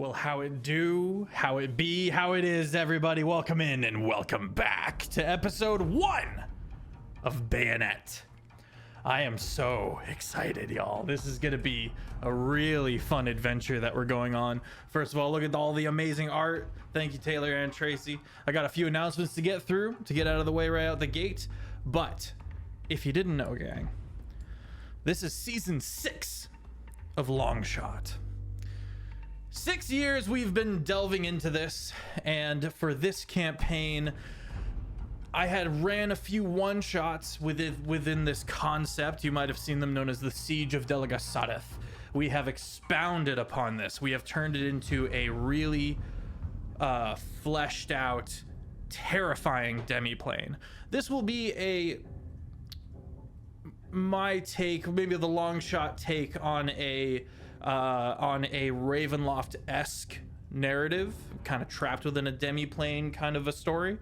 Well, how it do, how it be, how it is, everybody. Welcome in and welcome back to episode 1 of Bayonet. I am so excited, y'all. This is going to be a really fun adventure that we're going on. First of all, look at all the amazing art. Thank you, Taylor and Tracy. I got a few announcements to get through, to get out of the way right out the gate. But if you didn't know, gang, this is season 6 of Longshot. 6 years we've been delving into this, and for this campaign, I had ran a few one-shots within this concept. You might have seen them known as the Siege of Delegasareth. We have expounded upon this. We have turned it into a really fleshed out, terrifying demiplane. This will be my take, maybe the long shot take on a Ravenloft-esque narrative, kind of trapped within a demiplane kind of a story.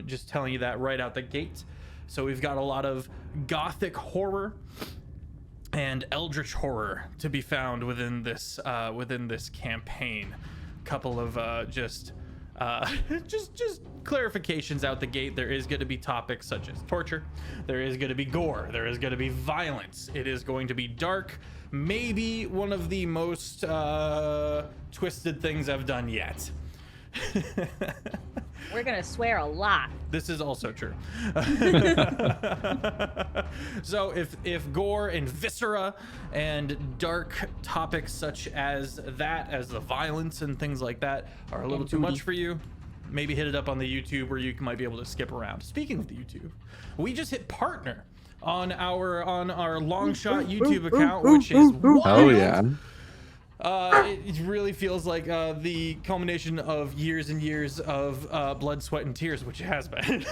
Just telling you that right out the gate. So we've got a lot of gothic horror and eldritch horror to be found within this campaign. Couple of just clarifications out the gate. There is going to be topics such as torture. There is going to be gore. There is going to be violence. It is going to be dark. Maybe one of the most twisted things I've done yet. We're gonna swear a lot. This is also true. So if gore and viscera and dark topics such as that, as the violence and things like that are a little too much for you, maybe hit it up on the YouTube where you might be able to skip around. Speaking of the YouTube, we just hit partner on our Longshot YouTube account, which is wild. Oh yeah. It really feels like the culmination of years and years of blood, sweat, and tears, which it has been.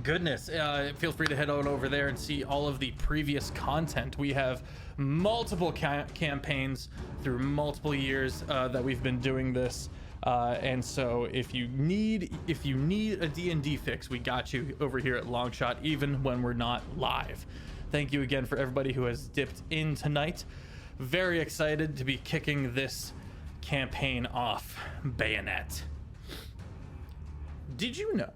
Goodness, feel free to head on over there and see all of the previous content. We have multiple campaigns through multiple years that we've been doing this. And so if you need a D&D fix, we got you over here at Longshot, even when we're not live. Thank you again for everybody who has dipped in tonight. Very excited to be kicking this campaign off. Bayonet. Did you know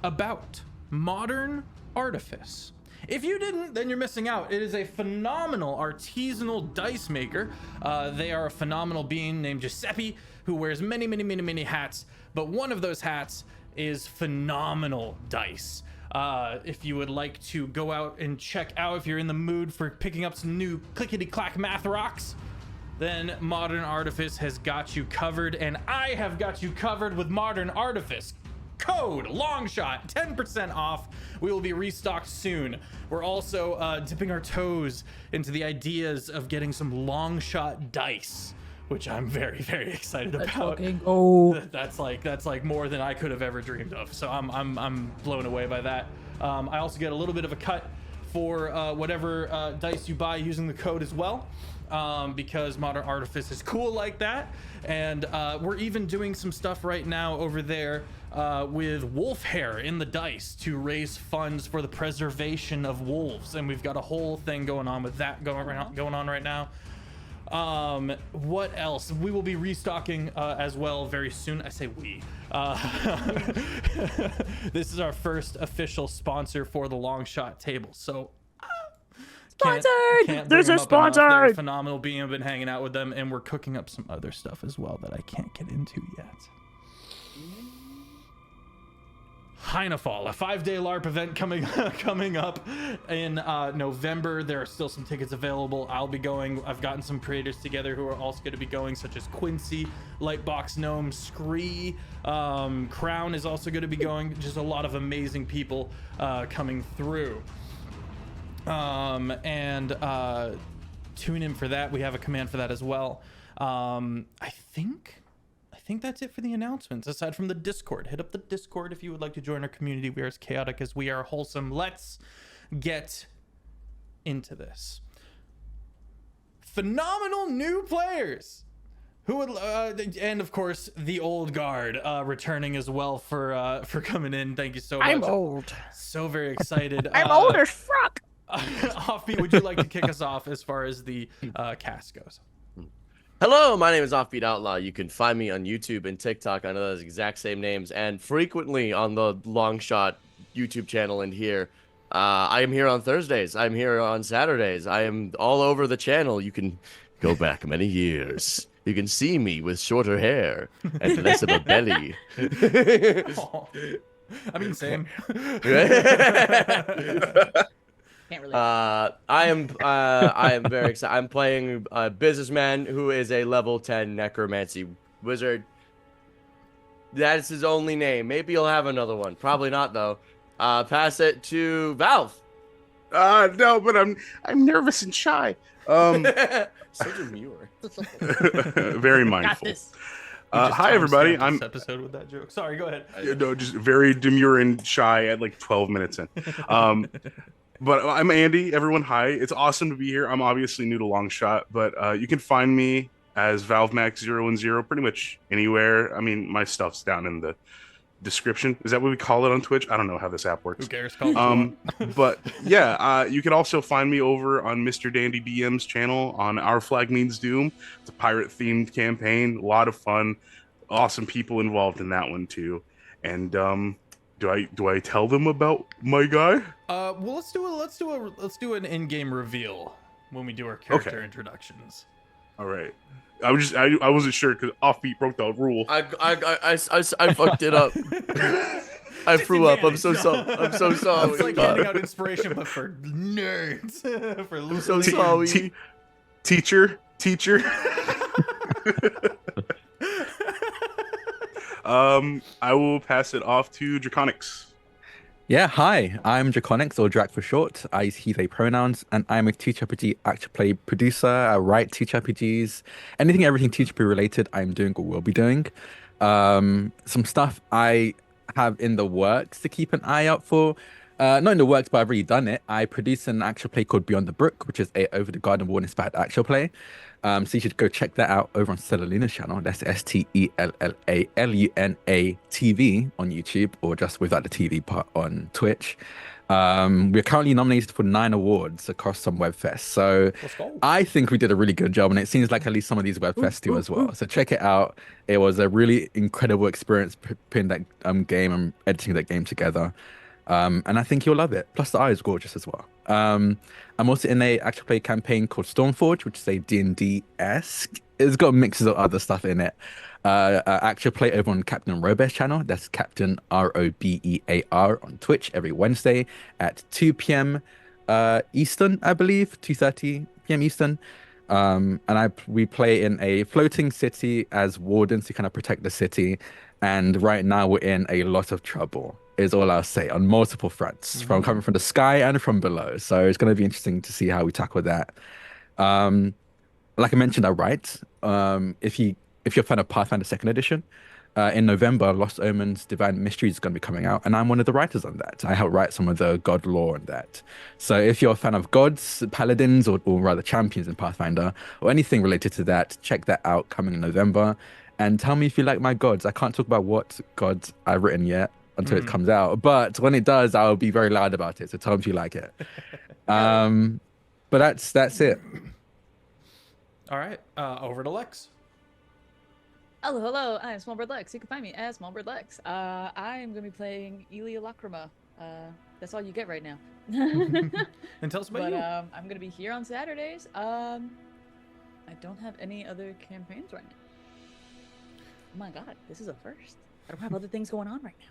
about Modern Artifice? If you didn't, then you're missing out. It is a phenomenal artisanal dice maker. They are a phenomenal being named Giuseppe who wears many hats, but one of those hats is phenomenal dice. If you would like to go out and check out, if you're in the mood for picking up some new clickety-clack math rocks, then Modern Artifice has got you covered, and I have got you covered with Modern Artifice. Code Longshot, 10% off. We will be restocked soon. We're also dipping our toes into the ideas of getting some Longshot dice, which I'm very excited about. That's like more than I could have ever dreamed of. So I'm blown away by that. I also get a little bit of a cut for whatever dice you buy using the code as well, because Modern Artifice is cool like that. And we're even doing some stuff right now over there with wolf hair in the dice to raise funds for the preservation of wolves. And we've got a whole thing going on with that going on right now. What else? We will be restocking as well very soon. I say we. This is our first official sponsor for the Longshot table. So sponsored. There's a sponsor. They're phenomenal being. I've been hanging out with them, and we're cooking up some other stuff as well that I can't get into yet. Heinefall, a 5-day LARP event coming up in November. There are still some tickets available. I'll be going. I've gotten some creators together who are also going to be going, such as Quincy, Lightbox Gnome, Scree, Crown is also going to be going. Just a lot of amazing people coming through. And tune in for that. We have a command for that as well. I think that's it for the announcements, aside from the Discord. Hit up the Discord if you would like to join our community. We are as chaotic as we are wholesome. Let's get into this. Phenomenal new players who would and of course the old guard returning as well for coming in. Thank you so much. I'm old. So very excited. I'm old as fuck. Offbeat, would you like to kick us off as far as the cast goes? Hello, my name is Offbeat Outlaw. You can find me on YouTube and TikTok under those exact same names, and frequently on the Longshot YouTube channel and here. I am here on Thursdays. I'm here on Saturdays. I am all over the channel. You can go back many years. You can see me with shorter hair and less of a belly. Aw. I mean, same. Can't really. I am very excited. I'm playing a businessman who is a level 10 necromancy wizard. That's his only name. Maybe he'll have another one. Probably not though. Pass it to Valve. No, but I'm nervous and shy. So demure. Very Got mindful. this. Hi everybody. I'm this episode with that joke. Sorry, go ahead. No, just very demure and shy at like 12 minutes in. But I'm Andy. Everyone, hi. It's awesome to be here. I'm obviously new to Longshot, but you can find me as ValveMax 010 pretty much anywhere. I mean, my stuff's down in the description. Is that what we call it on Twitch? I don't know how this app works. Who cares? Call But yeah, you can also find me over on Mr. Dandy DM's channel on Our Flag Means Doom. It's a pirate themed campaign, a lot of fun, awesome people involved in that one too. And do I tell them about my guy? Well, let's do an in-game reveal when we do our character introductions. All right. I wasn't sure because Offbeat broke the rule. I fucked it up. I threw up. I'm so sorry. I'm so sorry. It's like handing out inspiration, but for nerds. For I'm so losers. sorry. Teacher. I will pass it off to Drakoniques. Yeah, hi, I'm Drakoniques, or Drak for short. I use he, they pronouns, and I'm a TTRPG actual play producer. I write TTRPGs. Anything, everything TTRPG related, I'm doing or will be doing. Some stuff I have in the works to keep an eye out for. Not in the works, but I've already done it. I produce an actual play called Beyond the Brook, which is a Over the Garden Wall inspired actual play. So you should go check that out over on Stellalina's channel. That's STELLALUNA TV on YouTube, or just without the TV part on Twitch. We're currently nominated for 9 awards across some webfests. So I think we did a really good job, and it seems like at least some of these webfests do as well. So check it out. It was a really incredible experience putting that game and editing that game together. And I think you'll love it. Plus the art is gorgeous as well. I'm also in a actual play campaign called Stormforge, which is a D&D-esque. It's got mixes of other stuff in it. Actual play over on Captain Robear's channel. That's Captain ROBEAR on Twitch every Wednesday at 2 p.m. Eastern, I believe, 2:30 p.m. Eastern. And we play in a floating city as wardens to kind of protect the city. And right now we're in a lot of trouble, is all I'll say, on multiple fronts, from coming from the sky and from below. So it's going to be interesting to see how we tackle that. Like I mentioned, I write. If you're a fan of Pathfinder 2nd Edition, in November, Lost Omens Divine Mysteries is going to be coming out, and I'm one of the writers on that. I help write some of the god lore on that. So if you're a fan of gods, paladins, or rather champions in Pathfinder, or anything related to that, check that out coming in November. And tell me if you like my gods. I can't talk about what gods I've written yet until it comes out, but when it does, I'll be very loud about it. So tell me if you like it. But that's it. All right, over to Lex. Hello, I'm SmolbirdLex. You can find me as SmolbirdLex. I am going to be playing Elia Lacrima. That's all you get right now. And tell us about you. I'm going to be here on Saturdays. I don't have any other campaigns right now. Oh my god, this is a first. I don't have other things going on right now.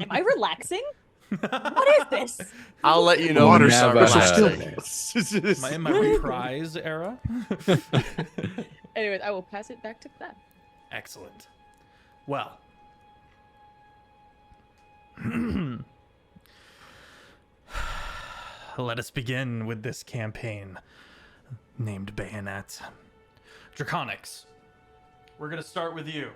Am I relaxing? What is this? I'll let you know Water when you never start happened. relaxing. Am I in my reprise era? Anyways, I will pass it back to Clem. Excellent. Well. Let us begin with this campaign named Bayonet. Drakoniques. We're going to start with you.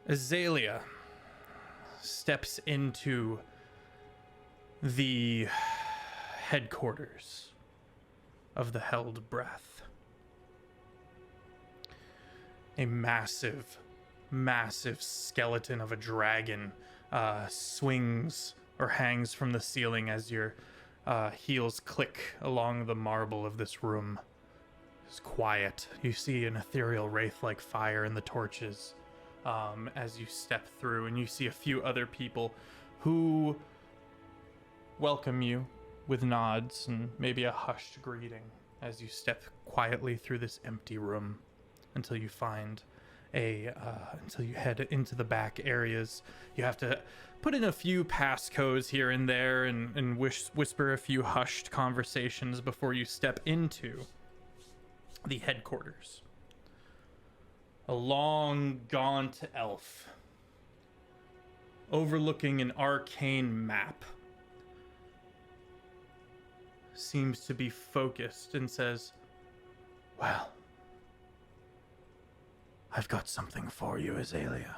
Azalea steps into the headquarters of the Held Breath. A massive skeleton of a dragon swings or hangs from the ceiling as you're heels click along the marble of this room. It's quiet. You see an ethereal wraith-like fire in the torches as you step through, and you see a few other people who welcome you with nods and maybe a hushed greeting as you step quietly through this empty room until you find until you head into the back areas. You have to put in a few passcodes here and there and whisper a few hushed conversations before you step into the headquarters. A long, gaunt elf overlooking an arcane map seems to be focused and says, "Well, I've got something for you, Azalea."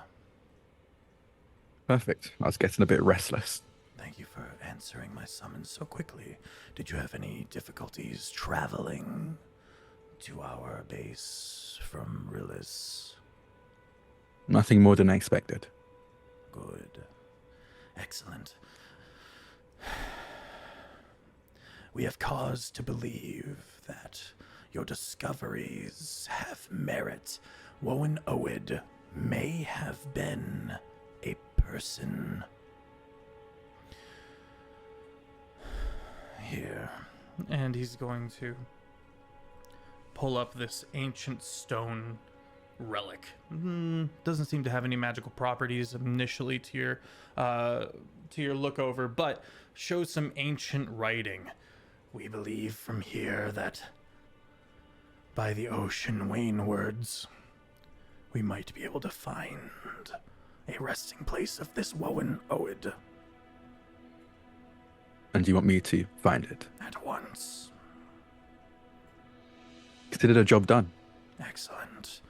Perfect. I was getting a bit restless. Thank you for answering my summons so quickly. Did you have any difficulties traveling to our base from Rillis? Nothing more than I expected. Good. Excellent. We have cause to believe that your discoveries have merit. Woen Owed may have been a person. Here. And he's going to pull up this ancient stone relic. Doesn't seem to have any magical properties initially to your look over, but shows some ancient writing. We believe from here that by the ocean wanewards, we might be able to find a resting place of this Woen Owed And you want me to find it? at once. Consider the job done. Excellent.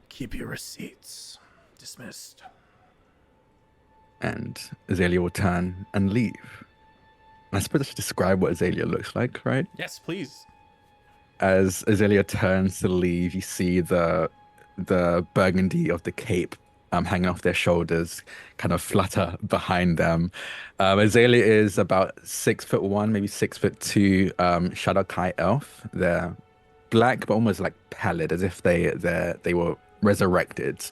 Keep your receipts. Dismissed. And Azalea will turn and leave. I suppose I should describe what Azalea looks like, right? Yes, please. As Azalea turns to leave, you see the burgundy of the cape hanging off their shoulders kind of flutter behind them. Azalea is about 6'1", maybe 6'2", Shadow Kai elf. They're black, but almost like pallid, as if they were resurrected.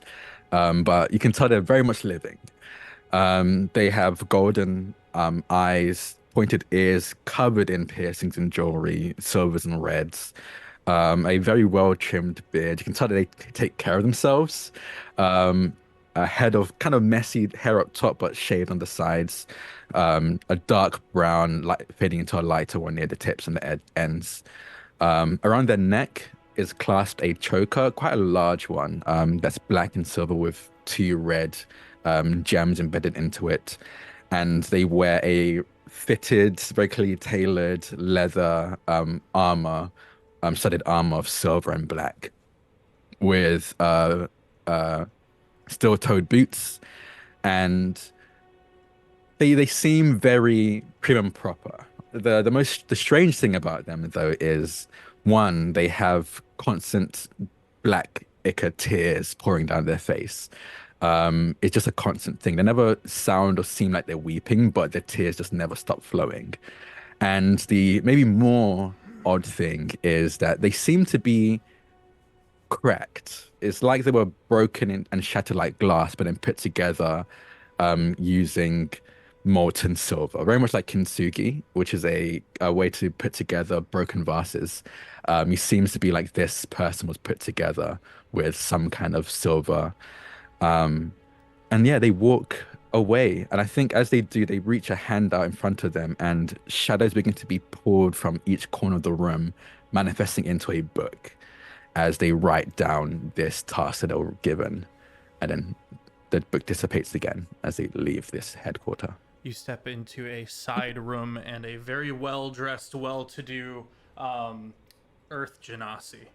But you can tell they're very much living. They have golden eyes, pointed ears, covered in piercings and jewelry, silvers and reds. A very well-trimmed beard. You can tell that they take care of themselves. A head of kind of messy hair up top, but shaved on the sides. A dark brown, fading into a lighter one near the tips and the ends. Around their neck is clasped a choker, quite a large one, that's black and silver with 2 red gems embedded into it. And they wear a fitted, very clearly tailored leather armor, studded armor of silver and black, with steel-toed boots, and they seem very prim and proper. The strange thing about them, though, is one, they have constant black ichor tears pouring down their face. It's just a constant thing. They never sound or seem like they're weeping, but their tears just never stop flowing. And the maybe more odd thing is that they seem to be cracked. It's like they were broken and shattered like glass, but then put together using molten silver, very much like kintsugi, which is a way to put together broken vases. It seems to be like this person was put together with some kind of silver. And yeah, they walk away. And I think as they do, they reach a hand out in front of them, and shadows begin to be poured from each corner of the room, manifesting into a book as they write down this task that they were given. And then the book dissipates again as they leave this headquarter. You step into a side room, and a very well-dressed, well-to-do Earth Genasi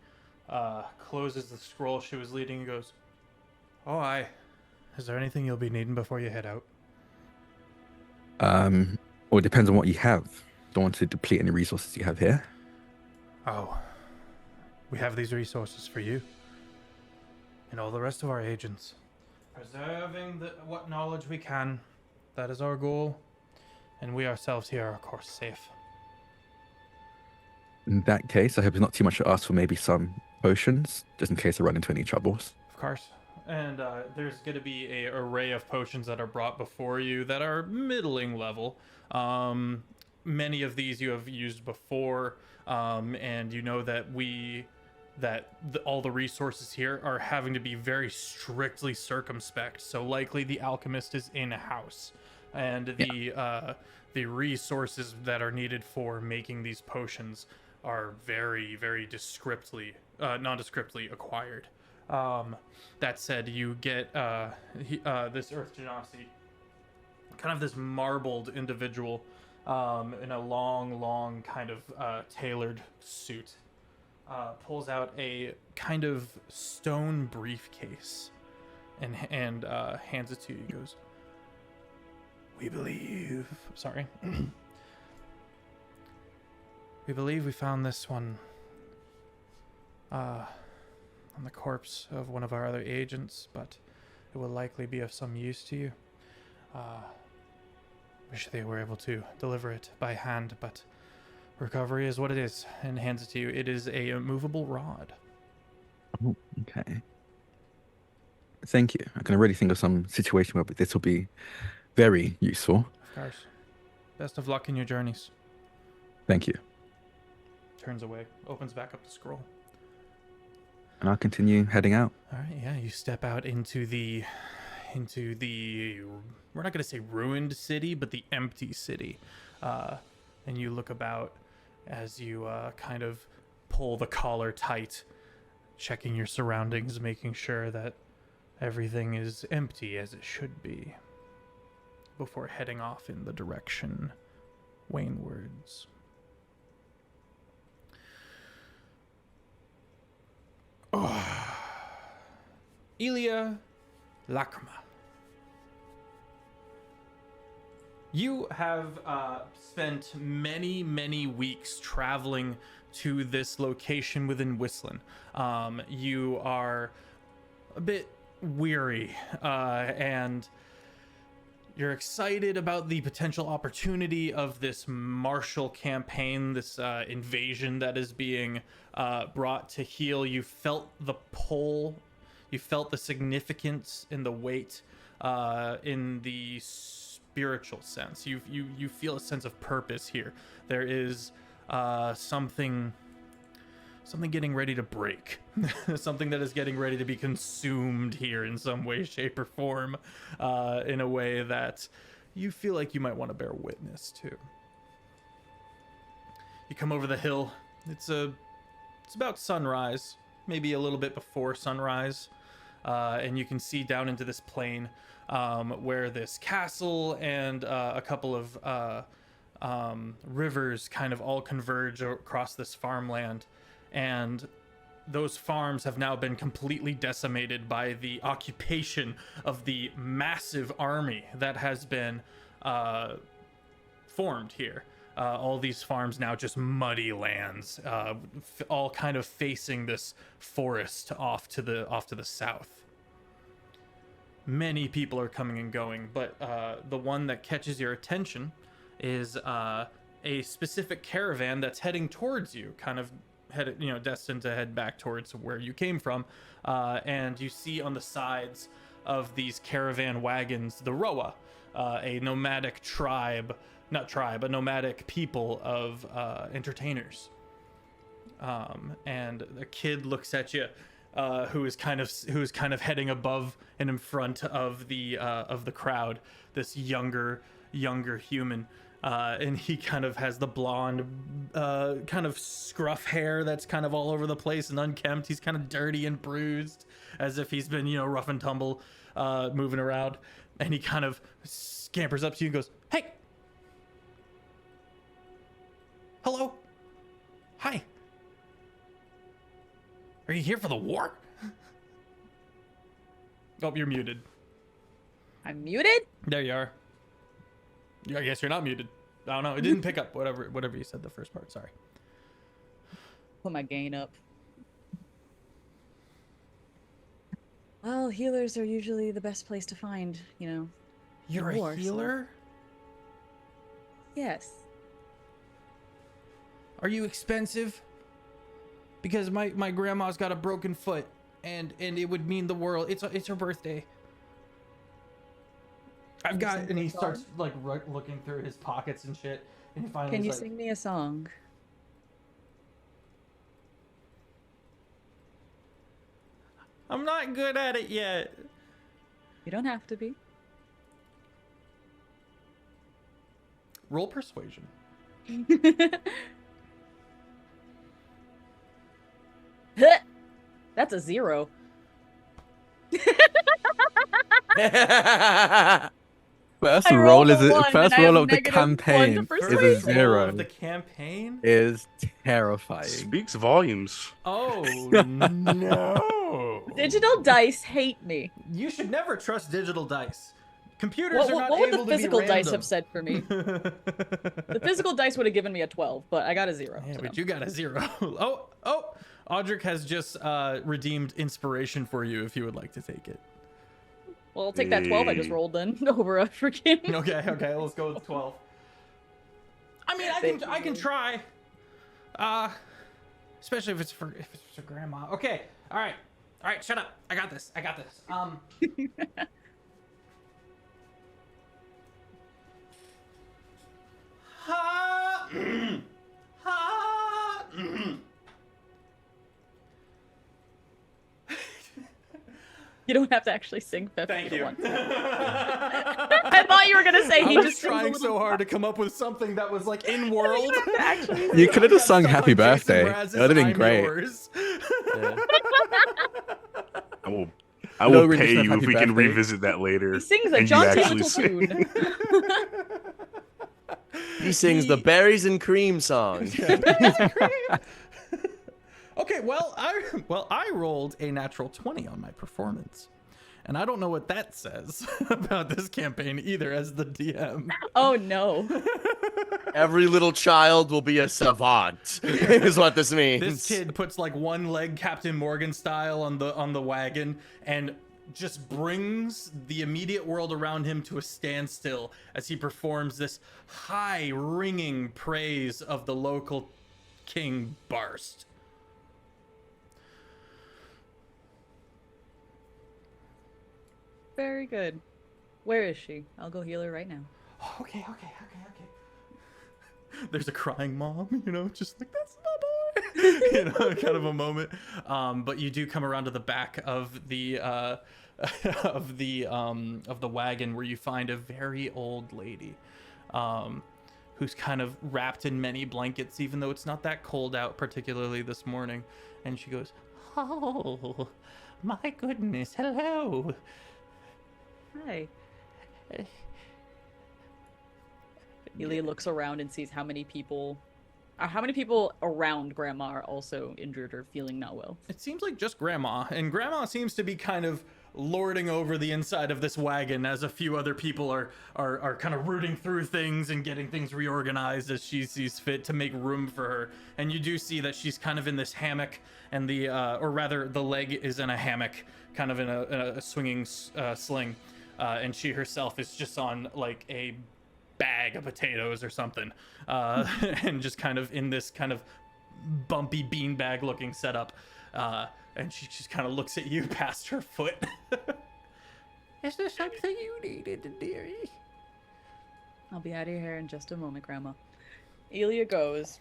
closes the scroll she was leading and goes, "Oh, aye. Is there anything you'll be needing before you head out?" Well, it depends on what you have. Don't want to deplete any resources you have here. Oh, we have these resources for you and all the rest of our agents. Preserving what knowledge we can. That is our goal. And we ourselves here are, of course, safe. In that case, I hope it's not too much to ask for maybe some potions, just in case I run into any troubles. Of course. And there's going to be an array of potions that are brought before you that are middling level. Many of these you have used before, and you know that all the resources here are having to be very strictly circumspect. So likely the alchemist is in a house, and the resources that are needed for making these potions are very, very nondescriptly acquired. That said, you get this Earth Genasi, kind of this marbled individual in a long kind of tailored suit, pulls out a kind of stone briefcase and hands it to you. He goes, "We believe..." Sorry. "We believe we found this one on the corpse of one of our other agents, but it will likely be of some use to you. Wish they were able to deliver it by hand, but recovery is what it is," and hands it to you. It is a movable rod. Oh, okay. Thank you. I can already think of some situation where this will be very useful. Of course. Best of luck in your journeys. Thank you. Turns away, opens back up the scroll. And I'll continue heading out. All right, yeah, you step out into the we're not going to say ruined city, but the empty city. And you look about as you kind of pull the collar tight, checking your surroundings, making sure that everything is empty as it should be, before heading off in the direction Woenwards. Oh. Ilia Lacrima. You have spent many weeks traveling to this location within Whistling. You are a bit weary, and you're excited about the potential opportunity of this martial campaign, this invasion that is being brought to heel. You felt the pull, you felt the significance in the weight, in the spiritual sense. You feel a sense of purpose here. There is something getting ready to break, something that is getting ready to be consumed here in some way, shape, or form, in a way that you feel like you might want to bear witness to. You come over the hill. It's about sunrise, maybe a little bit before sunrise, and you can see down into this plain where this castle and a couple of rivers kind of all converge across this farmland. And those farms have now been completely decimated by the occupation of the massive army that has been formed here. All these farms now just muddy lands, all kind of facing this forest off to the south. Many people are coming and going, but the one that catches your attention is a specific caravan that's heading towards you, kind of destined to head back towards where you came from. And you see on the sides of these caravan wagons the Roa, a nomadic a nomadic people of entertainers. And a kid looks at you, who is kind of heading above and in front of the crowd. This younger human. And he kind of has the blonde, kind of scruff hair that's kind of all over the place and unkempt. He's kind of dirty and bruised, as if he's been, rough and tumble, moving around. And he kind of scampers up to you and goes, "Hey! Hello? Hi! Are you here for the war?" Oh, you're muted. I'm muted? There you are. I guess you're not muted. I don't know. It didn't pick up whatever you said the first part. Sorry. Put my gain up. Well, healers are usually the best place to find, You're war, a healer? Yes. Are you expensive? Because my grandma's got a broken foot, and it would mean the world. It's her birthday. I've got, and he starts like looking through his pockets and shit, and he finally. Can you sing me a song? I'm not good at it yet. You don't have to be. Roll persuasion. That's a 0. First I roll rolled is a it? 1 First and I roll have of the -1 to campaign is a persuasion. First roll 0. of the campaign Is terrifying. Speaks volumes. Oh no! Digital dice hate me. You should never trust digital dice. Computers are not What would able the to physical be dice random. have said for me? The physical dice would have given me a 12, but I got a 0. Yeah, so. but you got a 0. Oh! Audric has just redeemed inspiration for you if you would like to take it. Well, I'll take that 12 I just rolled then over a freaking. Okay, let's go with 12. I mean, I can try. Especially if it's for grandma. Okay, all right, shut up. I got this. You don't have to actually sing Feffers. Thank you. I thought you were gonna say I he was just trying so hard to come up with something that was like in world. You could have just sung Stuck Happy on Jason Birthday. Mraz's That would have been I'm great. Yours. Yeah. I will rendition pay of you if Happy we can Birthday. revisit that later. He sings a and you jaunty actually little sing. tune. He sings the berries and cream song. Okay, well, I rolled a natural 20 on my performance. And I don't know what that says about this campaign either as the DM. Oh no. Every little child will be a savant, is what this means. This kid puts like one leg Captain Morgan style on the wagon and just brings the immediate world around him to a standstill as he performs this high ringing praise of the local King Barst. Very good. Where is she? I'll go heal her right now. Okay. There's a crying mom, just like, that's my boy, kind of a moment. But you do come around to the back of the of the wagon where you find a very old lady, who's kind of wrapped in many blankets, even though it's not that cold out, particularly this morning. And she goes, "Oh, my goodness, hello." Hi. Elia looks around and sees how many people around Grandma are also injured or feeling not well. It seems like just Grandma, and Grandma seems to be kind of lording over the inside of this wagon as a few other people are kind of rooting through things and getting things reorganized as she sees fit to make room for her. And you do see that she's kind of in this hammock, and the leg is in a hammock, kind of in a swinging sling, and she herself is just on like a bag of potatoes or something, and just kind of in this kind of bumpy beanbag looking setup, and she just kind of looks at you past her foot. Is there something you needed, dearie? I'll be out of your hair in just a moment, Grandma. Elia goes.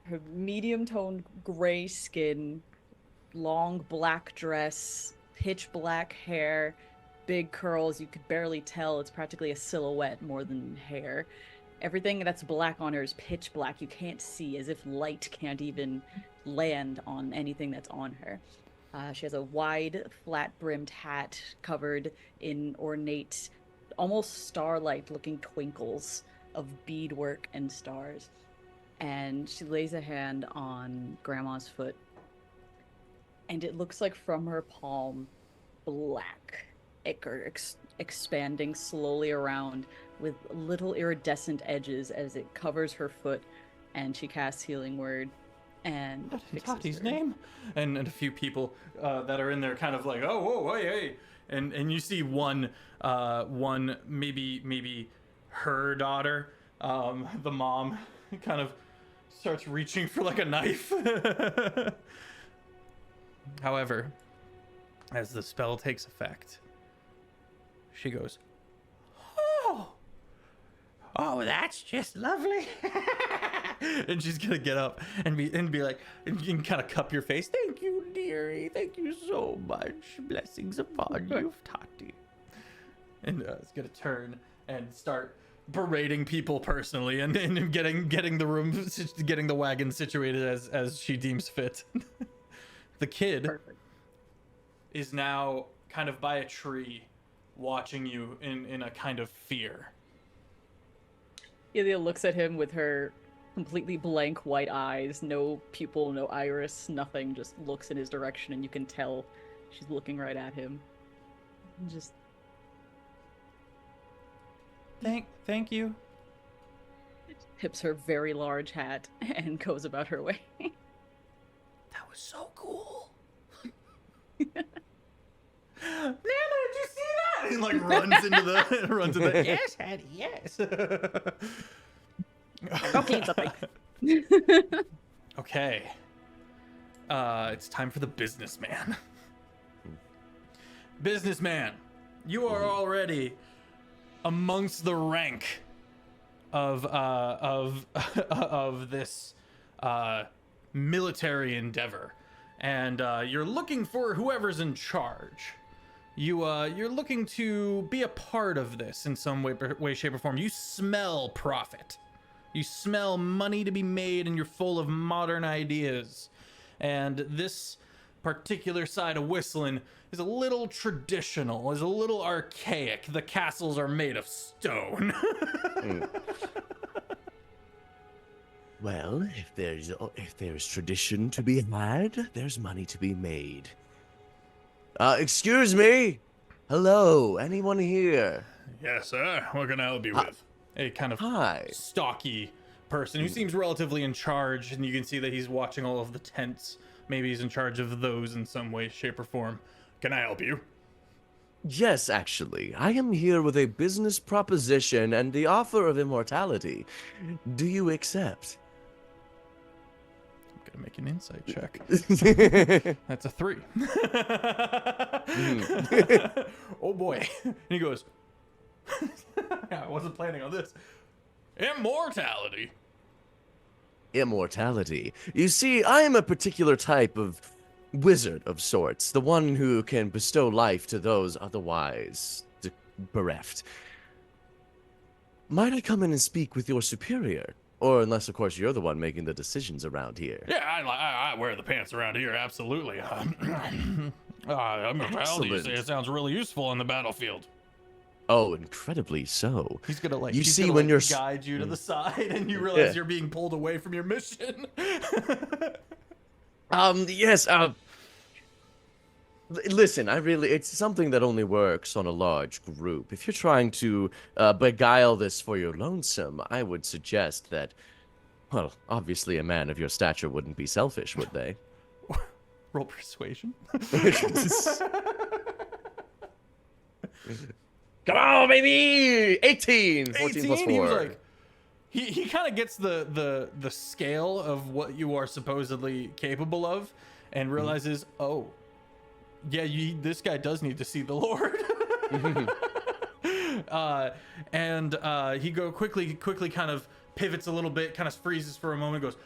Her medium-toned gray skin, long black dress, pitch black hair, big curls. You could barely tell. It's practically a silhouette more than hair. Everything that's black on her is pitch black. You can't see, as if light can't even land on anything that's on her. She has a wide, flat-brimmed hat covered in ornate, almost starlight-looking twinkles of beadwork and stars. And she lays a hand on Grandma's foot. And it looks like from her palm, black, expanding slowly around with little iridescent edges as it covers her foot. And she casts Healing Word. And Tati's her. name, and a few people that are in there, kind of like, oh, hey, and you see one maybe her daughter The mom kind of starts reaching for like a knife. However, as the spell takes effect, she goes, oh, that's just lovely. And she's gonna get up and be like, and you can kind of cup your face. Thank you, dearie. Thank you so much. Blessings upon you, Tati. And it's gonna turn and start berating people personally and getting the wagon situated as she deems fit. The kid is now kind of by a tree, watching you in a kind of fear. Ilya looks at him with her completely blank white eyes, no pupil, no iris, nothing, just looks in his direction, and you can tell she's looking right at him. And just... Thank you. Tips her very large hat and goes about her way. That was so cool. Nana, did you see that? And like runs into the yes, Hattie, yes. Okay, something. Okay. It's time for the businessman. Businessman, you are already amongst the rank of this military endeavor, and you're looking for whoever's in charge. You're looking to be a part of this in some way, shape, or form. You smell profit. You smell money to be made, and you're full of modern ideas. And this particular side of Whistling is a little traditional, is a little archaic. The castles are made of stone. Well, if there's tradition to be had, there's money to be made. Excuse me? Hello, anyone here? Yes, sir. What can I help you with? A kind of stocky person who seems relatively in charge, and you can see that he's watching all of the tents. Maybe he's in charge of those in some way, shape, or form. Can I help you? Yes, actually. I am here with a business proposition and the offer of immortality. Do you accept? I'm gonna make an insight check. That's a 3. Oh boy. And he goes, I wasn't planning on this. Immortality. Immortality. You see, I am a particular type of wizard of sorts, the one who can bestow life to those otherwise bereft. Might I come in and speak with your superior? Or unless, of course, you're the one making the decisions around here. Yeah, I wear the pants around here, absolutely. Immortality, you say, it sounds really useful on the battlefield. Oh, incredibly so. He's gonna you see when you're guide you to the side, and you realize you're being pulled away from your mission. Yes. Listen, it's something that only works on a large group. If you're trying to beguile this for your lonesome, I would suggest that, well, obviously a man of your stature wouldn't be selfish, would they? Roll persuasion. Come on, baby! 18! 14 plus 4. He was like, he kind of gets the scale of what you are supposedly capable of, and realizes, oh, yeah, this guy does need to see the Lord. He quickly kind of pivots a little bit, kind of freezes for a moment, goes,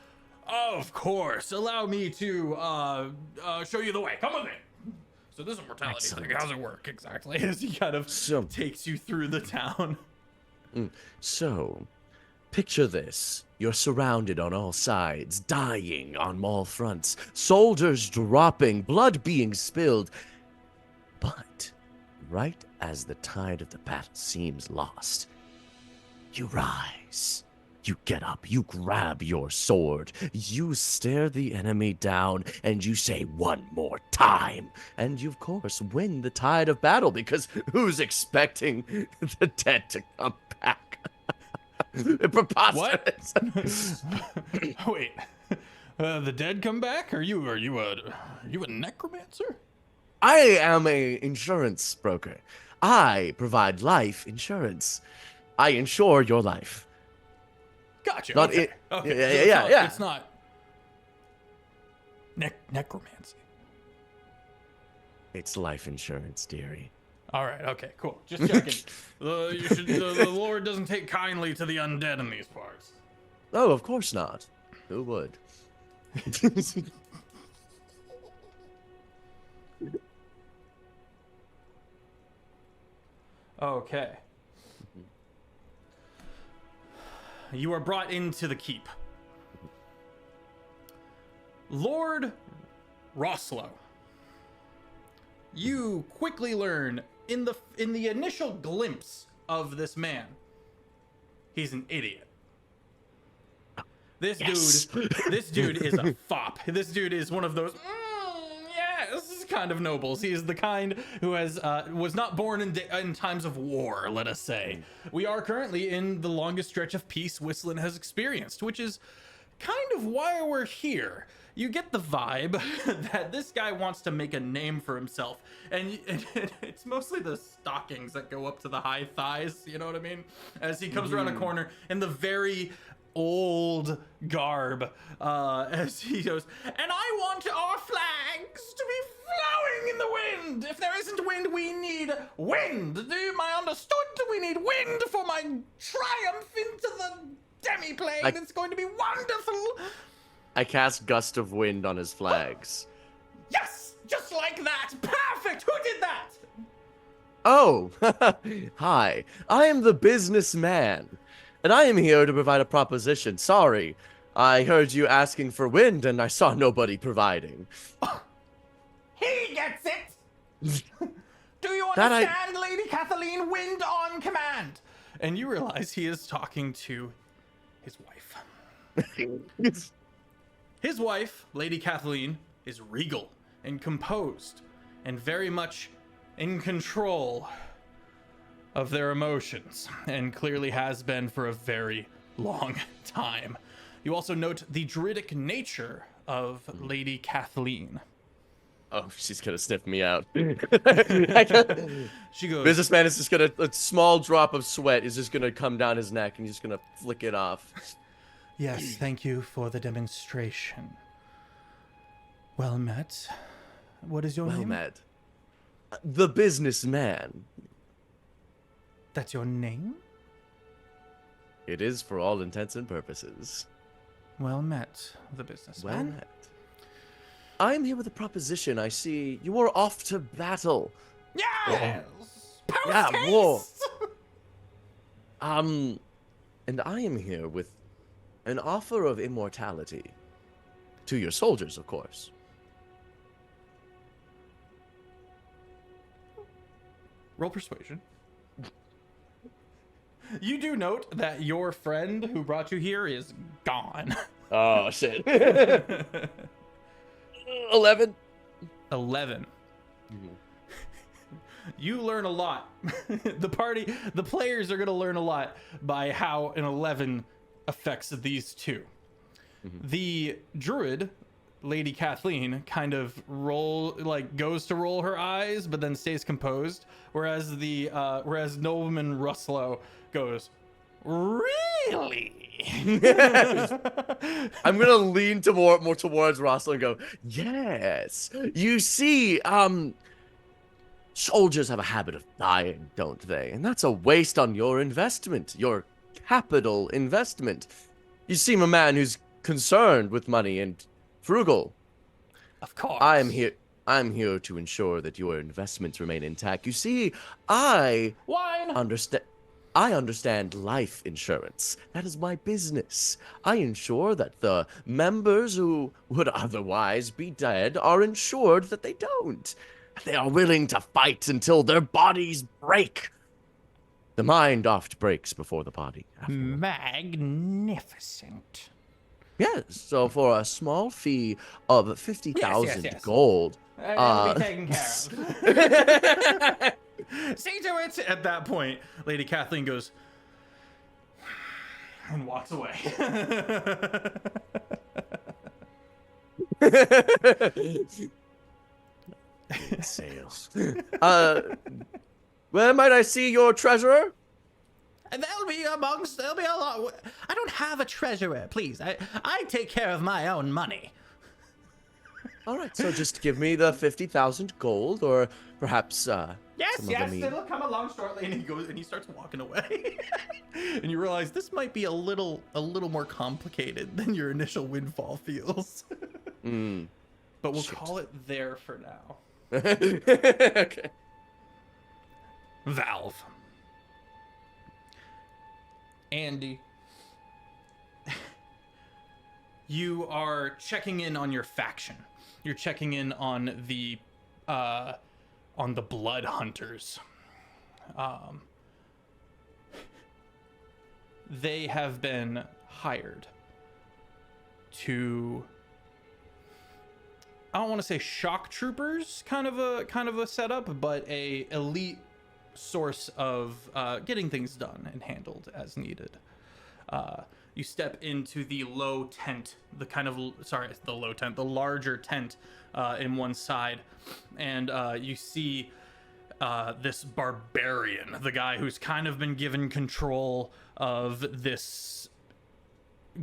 of course, allow me to show you the way. Come with me. So this immortality thing, how's it work exactly? As he kind of takes you through the town. So, picture this. You're surrounded on all sides, dying on all fronts, soldiers dropping, blood being spilled. But, right as the tide of the battle seems lost, you rise. You get up, you grab your sword, you stare the enemy down, and you say one more time. And you, of course, win the tide of battle, because who's expecting the dead to come back? Preposterous. What? Wait, the dead come back? Are you a necromancer? I am a insurance broker. I provide life insurance. I insure your life. Gotcha. Not okay. it. Okay. Yeah, So yeah. it's not necromancy. It's life insurance, dearie. All right. Okay. Cool. Just checking. The Lord doesn't take kindly to the undead in these parts. Oh, of course not. Who would? Okay. You are brought into the keep. Lord Roslow. You quickly learn in the initial glimpse of this man, he's an idiot. This dude is a fop. This dude is one of those yes kind of nobles. He is the kind who was not born in times of war, let us say. We are currently in the longest stretch of peace Whistling has experienced, which is kind of why we're here. You get the vibe that this guy wants to make a name for himself, and it's mostly the stockings that go up to the high thighs, you know what I mean? As he comes around a corner in the very old garb, as he goes, and I want our flags to be flowing in the wind. If there isn't wind, we need wind. Do I understood? We need wind for my triumph into the demiplane. It's going to be wonderful. I cast Gust of Wind on his flags. Yes, just like that. Perfect. Who did that? Oh, hi. I am the businessman, and I am here to provide a proposition. Sorry, I heard you asking for wind, and I saw nobody providing. He gets it. Do you That understand, Lady Kathleen? Wind on command. And you realize he is talking to his wife. His wife, Lady Kathleen, is regal and composed and very much in control of their emotions, and clearly has been for a very long time. You also note the druidic nature of Lady Kathleen. Oh, she's gonna sniff me out. She goes, Businessman is just gonna, a small drop of sweat is just gonna come down his neck, and he's just gonna flick it off. yes, thank you for the demonstration. Well met. What is your Well name? met. The businessman. That's your name? It is for all intents and purposes. Well met, the Well businessman. met. I'm here with a proposition. I see you are off to battle. Yes! Post Yeah, haste! war. And I am here with an offer of immortality. To your soldiers, of course. Roll persuasion. You do note that your friend who brought you here is gone. Oh, shit. 11. 11. You learn a lot. The players are going to learn a lot by how an 11 affects these two. The druid, Lady Kathleen, kind of goes to roll her eyes, but then stays composed. Whereas Nobleman Ruslow goes, really? I'm gonna lean more towards Russell and go, yes. You see, soldiers have a habit of dying, don't they? And that's a waste on your investment, your capital investment. You seem a man who's concerned with money and frugal. Of course. I'm here to ensure that your investments remain intact. You see, I Wine. understand life insurance. That is my business. I ensure that the members who would otherwise be dead are insured that they don't. They are willing to fight until their bodies break. The mind oft breaks before the body. after all. Magnificent. Yes, so for a small fee of 50,000 yes. gold. It'll be taken care of. See to it. At that point, Lady Kathleen goes and walks away. Sales. Where might I see your treasurer? There'll be a lot. I don't have a treasurer, please. I take care of my own money. All right, so just give me the 50,000 gold, or perhaps Yes, some of yes, the meat. it'll come along shortly. And he starts walking away. And you realize this might be a little more complicated than your initial windfall feels. But we'll call it there for now. Okay. Valve. Andy. You are checking in on your faction. You're checking in on the blood hunters. They have been hired to, I don't want to say shock troopers kind of a setup, but a elite source of getting things done and handled as needed. You step into the low tent, the larger tent in one side, and you see this barbarian, the guy who's kind of been given control of this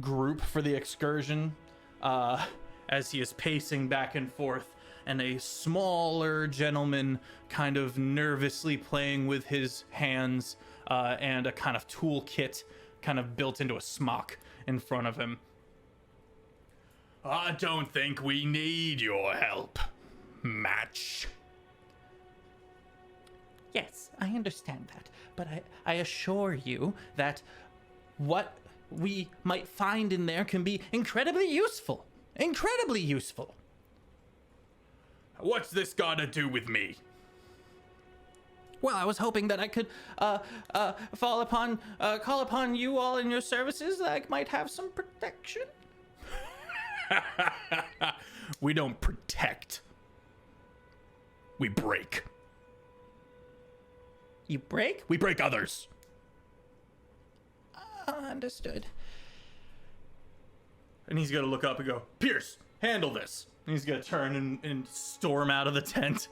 group for the excursion, as he is pacing back and forth, and a smaller gentleman kind of nervously playing with his hands and a kind of toolkit kind of built into a smock in front of him. I don't think we need your help, Match. Yes, I understand that, but I assure you that what we might find in there can be incredibly useful. Incredibly useful. What's this got to do with me? Well, I was hoping that I could call upon you all in your services, that I might have some protection. We don't protect. We break. You break? We break others. Understood. And he's gonna look up and go, Pierce, handle this. And he's gonna turn and storm out of the tent.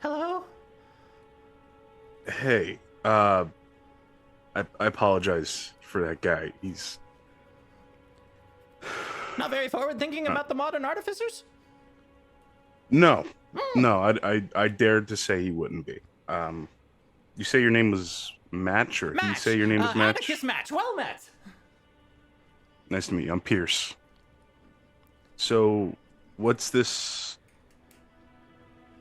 Hello? Hey, I apologize for that guy. He's Not very forward thinking about the modern artificers? no, I dared to say he wouldn't be. You say your name was Match, or you say your name was Match? Atticus Match, well met. Nice to meet you. I'm Pierce. So, what's this?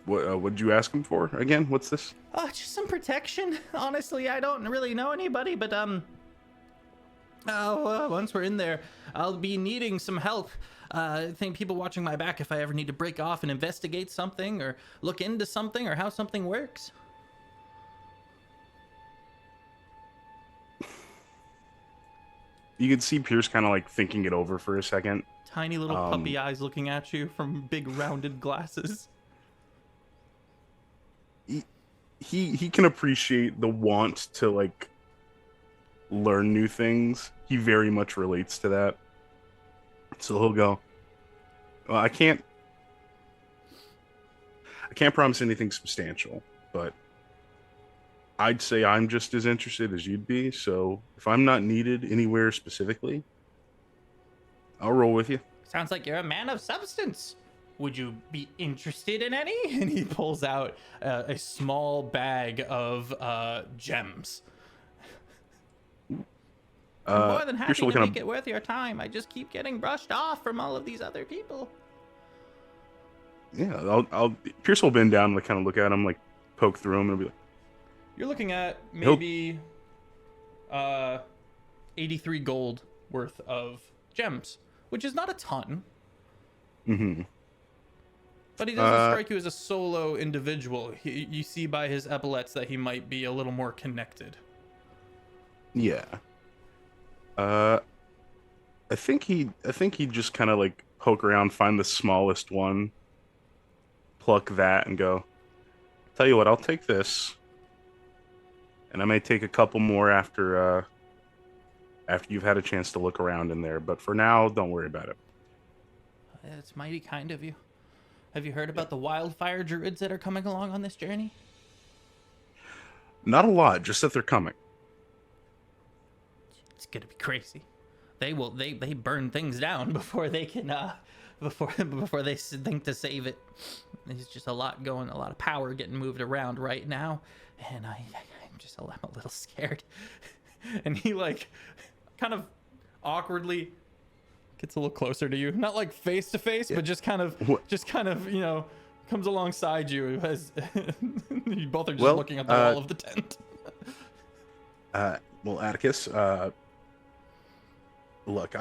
What'd you ask him for again? What's this? Just some protection. Honestly, I don't really know anybody, but once we're in there, I'll be needing some help. I think people watching my back if I ever need to break off and investigate something or look into something or how something works. You can see Pierce kind of like thinking it over for a second. Tiny little puppy eyes looking at you from big rounded glasses. He can appreciate the want to like learn new things. He very much relates to that. So he'll go, well, I can't promise anything substantial, but I'd say I'm just as interested as you'd be. So if I'm not needed anywhere specifically, I'll roll with you. Sounds like you're a man of substance. Would you be interested in any? And he pulls out a small bag of gems. I'm more than happy to make it worth your time. I just keep getting brushed off from all of these other people. Yeah, I'll Pierce will bend down and like, kind of look at him, like poke through him, and be like, you're looking at maybe 83 gold worth of gems, which is not a ton. Mm-hmm. But he doesn't strike you as a solo individual. You see by his epaulets that he might be a little more connected. Yeah. I think he'd just kind of like poke around, find the smallest one, pluck that, and go, tell you what, I'll take this. And I may take a couple more after you've had a chance to look around in there. But for now, don't worry about it. That's mighty kind of you. Have you heard about the wildfire druids that are coming along on this journey? Not a lot, just that they're coming. It's gonna be crazy. They burn things down before they can before they think to save it. There's just a lot of power getting moved around right now, and I'm a little scared. And he like kind of awkwardly gets a little closer to you, not like face to face, but just kind of comes alongside you as you both are just looking at the wall of the tent. Well, Atticus, look,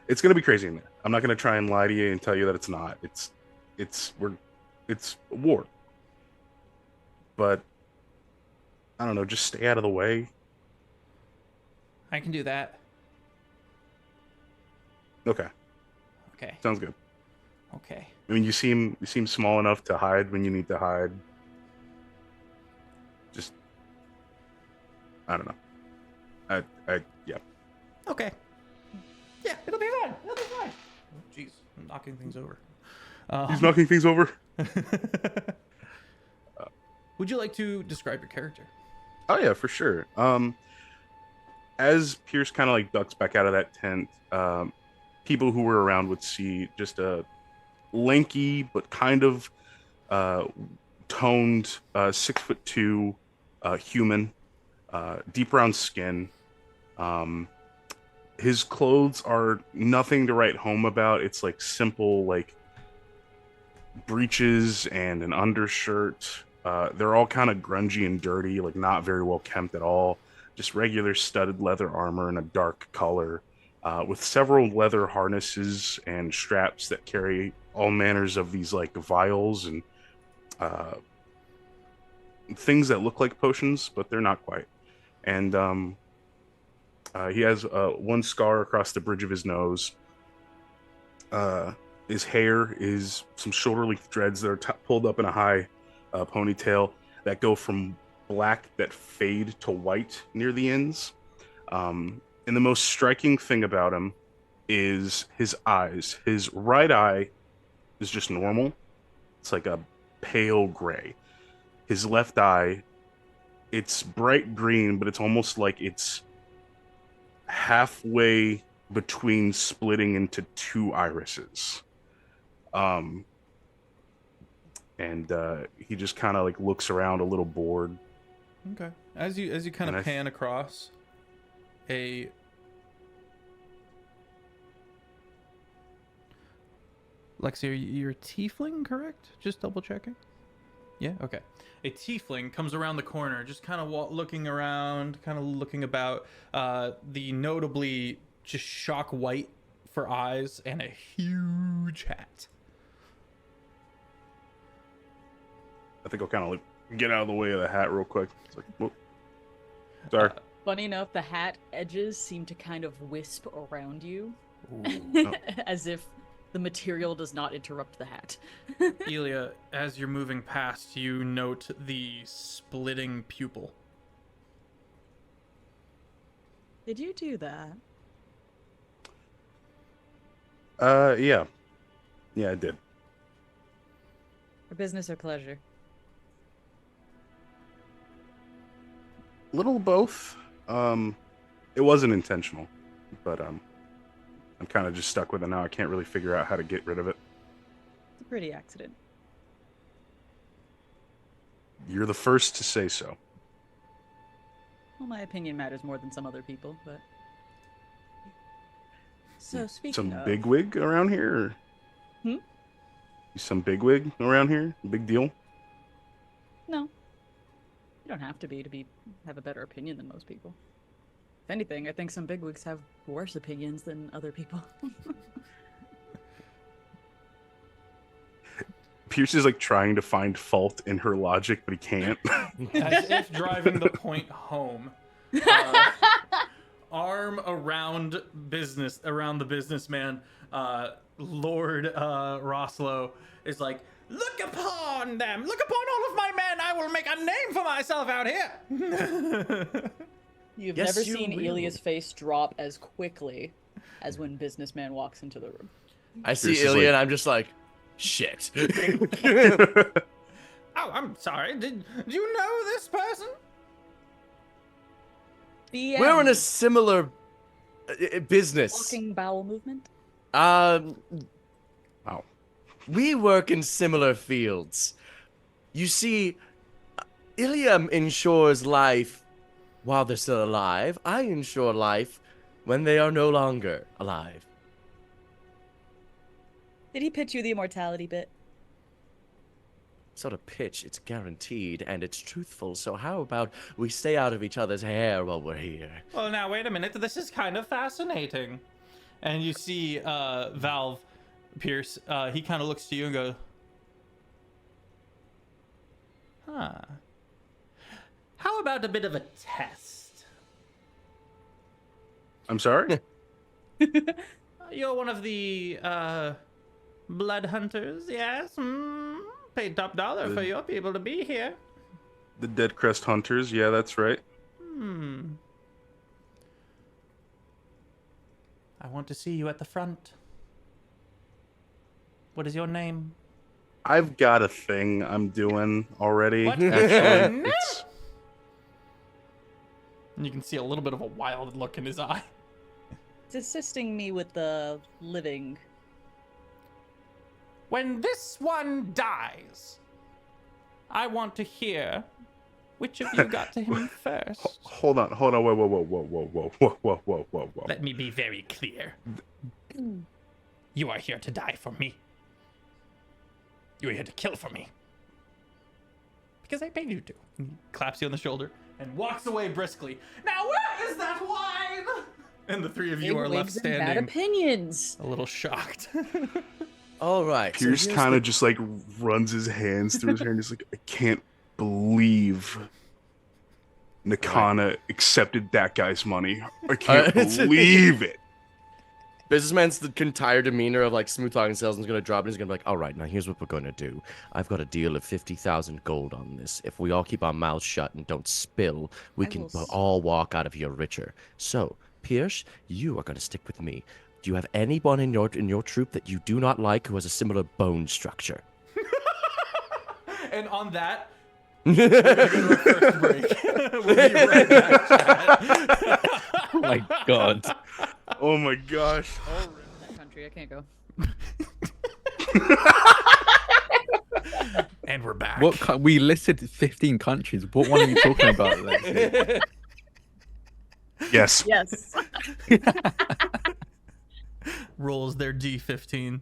it's gonna be crazy in there. I'm not gonna try and lie to you and tell you that it's not. It's war. But I don't know, just stay out of the way. I can do that. Okay, Okay. sounds good. Okay. I mean, you seem small enough to hide when you need to hide. Just, I don't know. Yeah. Okay. Yeah, it'll be fine. It'll be fine. Oh, jeez, I'm knocking things over. He's knocking things over. Would you like to describe your character? Oh yeah, for sure. As Pierce kind of like ducks back out of that tent, people who were around would see just a lanky but kind of toned 6'2" human, deep brown skin. His clothes are nothing to write home about. It's like simple, like breeches and an undershirt. They're all kind of grungy and dirty, like not very well kempt at all. Just regular studded leather armor in a dark color, with several leather harnesses and straps that carry all manners of these like vials and things that look like potions, but they're not quite. And he has one scar across the bridge of his nose. His hair is some shoulder-length dreads that are pulled up in a high ponytail that go from black that fade to white near the ends. And the most striking thing about him is his eyes. His right eye is just normal. It's like a pale gray. His left eye, it's bright green, but it's almost like it's halfway between splitting into two irises. And he just kind of like looks around a little bored. Okay. As you kind of pan across Lexi, you're a tiefling, correct? Just double checking. Yeah. Okay. A tiefling comes around the corner, just kind of looking around, kind of looking about. The notably just shock white for eyes and a huge hat. I think I'll kind of like get out of the way of the hat real quick. It's like, whoop. Sorry. Funny enough, the hat edges seem to kind of wisp around you, as if the material does not interrupt the hat. Elia, as you're moving past, you note the splitting pupil. Did you do that? Yeah. Yeah, I did. For business or pleasure? Little both. It wasn't intentional, but I'm kind of just stuck with it now. I can't really figure out how to get rid of it. It's a pretty accident. You're the first to say so. Well, my opinion matters more than some other people, but... So, speaking Some of... bigwig around here? Or... Hmm? Some bigwig around here? Big deal? No. You don't have to have a better opinion than most people. If anything, I think some bigwigs have worse opinions than other people. Pierce is like trying to find fault in her logic, but he can't. As if driving the point home. Arm around the businessman, Lord Roslo is like, look upon them! Look upon all of my men! I will make a name for myself out here! You've Yes, never you seen will. Elia's face drop as quickly as when businessman walks into the room. I see This is Ilya like- and I'm just like, shit. Oh, I'm sorry. Did you know this person? We're in a similar business. Walking bowel movement. Um, Wow. we work in similar fields. You see, Ilium ensures life while they're still alive. I ensure life when they are no longer alive. Did he pitch you the immortality bit? Sort of pitch, it's guaranteed and it's truthful. So how about we stay out of each other's hair while we're here? Well, now wait a minute. This is kind of fascinating. And you see Valve Pierce. He kind of looks to you and goes, "Huh. How about a bit of a test? I'm sorry. You're one of the blood hunters, yes? Paid top dollar for your people to be here. The Dead Crest Hunters. Yeah, that's right. I want to see you at the front. What is your name? I've got a thing I'm doing already. What? Actually, it's, And you can see a little bit of a wild look in his eye. It's assisting me with the living. When this one dies, I want to hear which of you got to him first. hold on, whoa, whoa. Let me be very clear. You are here to die for me. You are here to kill for me. Because I paid you to. He claps you on the shoulder and walks away briskly. Now where is that wine? And the three of you are left Big wigs and bad standing, opinions. a little shocked. All right. so Pierce here's kind the- of just like runs his hands through his hair and he's like, I can't believe Nakana accepted that guy's money. I can't believe it. Businessman's the entire demeanor of like smooth talking salesman's gonna drop and he's gonna be like, all right, now here's what we're gonna do. I've got a deal of 50,000 gold on this. If we all keep our mouths shut and don't spill, we can all walk out of here richer. So, Pierce, you are gonna stick with me. Do you have anyone in your troop that you do not like who has a similar bone structure? And on that, we're going to go to our first break. We'll be right back, chat. Oh my god. Oh my gosh. That country, I can't go. And we're back. We listed 15 countries. What one are you talking about? Lexi? Yes. Yes. Rolls their D15.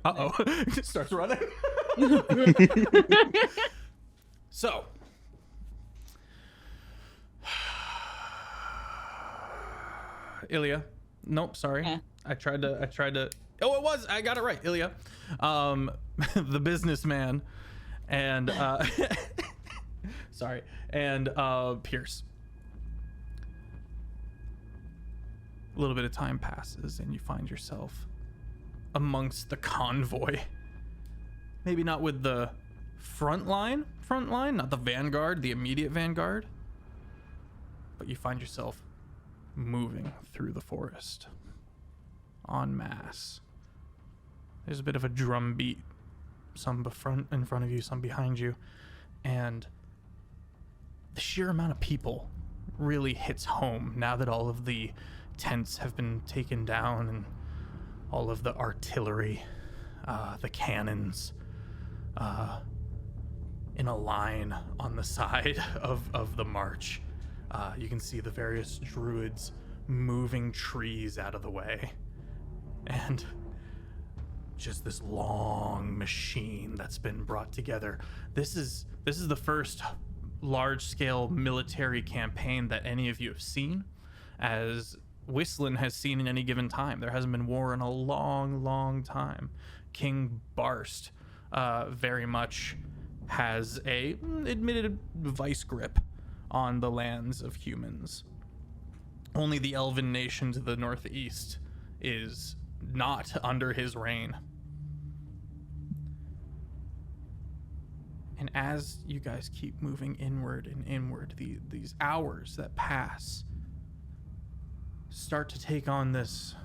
Uh-oh. Just starts running. So. Ilya. Nope, sorry. Eh. I tried to. Oh, it was. I got it right. Ilya. The businessman. And, sorry. And, Pierce. A little bit of time passes and you find yourself amongst the convoy. Maybe not with the front line, not the vanguard, the immediate vanguard, but you find yourself moving through the forest en masse. There's a bit of a drum beat, some in front of you, some behind you, and the sheer amount of people really hits home now that all of the tents have been taken down and all of the artillery, the cannons, in a line on the side of the march. You can see the various druids moving trees out of the way, and just this long machine that's been brought together. This is the first large-scale military campaign that any of you have seen, as Whistling has seen in any given time. There hasn't been war in a long, long time. King Barst very much has a admitted vice grip on the lands of humans. Only the elven nation to the northeast is not under his reign. And as you guys keep moving inward and inward, these hours that pass start to take on this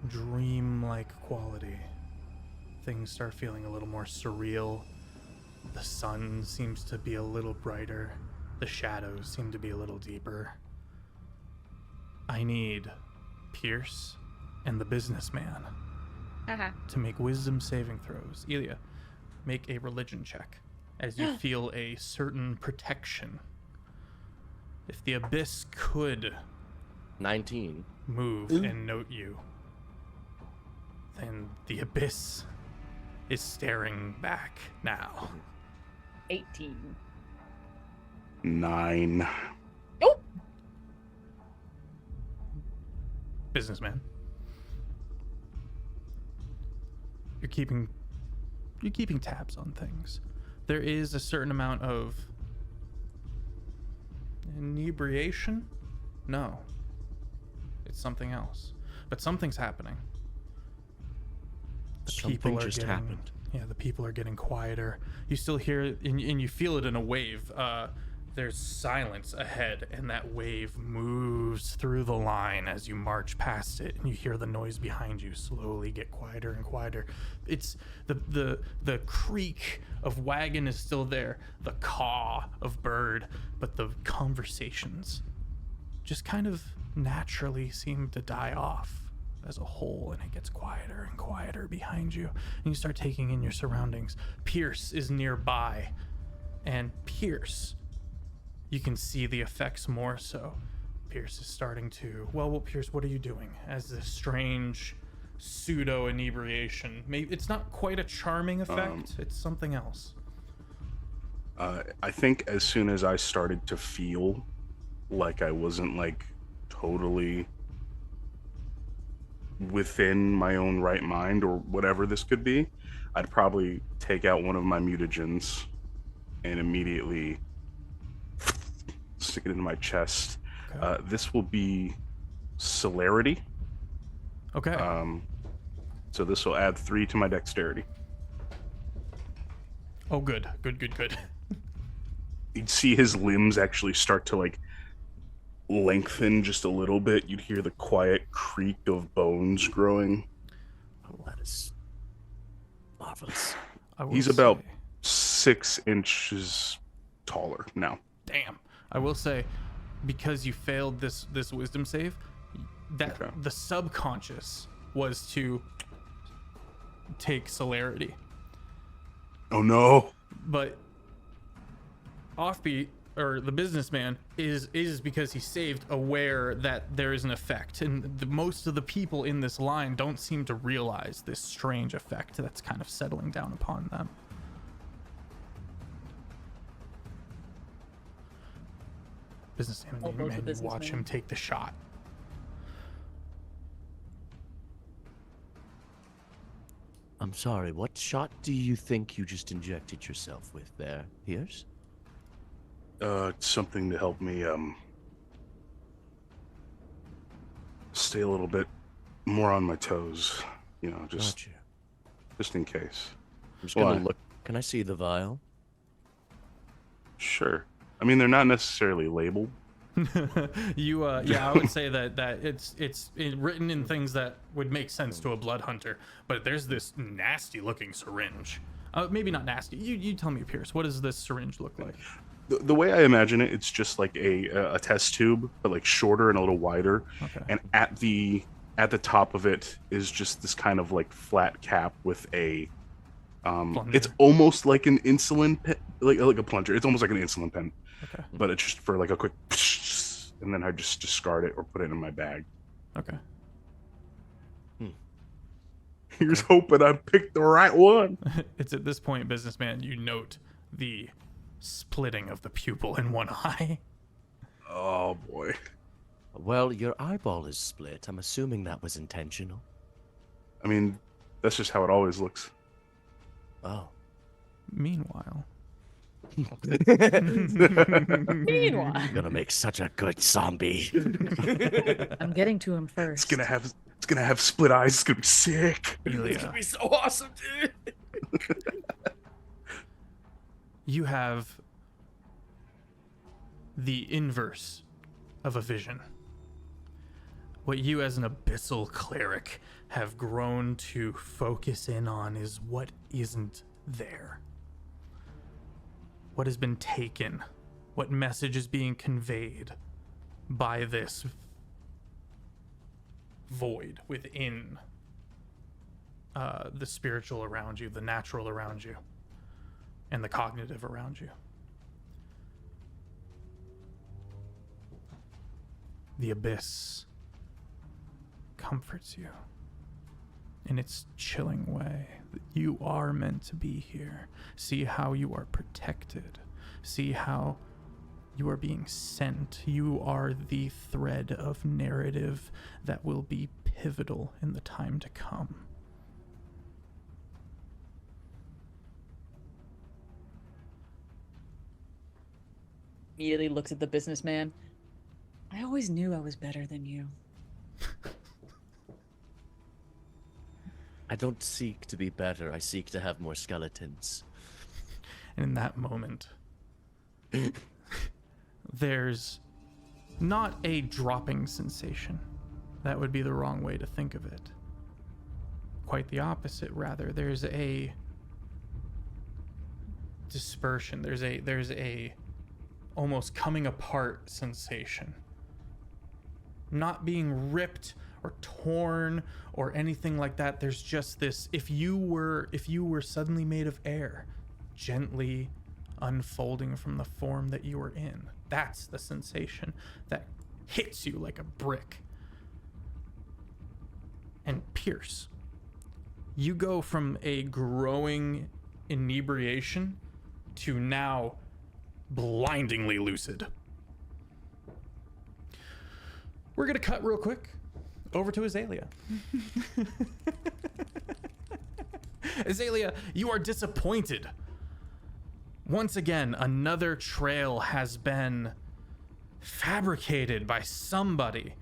dream-like quality. Things start feeling a little more surreal. The sun seems to be a little brighter. The shadows seem to be a little deeper. I need Pierce and the businessman to make wisdom saving throws. Elia, make a religion check as you feel a certain protection. If the abyss could 19. move and note you, then the abyss is staring back now. 18. 9. Oh! Businessman, you're keeping tabs on things. There is a certain amount of inebriation. No, it's something else. But something's happening. The Something just happened. Yeah, the people are getting quieter. You still hear it, and you feel it in a wave. There's silence ahead, and that wave moves through the line as you march past it, and you hear the noise behind you slowly get quieter and quieter. It's the creak of wagon is still there, the caw of bird, but the conversations just kind of naturally seem to die off as a whole, and it gets quieter and quieter behind you, and you start taking in your surroundings. Pierce is nearby, and Pierce, you can see the effects more so. Pierce is starting to, well, Pierce, what are you doing as this strange pseudo inebriation? Maybe it's not quite a charming effect, it's something else. I think as soon as I started to feel like I wasn't like totally within my own right mind or whatever this could be, I'd probably take out one of my mutagens and immediately stick it into my chest. Okay. This will be celerity. Okay. So this will add 3 to my dexterity. Oh, good. You'd see his limbs actually start to like lengthen just a little bit. You'd hear the quiet creak of bones growing. Oh, that is marvelous. He's about 6 inches taller now. Damn. I will say, because you failed this wisdom save, that the subconscious was to take celerity. Oh no. But Offbeat, or the businessman, is because he saved, aware that there is an effect, and most of the people in this line don't seem to realize this strange effect that's kind of settling down upon them. Businessman, I'll vote for you watch businessman. him take the shot. I'm sorry, what shot do you think you just injected yourself with there, Pierce? Something to help me stay a little bit more on my toes, you know, just in case. I'm just gonna look. Can I see the vial? Sure. I mean, they're not necessarily labeled. Yeah, I would say that it's written in things that would make sense to a blood hunter, but there's this nasty looking syringe. Maybe not nasty. You tell me, Pierce, what does this syringe look like? The way I imagine it, it's just like a test tube, but like shorter and a little wider. Okay. And at the top of it is just this kind of like flat cap with a it's almost like an insulin pen, like a plunger. It's almost like an insulin pen. Okay. But it's just for like a quick, and then I just discard it or put it in my bag. Okay. Here's hoping I picked the right one. It's at this point, businessman, you note the splitting of the pupil in one eye. Oh boy. Well, your eyeball is split. I'm assuming that was intentional. I mean, that's just how it always looks. Oh. Meanwhile, Meanwhile, I'm gonna make such a good zombie. I'm getting to him first. It's gonna have split eyes. It's gonna be sick. Elia, be so awesome, dude. you have the inverse of a vision. What you as an abyssal cleric have grown to focus in on is what isn't there. What has been taken what message is being conveyed by this void within the spiritual around you, the natural around you, and the cognitive around you. The abyss comforts you in its chilling way. You are meant to be here. See how you are protected. See how you are being sent. You are the thread of narrative that will be pivotal in the time to come. Immediately looks at the businessman. I always knew I was better than you. I don't seek to be better. I seek to have more skeletons. And in that moment, there's not a dropping sensation. That would be the wrong way to think of it. Quite the opposite, rather. There's a dispersion. There's a almost coming apart sensation. Not being ripped or torn or anything like that. There's just this, if you were suddenly made of air, gently unfolding from the form that you were in. That's the sensation that hits you like a brick. And Pierce, you go from a growing inebriation to now blindingly lucid. We're gonna cut real quick over to Azalea. Azalea, you are disappointed. Once again, another trail has been fabricated by somebody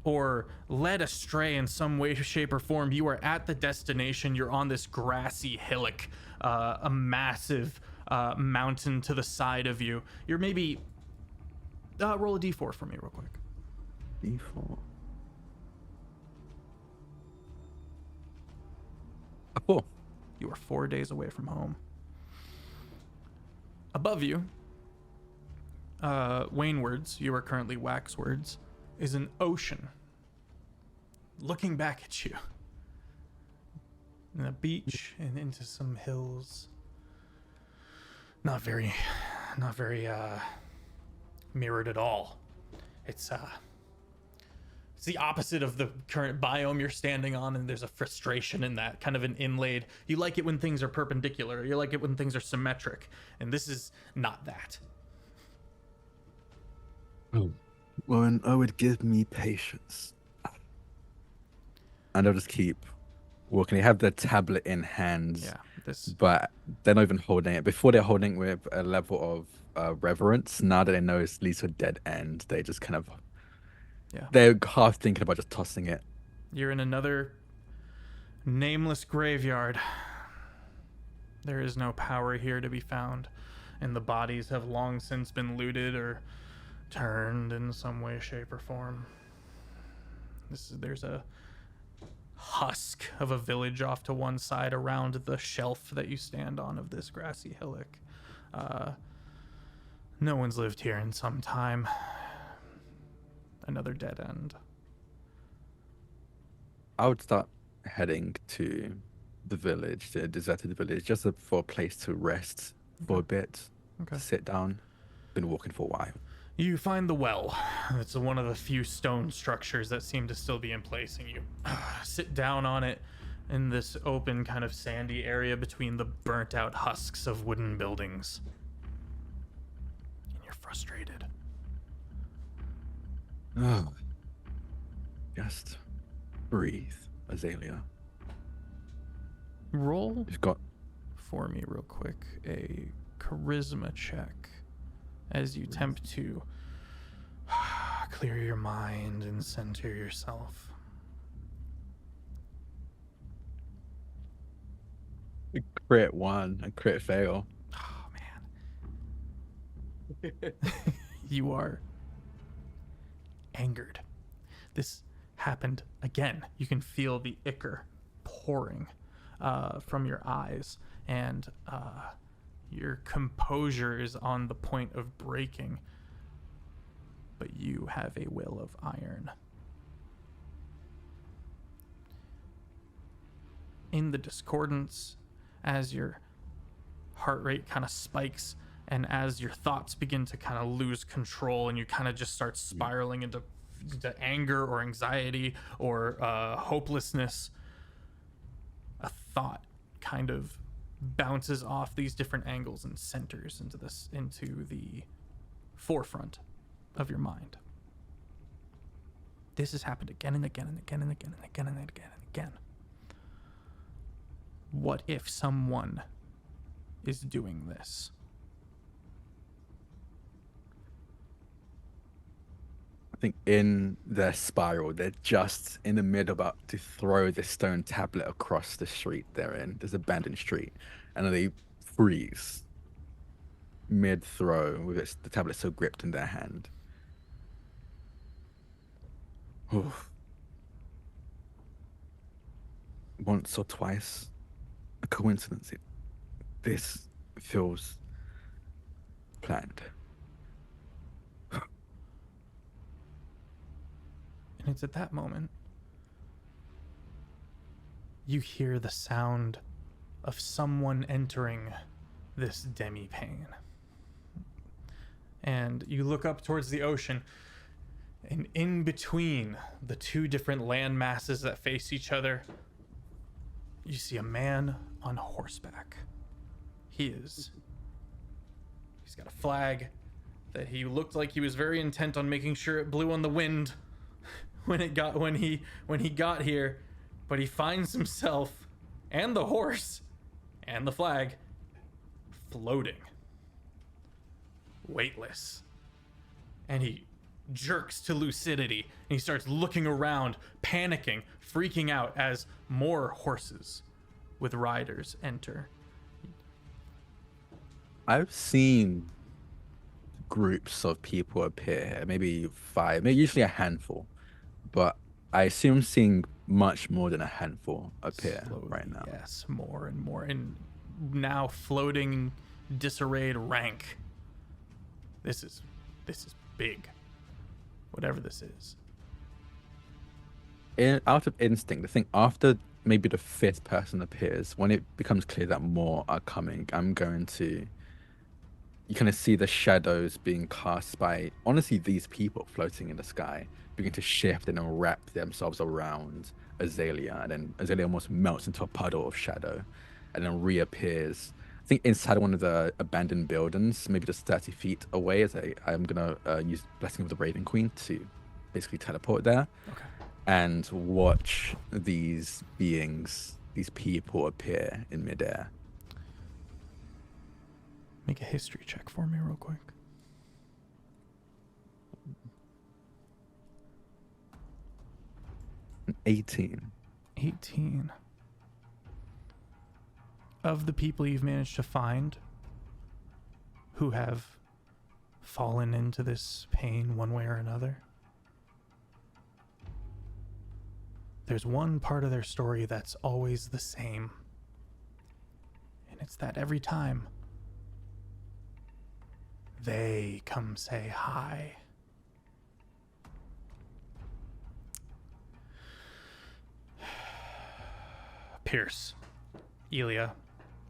or led astray in some way, shape, or form. You are at the destination. You're on this grassy hillock, a massive mountain to the side of you. You're maybe... roll a d4 for me real quick. D4. A 4. You are 4 days away from home. Above you, Wanewards, you are currently Waxwards, is an ocean looking back at you. And a beach and into some hills. Not very mirrored at all. It's the opposite of the current biome you're standing on, and there's a frustration in that, kind of an inlaid. You like it when things are perpendicular. You like it when things are symmetric, and this is not that. Oh, well, and I would give me patience. And I'll just keep walking. They have the tablet in hands, Yeah, this. but they're not even holding it. Before they're holding it with a level of reverence. Now that they know it leads to a dead end, they just kind of... Yeah. They're half thinking about just tossing it. You're in another nameless graveyard. There is no power here to be found, and the bodies have long since been looted or turned in some way, shape, or form. There's a husk of a village off to one side around the shelf that you stand on of this grassy hillock. No one's lived here in some time. Another dead end. I would start heading to the village, the deserted village, just for a place to rest for a bit, Okay. sit down. Been walking for a while. You find the well. It's one of the few stone structures that seem to still be in place, and you sit down on it in this open, kind of sandy area between the burnt out husks of wooden buildings. And you're frustrated. Oh, just breathe, Azalea. Roll You've got for me real quick a charisma check as you attempt to clear your mind and center yourself. a crit 1, a crit fail. Oh man. You are angered. This happened again. You can feel the ichor pouring from your eyes, and Your composure is on the point of breaking, but you have a will of iron. In the discordance, as your heart rate kind of spikes and as your thoughts begin to kind of lose control and you kind of just start spiraling into anger or anxiety or hopelessness, a thought kind of bounces off these different angles and centers into the forefront of your mind. This has happened again and again and again and again and again and again and again. What if someone is doing this? I think in their spiral, they're just in the middle about to throw the stone tablet across the street they're in. There's an abandoned street. And then they freeze mid-throw with the tablet so gripped in their hand. Oof. Once or twice, a coincidence. This feels planned. And it's at that moment you hear the sound of someone entering this demiplane. And you look up towards the ocean, and in between the two different land masses that face each other, you see a man on horseback. He's got a flag that he looked like he was very intent on making sure it blew on the wind when he got here, but he finds himself and the horse and the flag floating, weightless. And he jerks to lucidity and he starts looking around, panicking, freaking out as more horses with riders enter. I've seen groups of people appear, maybe 5, maybe usually a handful, but I assume seeing much more than a handful appear Slowly, right now. Yes, more and more, and now floating, disarrayed rank. This is big. Whatever this is. Out of instinct, I think after maybe the 5th person appears, when it becomes clear that more are coming, I'm going to. You kind of see the shadows being cast by, honestly, these people floating in the sky begin to shift and then wrap themselves around Azalea, and then Azalea almost melts into a puddle of shadow and then reappears, I think, inside one of the abandoned buildings, maybe just 30 feet away, as I'm going to use Blessing of the Raven Queen to basically teleport there. Okay. And watch these beings, these people appear in midair. Make a history check for me real quick. 18. 18. Of the people you've managed to find who have fallen into this pain one way or another, there's one part of their story that's always the same. And it's that every time they come say hi, Pierce, Elia,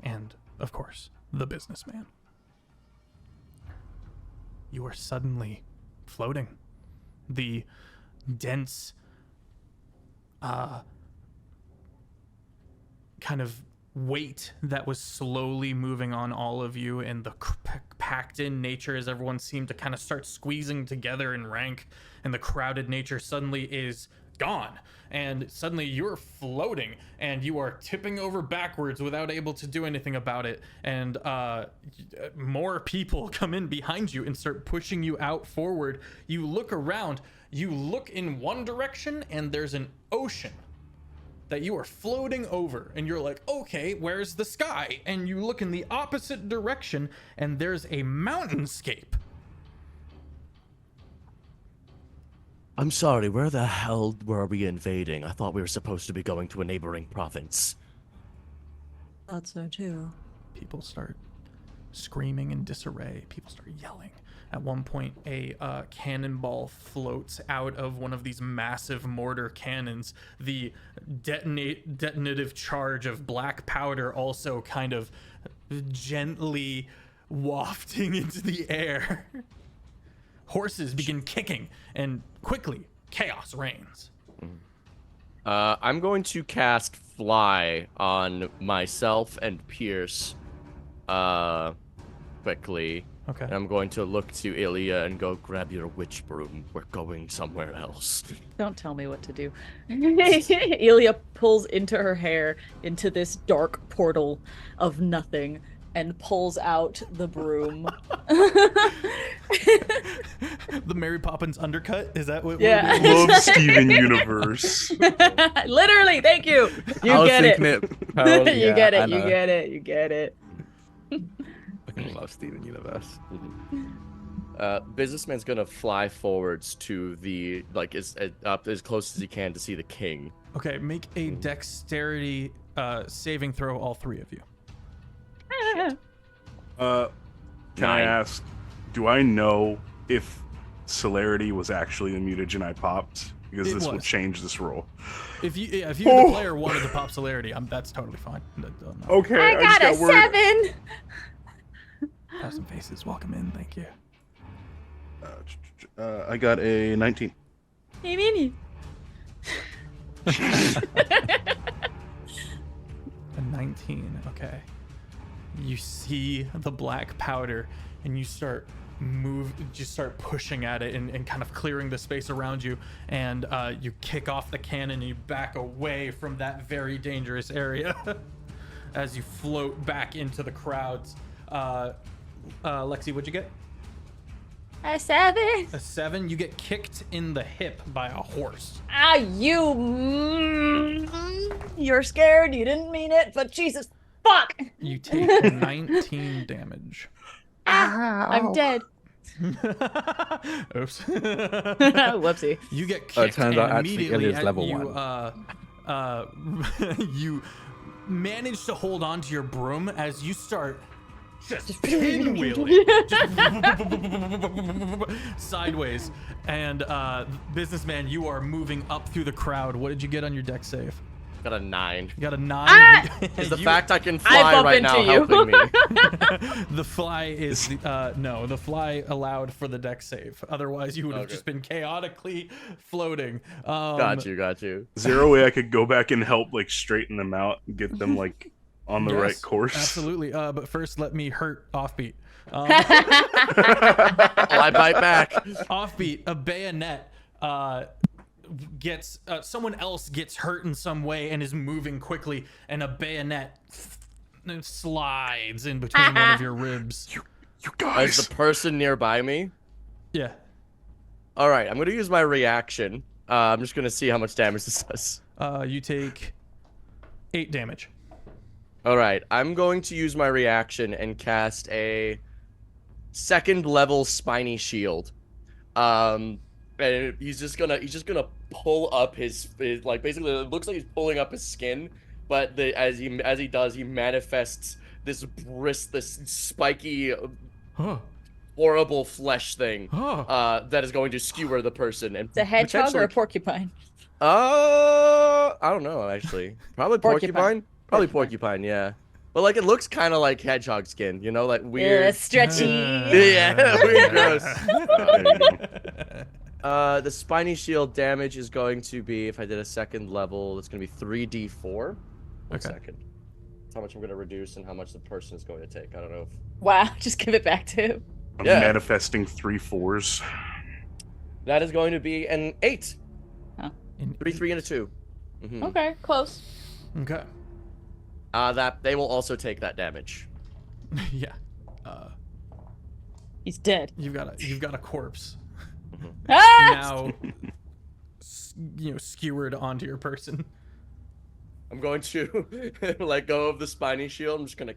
and, of course, the businessman. You are suddenly floating. The dense, kind of weight that was slowly moving on all of you, and the packed in nature as everyone seemed to kind of start squeezing together in rank, and the crowded nature suddenly is gone, and suddenly you're floating and you are tipping over backwards without able to do anything about it, and more people come in behind you and start pushing you out forward. You look around, you look in one direction, and there's an ocean that you are floating over, and you're like, okay, where's the sky? And you look in the opposite direction and there's a mountainscape. I'm sorry, where the hell were we invading? I thought we were supposed to be going to a neighboring province. Thought so too. People start screaming in disarray. People start yelling. At one point, a cannonball floats out of one of these massive mortar cannons. The detonative charge of black powder also kind of gently wafting into the air. Horses begin kicking, and quickly, chaos reigns. I'm going to cast Fly on myself and Pierce quickly. Okay. And I'm going to look to Ilya and go, grab your witch broom. We're going somewhere else. Don't tell me what to do. Ilya pulls into her hair into this dark portal of nothing and pulls out the broom. The Mary Poppins undercut? Is that what Yeah. we're doing? Love Steven Universe. Literally, thank you. You I was get it. thinking Hell You yeah, get I it. You know. get it. You get it. Fucking love Steven Universe. Businessman's gonna fly forwards to the, like, up as close as he can to see the king. Okay, make a dexterity saving throw, all three of you. Can I 9. ask, do I know if celerity was actually the mutagen I popped? Because It this will was. change this roll. If you the player wanted to pop celerity, that's totally fine. No. Okay, I just got a worried. 7. Have some faces. Welcome in. Thank you. I got a 19. Hey, Minnie. A 19. Okay. You see the black powder, and you start pushing at it and kind of clearing the space around you, and you kick off the cannon and you back away from that very dangerous area as you float back into the crowds. Lexi, what'd you get? A 7. A 7. You get kicked in the hip by a horse. Ah, you're scared. You didn't mean it, but Jesus, fuck. You take 19 damage. I'm dead. Oops. Whoopsie. You get Oh, it kicked, turns and out actually immediately Ilya's level you, 1. you manage to hold on to your broom as you start just pinwheeling just sideways. And businessman, you are moving up through the crowd. What did you get on your deck save? Got a 9. You got a 9. Is the You- fact I can I fly bump right now into you. helping me? The fly is no, the fly allowed for the deck save. Otherwise, you would have Okay. just been chaotically floating. Got you. Is there a way I could go back and help, like, straighten them out and get them, like, on the right Yes, course? Absolutely. But first, let me hurt Offbeat. Oh, I bite back. Offbeat, a bayonet gets someone else gets hurt in some way and is moving quickly, and a bayonet slides in between one of your ribs. You Is guys. the person nearby me? Yeah. All right, I'm gonna use my reaction. I'm just gonna see how much damage this does. You take 8 damage. All right, I'm going to use my reaction and cast a 2nd level spiny shield. And he's just gonna pull up his like, basically it looks like he's pulling up his skin, but as he does, he manifests this spiky, Huh. horrible flesh thing Huh. that is going to skewer the person and It's a hedgehog or a potentially- porcupine? I don't know actually. Probably Porcupine. porcupine. Probably porcupine, yeah. But like it looks kind of like hedgehog skin, you know, like Yeah, weird. stretchy. Yeah, weird, gross. There you go. The spiny shield damage is going to be, if I did a 2nd level, it's going to be 3d4. One Okay. second. That's how much I'm going to reduce and how much the person is going to take. I don't know if... Wow, just give it back to him. I'm Yeah. manifesting 3 4s. That is going to be an 8. In- 3, 3, and a 2. Mhm. Okay, close. Okay. That they will also take that damage. Yeah. He's dead. You've got a corpse Ah! now, skewered onto your person. I'm going to let go of the spiny shield. I'm just going to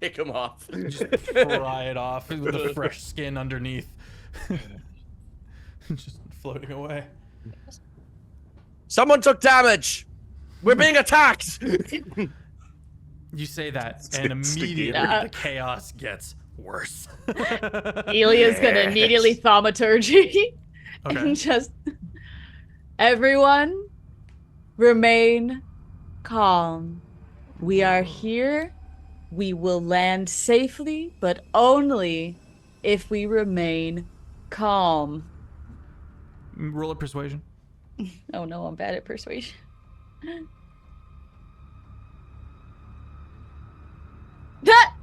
kick him off. Just pry it off with the fresh skin underneath. Just floating away. Someone took damage. We're being attacked. You say that, and It's the immediately game. the chaos gets worse. Elia's gonna immediately thaumaturgy Okay. and just everyone remain calm. We are here. We will land safely, but only if we remain calm. Roll a persuasion. Oh no, I'm bad at persuasion. That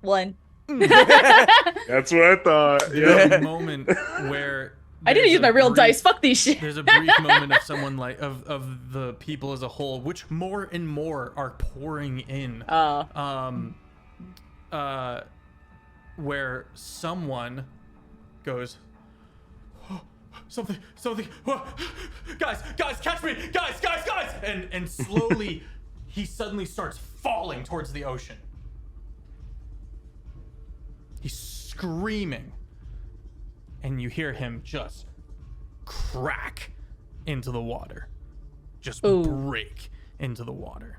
1. That's what I thought. There's Yeah. a moment where I didn't there's use a my real brief- dice. Fuck these shit. There's a brief moment of someone like of the people as a whole, which more and more are pouring in. Where someone goes, oh, something, oh, guys, catch me, guys, and slowly he suddenly starts falling towards the ocean. He's screaming, and you hear him just crack into the water, just break into the water.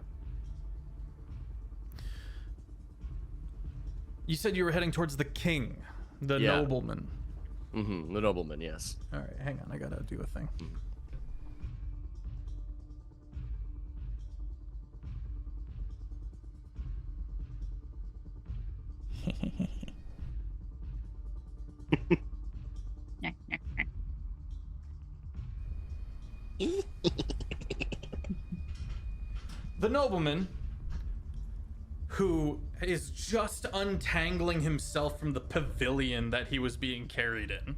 You said you were heading towards the king, the nobleman. Mm-hmm. The nobleman, yes. All right, hang on. I gotta do a thing. The nobleman, who is just untangling himself from the pavilion that he was being carried in.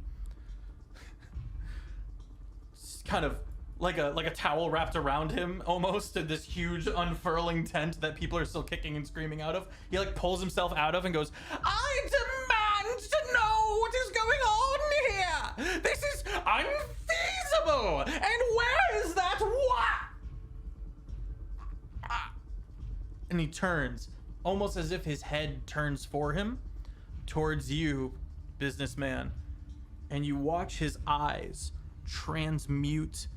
It's kind of like a towel wrapped around him, almost, in this huge unfurling tent that people are still kicking and screaming out of. He like pulls himself out of and goes, I demand to know what is going on here! This is unfeasible! And where is that And he turns, almost as if his head turns for him, towards you, businessman, and you watch his eyes transmute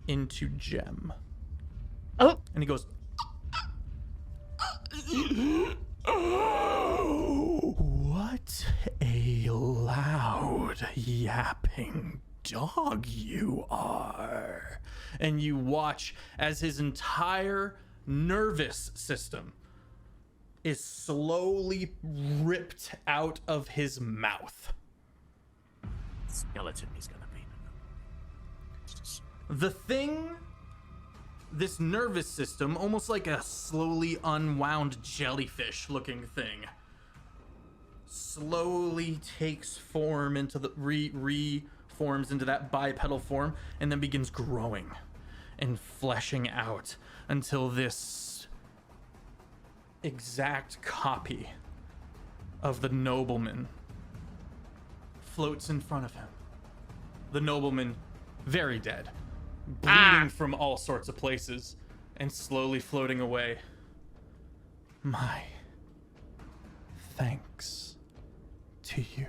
into gem. Oh. And he goes, what a loud yapping dog you are. And you watch as his entire nervous system is slowly ripped out of his mouth. Skeleton he's gonna be. The thing, this nervous system, almost like a slowly unwound jellyfish looking thing, slowly takes form into the reforms into that bipedal form, and then begins growing and fleshing out until this exact copy of the nobleman floats in front of him. The nobleman, very dead, bleeding from all sorts of places, and slowly floating away. My thanks to you.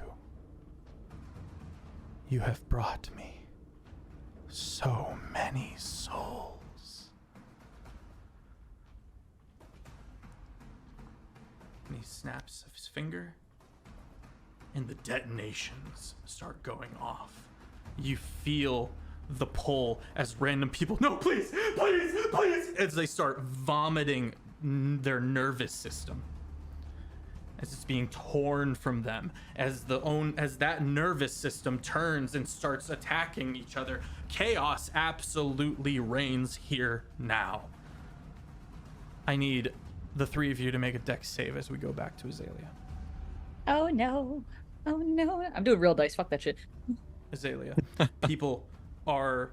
You have brought me so many souls. And he snaps his finger, and the detonations start going off. You feel the pull as random people, no, please, as they start vomiting their nervous system, as it's being torn from them, as that nervous system turns and starts attacking each other. Chaos absolutely reigns here now. I need the three of you to make a dex save as we go back to Azalea. Oh no. Oh no. I'm doing real dice. Fuck that shit. Azalea, people are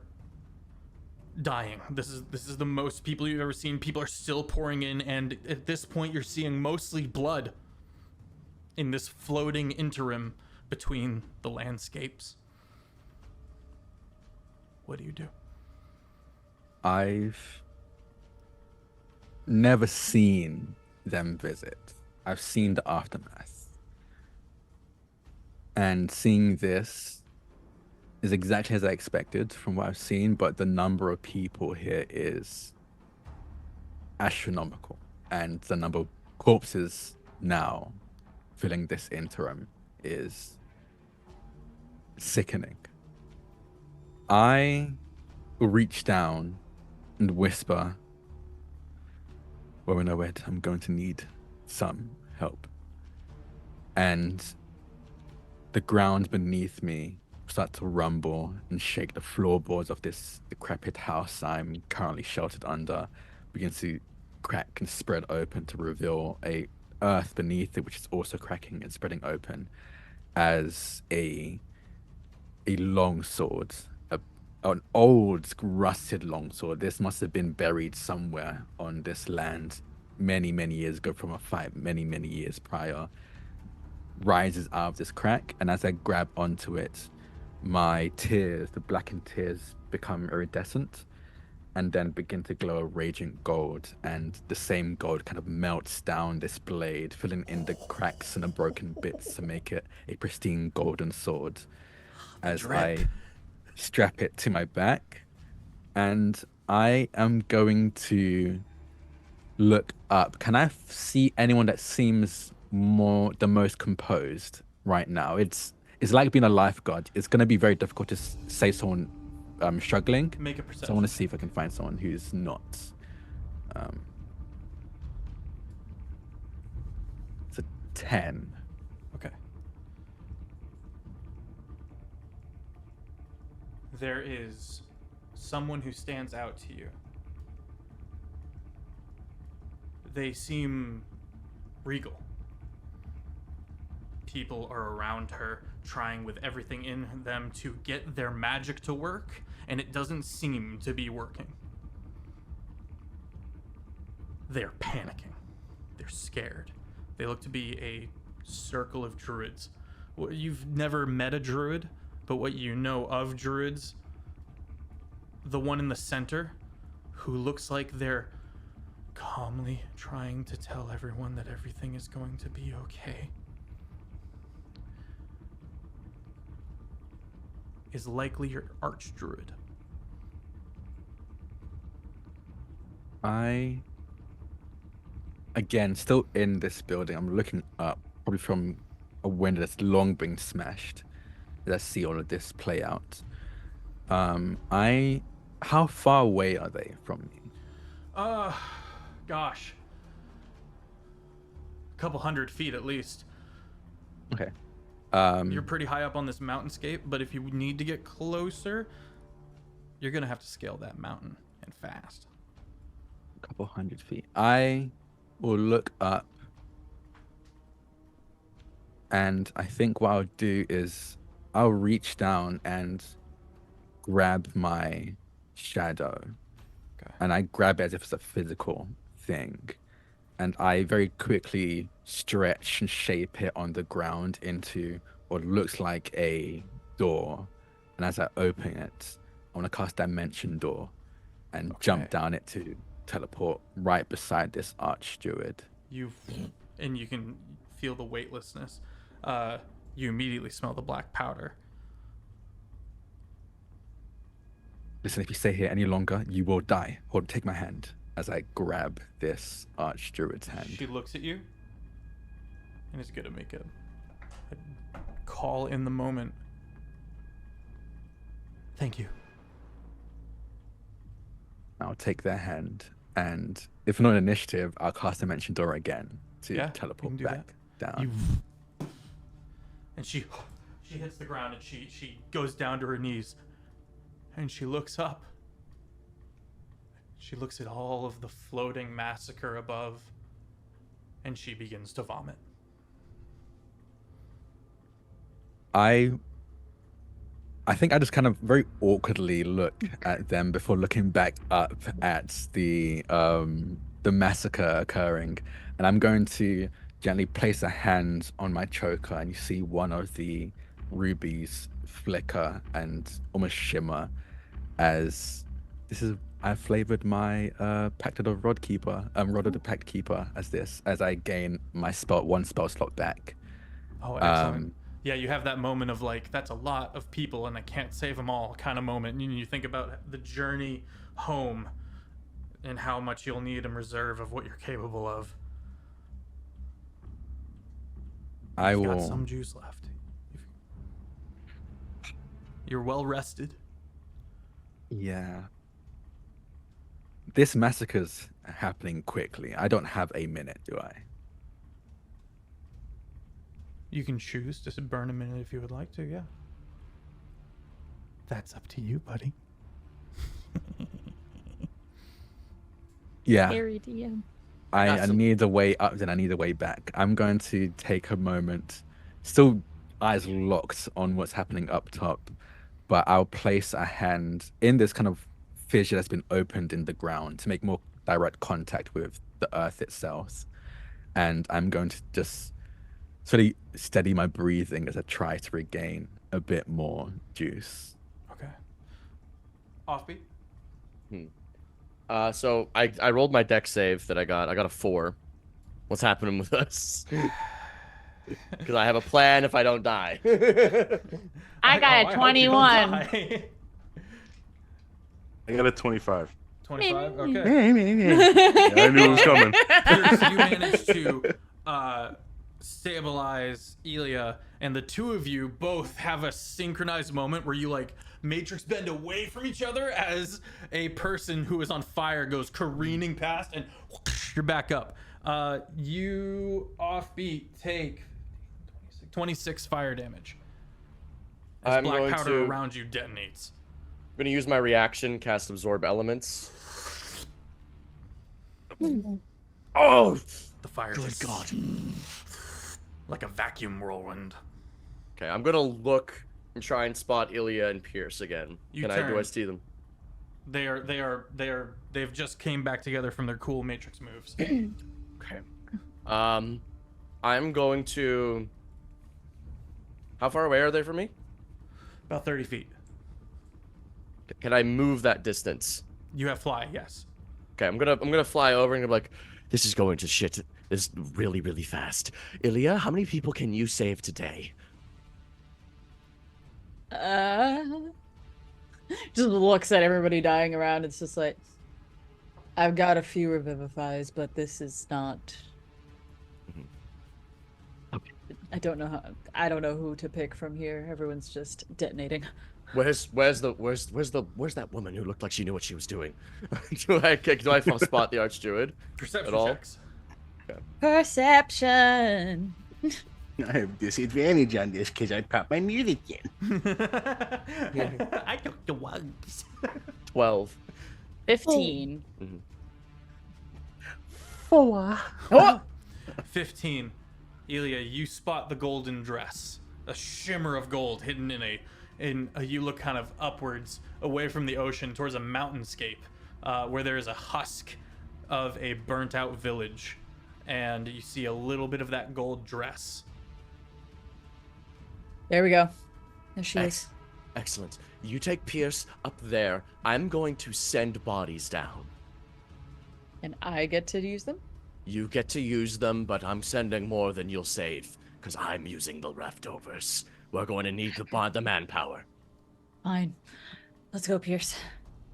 dying. This is the most people you've ever seen. People are still pouring in, and at this point you're seeing mostly blood in this floating interim between the landscapes. What do you do? I've never seen them visit. I've seen the aftermath. And seeing this is exactly as I expected from what I've seen, but the number of people here is astronomical. And the number of corpses now, filling this interim, is sickening. I will reach down and whisper, Woen, I'm going to need some help. And the ground beneath me start to rumble and shake. The floorboards of this decrepit house I'm currently sheltered under begin to crack and spread open to reveal a earth beneath it, which is also cracking and spreading open as a long sword, an old rusted long sword. This must have been buried somewhere on this land many years ago from a fight many years prior, rises out of this crack. And as I grab onto it, my tears, the blackened tears, become iridescent and then begin to glow a raging gold, and the same gold kind of melts down this blade, filling in the cracks and the broken bits to make it a pristine golden sword. As I strap it to my back, and I am going to look up. Can I see anyone that seems the most composed right now? It's like being a lifeguard. It's going to be very difficult to say someone struggling. Make a perception. So I want to see if I can find someone who's not. It's a 10. Okay. There is someone who stands out to you. They seem regal. People are around her, trying with everything in them to get their magic to work, and it doesn't seem to be working. They're panicking. They're scared. They look to be a circle of druids. You've never met a druid, but what you know of druids, the one in the center, who looks like they're calmly trying to tell everyone that everything is going to be okay, is likely your archdruid. Again, still in this building, I'm looking up, probably from a window that's long been smashed. Let's see all of this play out. How far away are they from me? Gosh. A couple 100 feet at least. Okay. You're pretty high up on this mountainscape, but if you need to get closer, you're gonna have to scale that mountain, and fast. A couple 100 feet. I will look up, and I think what I'll do is I'll reach down and grab my shadow. Okay. And I grab it as if it's a physical thing. And I very quickly stretch and shape it on the ground into what looks like a door. And as I open it, I want to cast Dimension Door and jump down it to teleport right beside this archdruid. You can feel the weightlessness. You immediately smell the black powder. Listen, if you stay here any longer, you will die. Take my hand as I grab this archdruid's hand. She looks at you and is going to make a call in the moment. Thank you. I'll take their hand, and if not initiative, I'll cast Dimension Door again to teleport back down. And she hits the ground, and she goes down to her knees, and she looks up. She looks at all of the floating massacre above, and she begins to vomit. I think I just kind of very awkwardly look at them before looking back up at the massacre occurring, and I'm going to gently place a hand on my choker, and you see one of the rubies flicker and almost shimmer as I flavored my Pact of the Rod Keeper, Rod of the Pact Keeper as I gain my one spell slot back. Oh, excellent. Yeah, you have that moment of like, that's a lot of people and I can't save them all kind of moment. And you think about the journey home and how much you'll need in reserve of what you're capable of. I You've got will. some juice left. You're well rested. Yeah. This massacre's happening quickly. I don't have a minute, do I? You can choose to burn a minute if you would like to, yeah. That's up to you, buddy. Yeah. Harry DM. I need a way up, then I need a way back. I'm going to take a moment, still eyes locked on what's happening up top, but I'll place a hand in this kind of fissure that's been opened in the ground to make more direct contact with the earth itself. And I'm going to just sort of steady my breathing as I try to regain a bit more juice. Okay. Offbeat. So I rolled my deck save that I got. I got a 4. What's happening with us? Because I have a plan if I don't die. I got a 21. I I got a 25. 25. Okay. Yeah, I knew it was coming. Pierce, you managed to stabilize Elia, and the two of you both have a synchronized moment where you like matrix bend away from each other as a person who is on fire goes careening past, and whoosh, you're back up. You Offbeat take 26 fire damage as I'm black going powder to- around you detonates. I'm gonna use my reaction, cast absorb elements. Oh, The fire good just God. like a vacuum whirlwind. Okay, I'm gonna look and try and spot Ilya and Pierce again. You Do I turn. see them? They've just came back together from their cool matrix moves. Okay. I'm going to. How far away are they from me? About 30 feet. Can I move that distance? You have fly, yes. Okay, I'm gonna fly over and be like, this is going to shit this really, really fast. Ilya, how many people can you save today? Just looks at everybody dying around. It's just like, I've got a few revivifies, but this is not. Okay. I don't know who to pick from here. Everyone's just detonating. Where's that woman who looked like she knew what she was doing? do I spot the archdruid? Perception At all? checks. Perception. I have disadvantage on this because I popped my music in. I took the ones. 12. 15. 15. Elia, you spot the golden dress. A shimmer of gold hidden you look kind of upwards, away from the ocean, towards a mountainscape, where there is a husk of a burnt out village. And you see a little bit of that gold dress. There we go. There she is. Excellent. You take Pierce up there. I'm going to send bodies down. And I get to use them? You get to use them, but I'm sending more than you'll save, because I'm using the leftovers. We're going to need the manpower. Fine. Let's go, Pierce.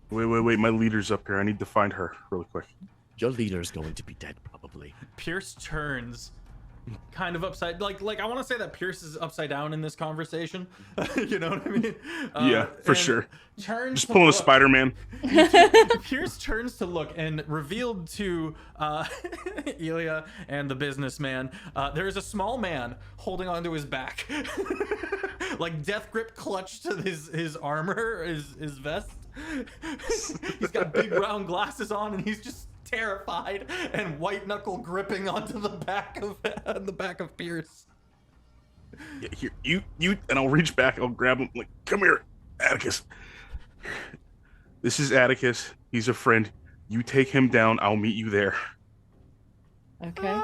Wait. My leader's up here. I need to find her really quick. Your leader's going to be dead, probably. Pierce turns kind of upside like I want to say that Pierce is upside down in this conversation. You know what I mean? Yeah, for and sure. Turns Just to pulling a look- Spider-Man. Pierce turns to look, and revealed to Elia and the businessman, there is a small man holding onto his back, like death grip clutched to his armor, his vest. He's got big round glasses on, and he's just terrified and white knuckle gripping onto the back of Pierce. Yeah, here, you, and I'll reach back. I'll grab him. Like, come here, Atticus. This is Atticus. He's a friend. You take him down. I'll meet you there. Okay.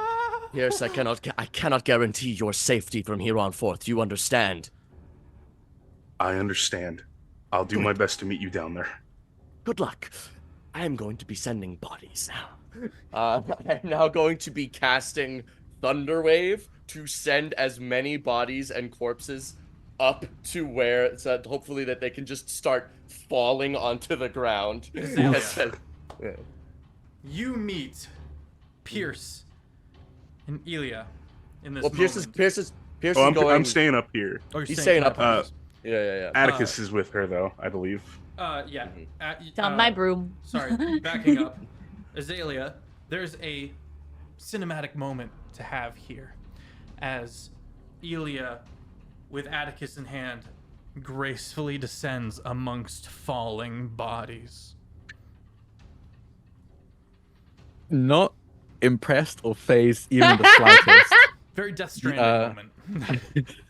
Pierce, I cannot guarantee your safety from here on forth. You understand? I understand. I'll do my best to meet you down there. Good luck. I am going to be sending bodies now. I'm now going to be casting Thunderwave to send as many bodies and corpses up to where, so that hopefully that they can just start falling onto the ground. Azalea. Yeah. You meet Pierce and Elia in this Well, moment. Pierce Oh, is going. I'm staying up here. Oh, you're He's staying staying up. up. Yeah. Atticus is with her though, I believe. Yeah. It's on my broom. Sorry, backing up. Azalea, there's a cinematic moment to have here as Elia, with Atticus in hand, gracefully descends amongst falling bodies. Not impressed or phased even the slightest. Very Death Stranding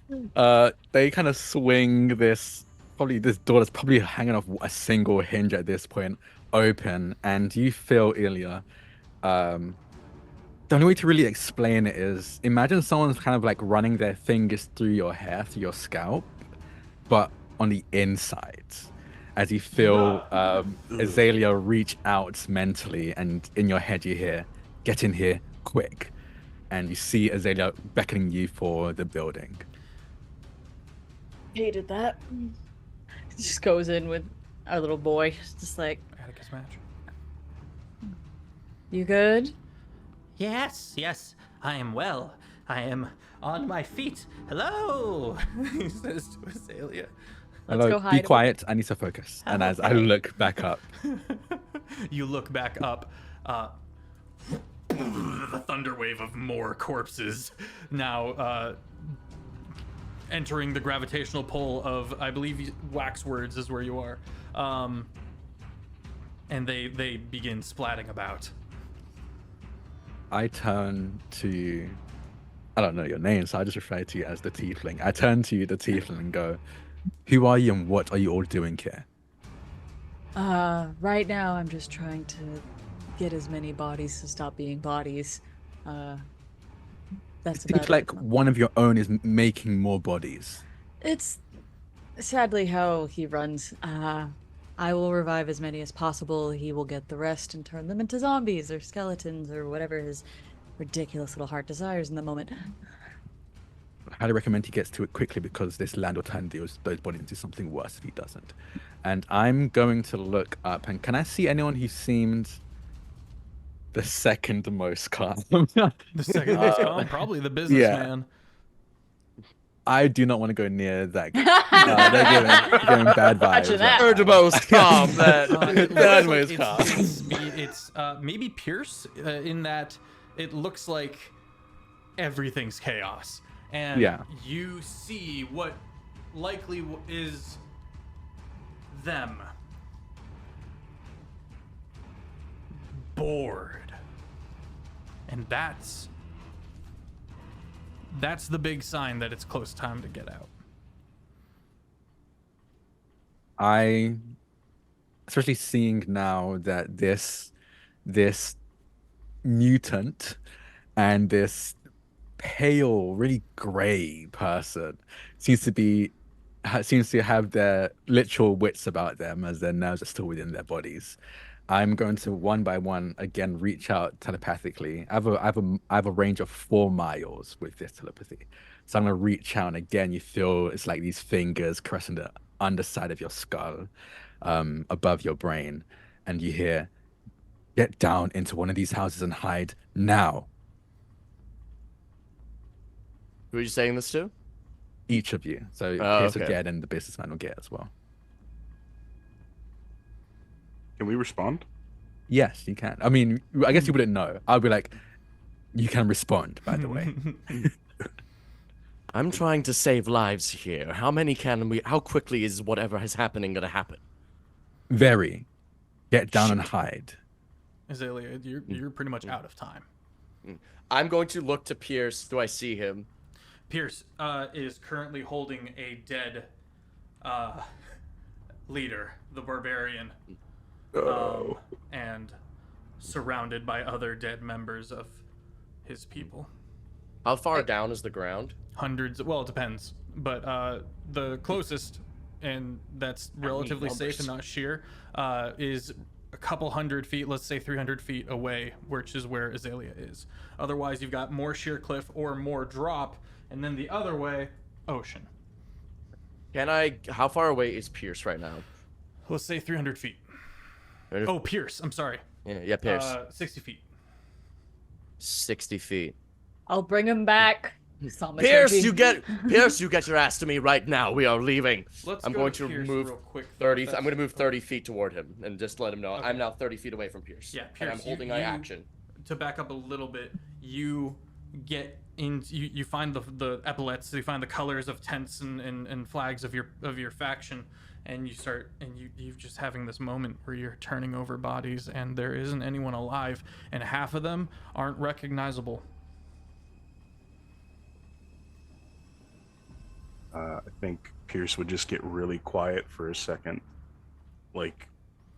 moment. They kind of swing this door that's probably hanging off a single hinge at this point open, and you feel, Ilya, the only way to really explain it is imagine someone's kind of like running their fingers through your hair, through your scalp, but on the inside, as you feel Azalea reach out mentally, and in your head you hear, "Get in here quick," and you see Azalea beckoning you for the building. Hated that. Just goes in with our little boy. Just like, Atticus match. you good? Yes, I am well. I am on my feet. Hello, he says to Azalea. Let's Hello, go be hide. quiet. I need to focus. And as I look back up, You look back up. The thunder wave of more corpses now entering the gravitational pull of, I believe, Waxwords is where you are. And they begin splatting about. I turn to, I don't know your name, so I just refer to you as the Tiefling. I turn to you, the Tiefling, and go, "Who are you and what are you all doing here?" Right now I'm just trying to get as many bodies to stop being bodies. That's It about seems like it. one of your own is making more bodies. It's sadly how he runs. I will revive as many as possible. He will get the rest and turn them into zombies or skeletons or whatever his ridiculous little heart desires in the moment. I highly recommend he gets to it quickly because this land will turn those bodies into something worse if he doesn't. And I'm going to look up, and can I see anyone who seemed the second most calm? The second most calm, probably the businessman. I do not want to go near that guy. They're giving bad vibes. Imagine that. Third most calm. It looks Third like most calm. it's maybe Pierce in that it looks like everything's chaos. And Yeah. you see what likely is them. Bored. And that's the big sign that it's close time to get out. Especially seeing now that this mutant and this pale, really gray person seems to have their literal wits about them, as their nerves are still within their bodies. I'm going to one by one again reach out telepathically. I have a range of 4 miles with this telepathy, so I'm gonna reach out, and again you feel it's like these fingers caressing the underside of your skull, above your brain, and you hear, "Get down into one of these houses and hide now." Who are you saying this to? Each of you. So Oh, Pierce okay. will get, and the businessman will get as well. Can we respond? Yes, you can. I mean, I guess you wouldn't know. I'll be like, you can respond, by the way. I'm trying to save lives here. How quickly is whatever is happening going to happen? Very. Get down and hide. Azalea, you're pretty much out of time. I'm going to look to Pierce. Do I see him? Pierce is currently holding a dead leader, the barbarian, and surrounded by other dead members of his people. How far down is the ground? Hundreds. Well, it depends, but the closest, and that's relatively safe and not sheer, is a couple hundred feet, let's say 300 feet away, which is where Azalea is. Otherwise, you've got more sheer cliff or more drop, and then the other way, ocean. How far away is Pierce right now? Let's say 300 feet. Oh, Pierce, I'm sorry. Yeah, Pierce. 60 feet. 60 feet. I'll bring him back. Pierce, Thaumaturgy. you get your ass to me right now. We are leaving. Let's I'm go going to to Pierce move real quick. 30. That's- I'm going to move 30 feet toward him and just let him know Okay. I'm now 30 feet away from Pierce. Yeah, And Pierce, I'm holding you- my action. To back up a little bit, you get in. You find the epaulets. You find the colors of tents and flags of your faction, and you start you're just having this moment where you're turning over bodies, and there isn't anyone alive, and half of them aren't recognizable. I think Pierce would just get really quiet for a second. Like,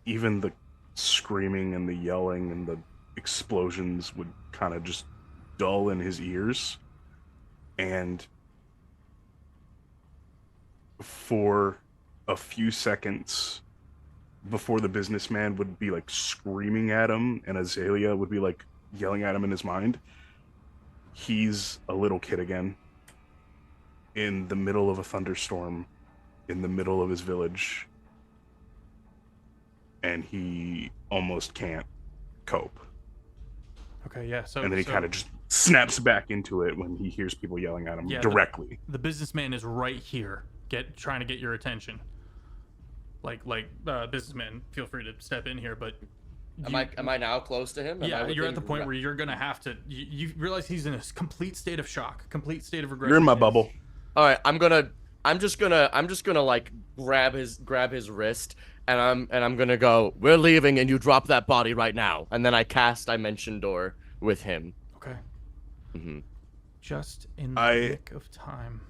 even the screaming and the yelling and the explosions would kind of just dull in his ears. And for a few seconds before the businessman would be like screaming at him and Azalea would be like yelling at him in his mind, he's a little kid again. In the middle of a thunderstorm, in the middle of his village, and he almost can't cope. Okay, yeah. So And then he kind of just snaps back into it when he hears people yelling at him directly. The businessman is right here, trying to get your attention. Like businessman, feel free to step in here, but. Am I now close to him? Yeah, you're at the point where you're gonna have to. You realize he's in a complete state of shock, complete state of regression. You're in my bubble. All right, I'm just gonna like grab his wrist and I'm gonna go, we're leaving and you drop that body right now. And then I cast Dimension Door with him. Okay. Mm-hmm. Just in the nick of time.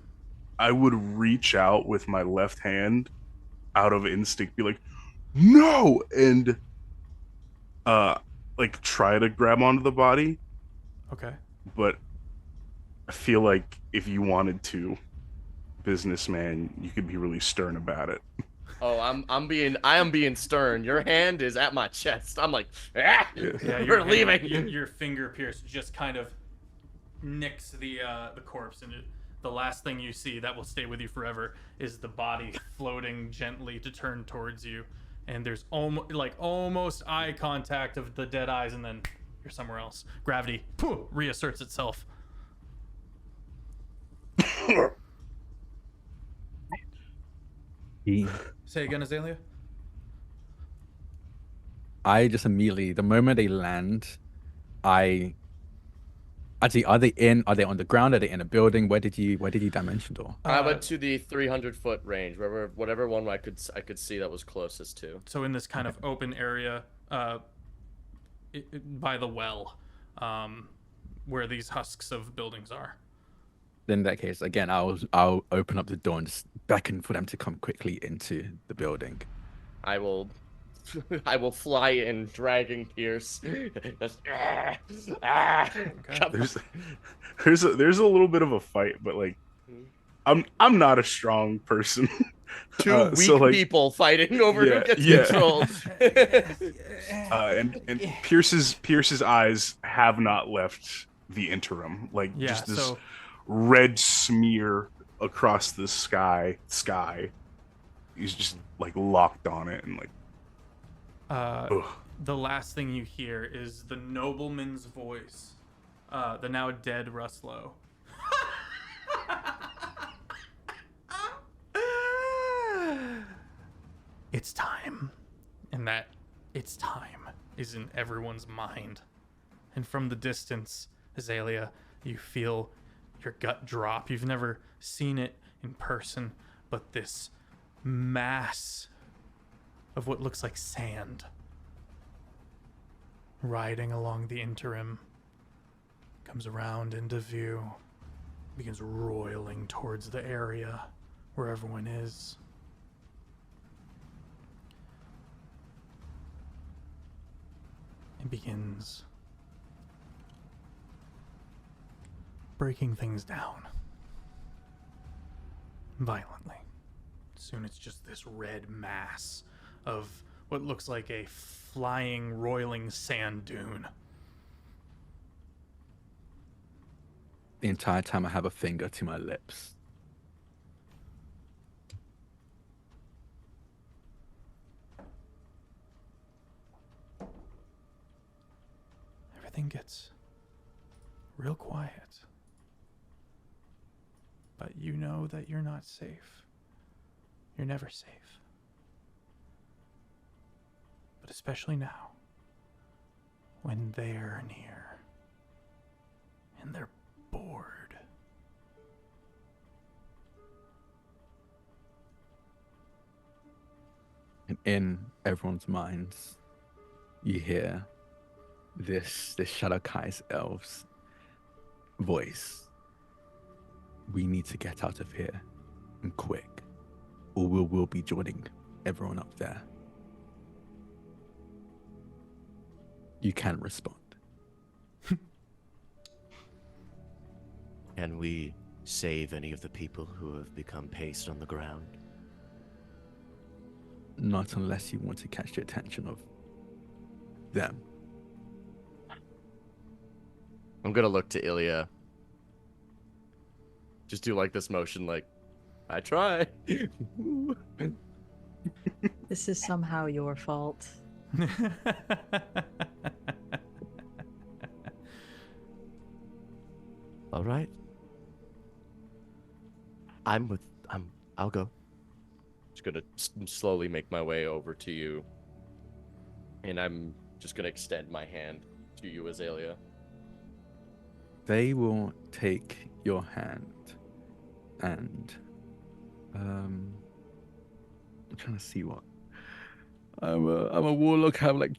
I would reach out with my left hand out of instinct, be like, no! And like try to grab onto the body. Okay. But I feel like if you wanted to, businessman, you could be really stern about it. Oh, I am being stern. Your hand is at my chest. I'm like, ah, Yeah, we're leaving. Your finger pierce just kind of nicks the corpse, and the last thing you see that will stay with you forever is the body floating gently to turn towards you, and there's almost eye contact of the dead eyes, and then you're somewhere else. Gravity reasserts itself. Say again, Azalea. I just immediately, the moment they land, actually, are they on the ground? Are they in a building? Where did you dimension door? I went to the 300-foot range, whatever one I could see that was closest to. So in this kind of open area, by the well, where these husks of buildings are. In that case, again, I'll open up the door and just beckon for them to come quickly into the building. I will fly in, dragging Pierce. Just, There's a little bit of a fight, but like I'm not a strong person. Two weak people fighting over who gets control. And Pierce's eyes have not left the interim. Like just this red smear across the sky. He's just like locked on it and like the last thing you hear is the nobleman's voice, the now dead Ruslow. It's time. And that it's time is in everyone's mind. And from the distance, Azalea, you feel your gut drop. You've never seen it in person, but this mass of what looks like sand riding along the interim comes around into view, begins roiling towards the area where everyone is. It begins breaking things down violently. Soon it's just this red mass of what looks like a flying, roiling sand dune. The entire time I have a finger to my lips. Everything gets real quiet. but you know that you're not safe. You're never safe. But especially now, when they're near and they're bored. And in everyone's minds, you hear this Shadow Kai's elves voice. We need to get out of here, and quick, or we'll be joining everyone up there. You can respond. Can we save any of the people who have become paste on the ground? Not unless you want to catch the attention of them. I'm gonna look to Ilya. Just do like this motion, like, I try. This is somehow your fault. All right. I'll go. Just gonna slowly make my way over to you. And I'm just gonna extend my hand to you, Azalea. They will take your hand and I'm trying to see what I'm a warlock. I have like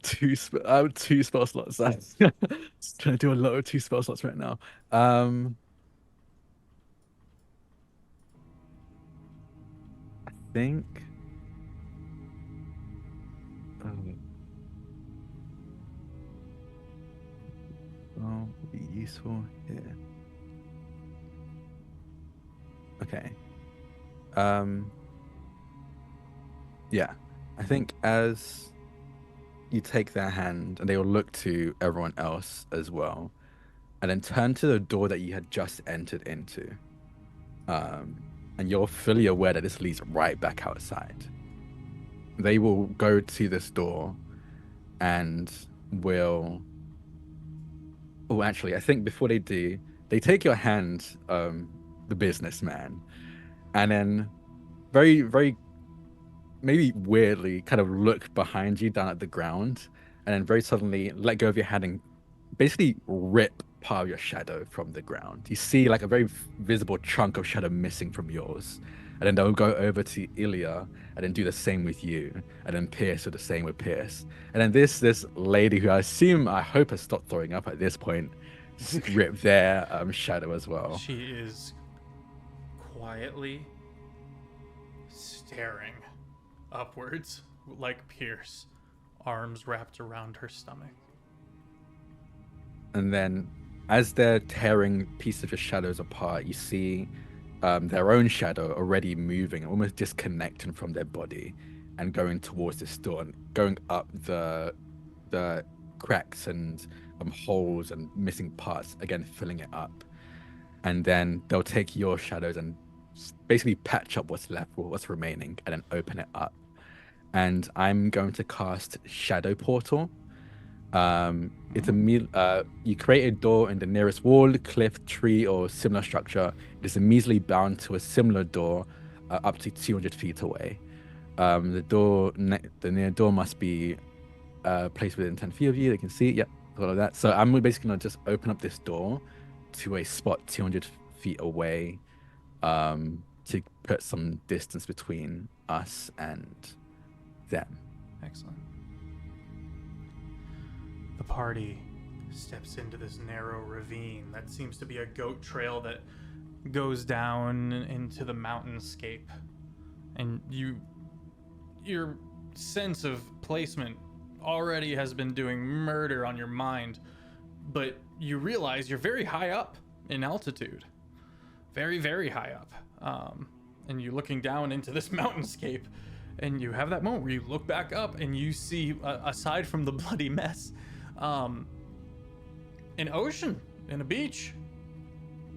I have 2 spell slots. I'm trying to do a lot of 2 spell slots right now. I think will be useful here. Okay. Yeah. I think as you take their hand, and they will look to everyone else as well, and then turn to the door that you had just entered into. And you're fully aware that this leads right back outside. They will go to this door and will... Oh, actually, I think before they do, they take your hand, the businessman, and then very, very, maybe weirdly, kind of look behind you down at the ground, and then very suddenly let go of your hand and basically rip part of your shadow from the ground. You see like a very visible chunk of shadow missing from yours, and then they'll go over to Ilya and then do the same with you, and then Pierce do the same with Pierce, and then this lady who I hope has stopped throwing up at this point, rip their shadow as well. She is quietly staring upwards like Pierce, arms wrapped around her stomach. And then as they're tearing pieces of your shadows apart, you see their own shadow already moving, almost disconnecting from their body and going towards this door and going up the cracks and holes and missing parts, again filling it up. And then they'll take your shadows and basically patch up what's left or what's remaining and then open it up. And I'm going to cast Shadow Portal. It's you create a door in the nearest wall, cliff, tree, or similar structure. It is immediately bound to a similar door up to 200 feet away. The near door must be placed within 10 feet of you. They can see it. Yep, all of that. So I'm basically going to just open up this door to a spot 200 feet away to put some distance between us and them. Excellent. The party steps into this narrow ravine that seems to be a goat trail that goes down into the mountainscape. And your sense of placement already has been doing murder on your mind, but you realize you're very high up in altitude. Very, very high up. And you're looking down into this mountainscape, and you have that moment where you look back up and you see, aside from the bloody mess, an ocean and a beach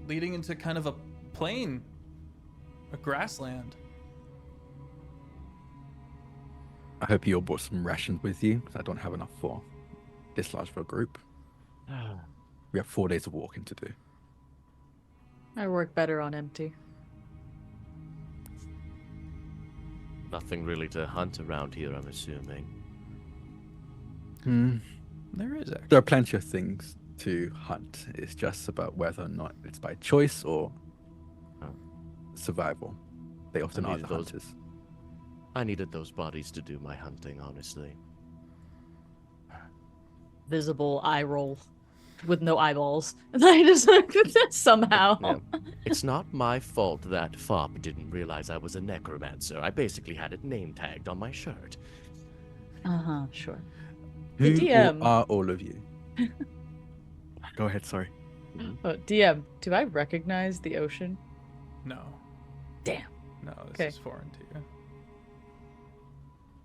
leading into kind of a plain, a grassland. I hope you all brought some rations with you, because I don't have enough for this large of a group. We have 4 days of walking to do. I work better on empty. Nothing really to hunt around here, I'm assuming. There is actually. There are plenty of things to hunt. It's just about whether or not it's by choice or survival. They often are the hunters. I needed those bodies to do my hunting, honestly. Visible eye roll with no eyeballs. And I just somehow. Yeah. It's not my fault that Fop didn't realize I was a necromancer. I basically had it name tagged on my shirt. Sure. Who DM. are all of you? Go ahead, sorry. Oh, DM, do I recognize the ocean? No. Damn. No, this Okay. is foreign to you.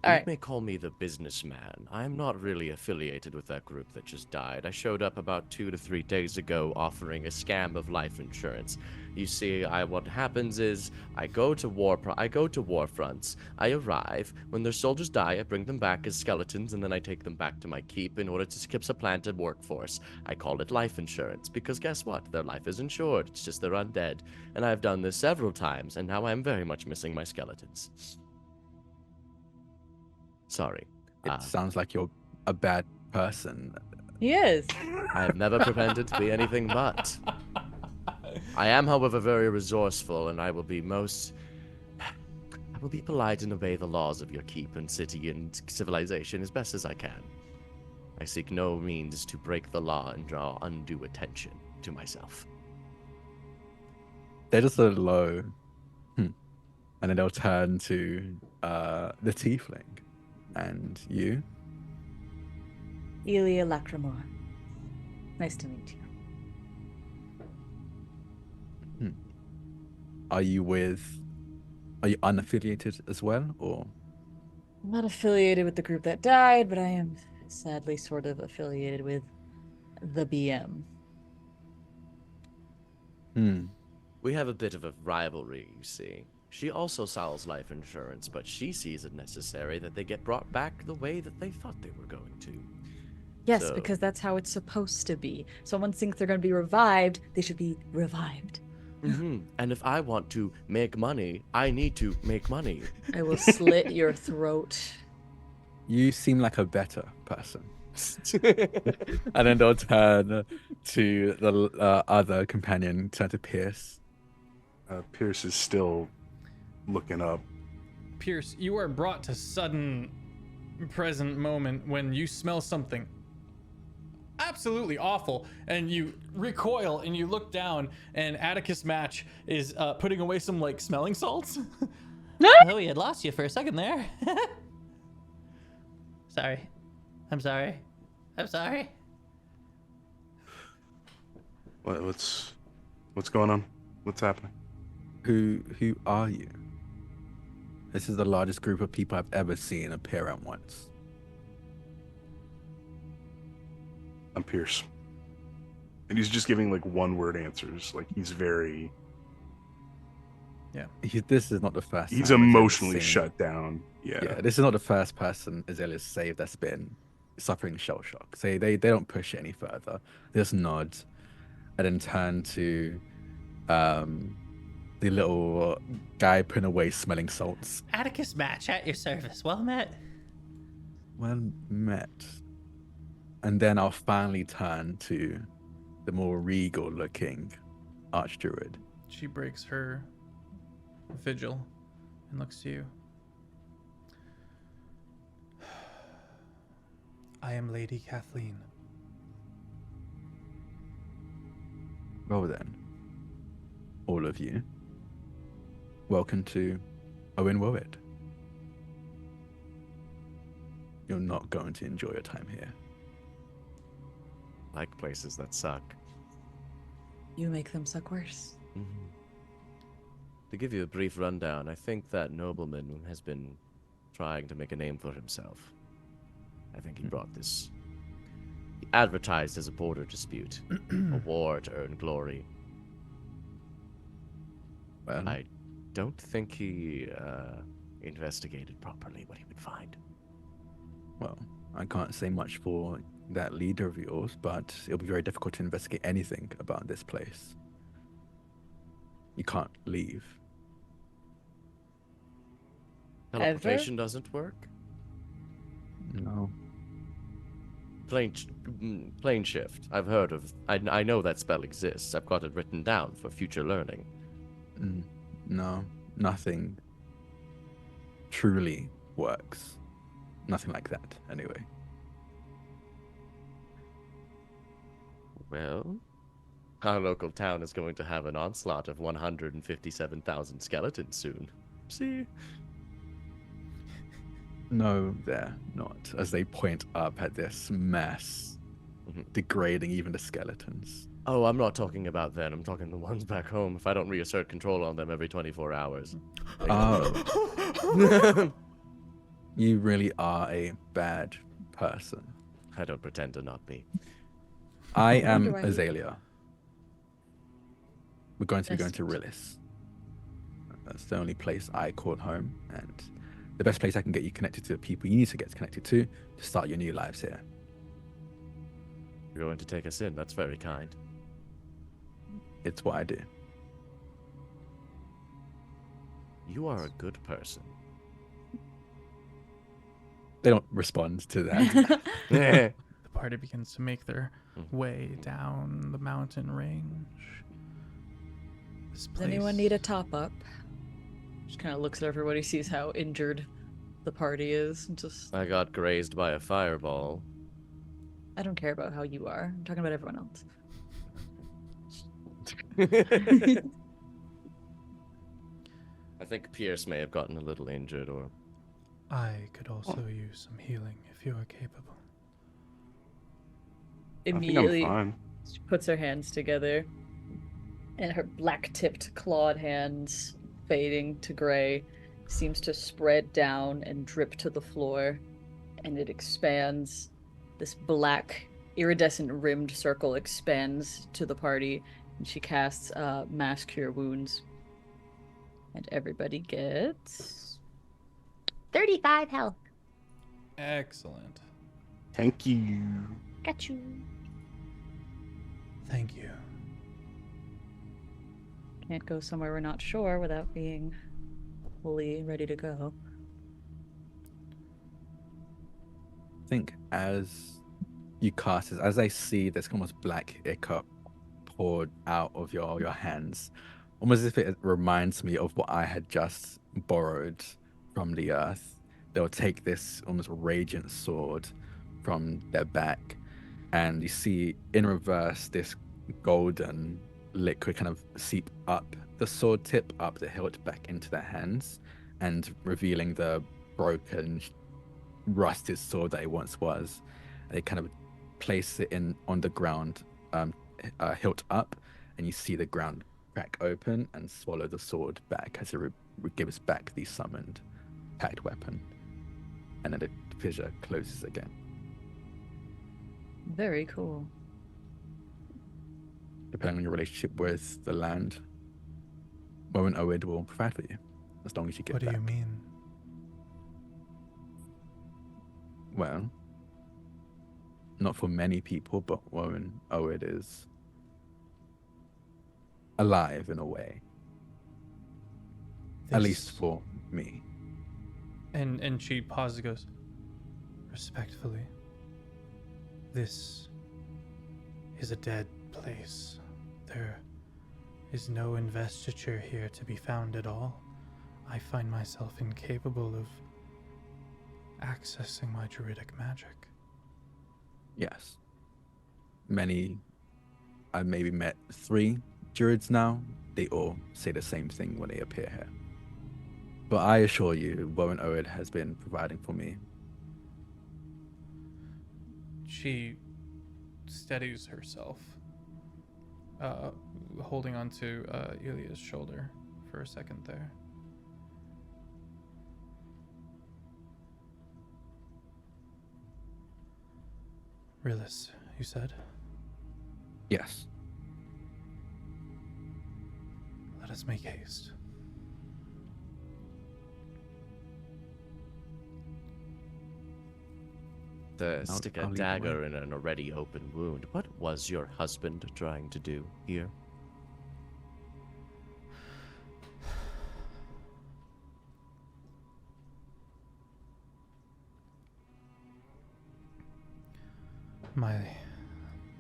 All You right. may call me the businessman. I'm not really affiliated with that group that just died. I showed up about 2 to 3 days ago offering a scam of life insurance. You see, what happens is I go to war fronts. I arrive. When their soldiers die, I bring them back as skeletons, and then I take them back to my keep in order to skip supplanted workforce. I call it life insurance because guess what? Their life is insured. It's just they're undead. And I've done this several times, and now I'm very much missing my skeletons. Sorry. It sounds like you're a bad person. He is. I have never pretended to be anything but. I am, however, very resourceful, and I will be polite and obey the laws of your keep and city and civilization as best as I can. I seek no means to break the law and draw undue attention to myself. They're just a low. And then they'll turn to the tiefling. And you? Elia Lacrimore. Nice to meet you. Are you unaffiliated as well, or? I'm not affiliated with the group that died, but I am sadly sort of affiliated with the BM. We have a bit of a rivalry, you see. She also sells life insurance, but she sees it necessary that they get brought back the way that they thought they were going to. Yes, So- because that's how it's supposed to be. Someone thinks they're going to be revived, they should be revived. And if I want to make money, I need to make money. I will slit your throat. You seem like a better person. And then they'll turn to the other companion, turn to Pierce. Pierce is still looking up. Pierce, you are brought to sudden present moment when you smell something absolutely awful, and you recoil and you look down, and Atticus Match is putting away some like smelling salts. Oh, we had lost you for a second there. Sorry. I'm sorry. What's going on? What's happening? Who are you? This is the largest group of people I've ever seen appear at once. I'm Pierce. And he's just giving like one word answers. Like he's very This is not the first. he's time Azalea's emotionally seen- shut down. Yeah. This is not the first person Azalea's saved that's been suffering shell shock. So they don't push it any further. They just nod and then turn to the little guy putting away smelling salts. Atticus Match at your service. Well met. Well met. And then I'll finally turn to the more regal looking Archdruid. She breaks her vigil and looks to you. I am Lady Kathleen. Well then, all of you, welcome to Woen. You're not going to enjoy your time here. Like places that suck. You make them suck worse. To give you a brief rundown, I think that nobleman has been trying to make a name for himself. I think he brought this. He advertised as a border dispute, a war to earn glory. Well, I don't think he investigated properly what he would find. well, I can't say much for that leader of yours, but it'll be very difficult to investigate anything about this place. You can't leave. Teleportation doesn't work? No. Plane shift. I've heard of. I know that spell exists. I've got it written down for future learning. No. Nothing truly works. Nothing like that, anyway. Well, our local town is going to have an onslaught of 157,000 skeletons soon. See? No, they're not. As they point up at this mess, degrading even the skeletons. Oh, I'm not talking about them. I'm talking the ones back home. If I don't reassert control on them every 24 hours. Oh. You really are a bad person. I don't pretend to not be. I am wonder why you- Azalea. We're going to be going Nice to to meet Rillis. That's the only place I call home, and the best place I can get you connected to the people you need to get connected to start your new lives here. You're going to take us in. That's very kind. It's what I do. You are a good person. They don't respond to that. The party begins to make their way down the mountain range. This Does anyone place- need a top up? Just kind of looks at everybody, sees how injured the party is, and just I got grazed by a fireball. I don't care about how you are. I'm talking about everyone else. I think Pierce may have gotten a little injured, or I could also use some healing if you are capable. I think Immediately, I'm fine. she puts her hands together, and her black-tipped clawed hands, fading to gray, seems to spread down and drip to the floor, and it expands. This black, iridescent rimmed circle expands to the party, and she casts Mass Cure Wounds. And everybody gets 35 health. Excellent. Thank you. Got you. Thank you. Can't go somewhere we're not sure without being fully ready to go. I think as you cast it, as I see this almost black ichor poured out of your hands, almost as if it reminds me of what I had just borrowed from the earth. They'll take this almost radiant sword from their back, and you see in reverse this golden liquid kind of seep up the sword tip, up the hilt, back into their hands, and revealing the broken, rusted sword that it once was. They kind of place it in on the ground, hilt up, and you see the ground crack open and swallow the sword back as it gives back the summoned packed weapon, and then the fissure closes again. Very cool. Depending on your relationship with the land, Woen Oed will provide for you as long as you give What do back. you mean? Well, not for many people, but Woen Oed is alive in a way. At least This- for me. And she pauses and goes, respectfully, this is a dead place. There is no investiture here to be found at all. I find myself incapable of accessing my druidic magic. Yes. I've maybe met 3 druids now. They all say the same thing when they appear here. But I assure you, Woen Oed has been providing for me. She steadies herself, holding onto Ilya's shoulder for a second there. Rillis, you said? Yes. Let us make haste. to stick a I'll lead the dagger way. in an already open wound. What was your husband trying to do here? my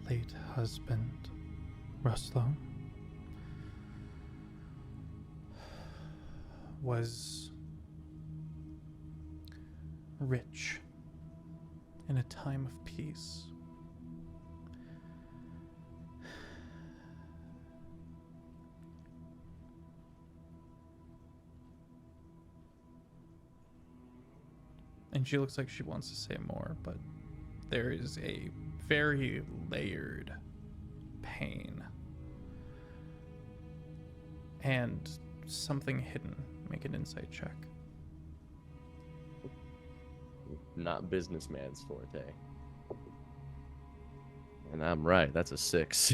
late husband, Ruslo, was rich in a time of peace. And she looks like she wants to say more, but there is a very layered pain and something hidden. Make an insight check. Not businessman's forte. And I'm right. That's a 6.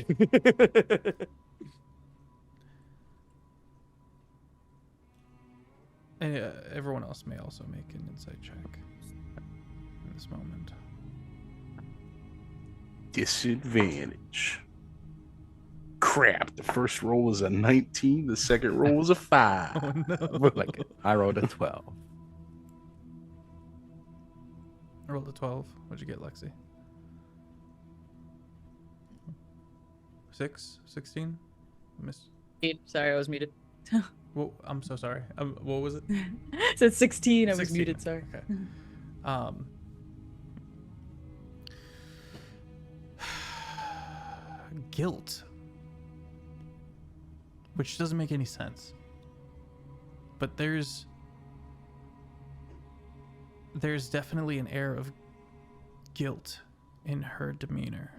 And everyone else may also make an insight check in this moment. Disadvantage. Crap. The first roll was a 19. The second roll was a 5. Oh no. Like I rolled a 12. I rolled a 12. What'd you get, Lexi? 6? 16? Miss. Sorry, I was muted. Well, I'm so sorry. What was it? It said 16. I was 16. muted. Sorry. Okay. Guilt, which doesn't make any sense. But there's definitely an air of guilt in her demeanor.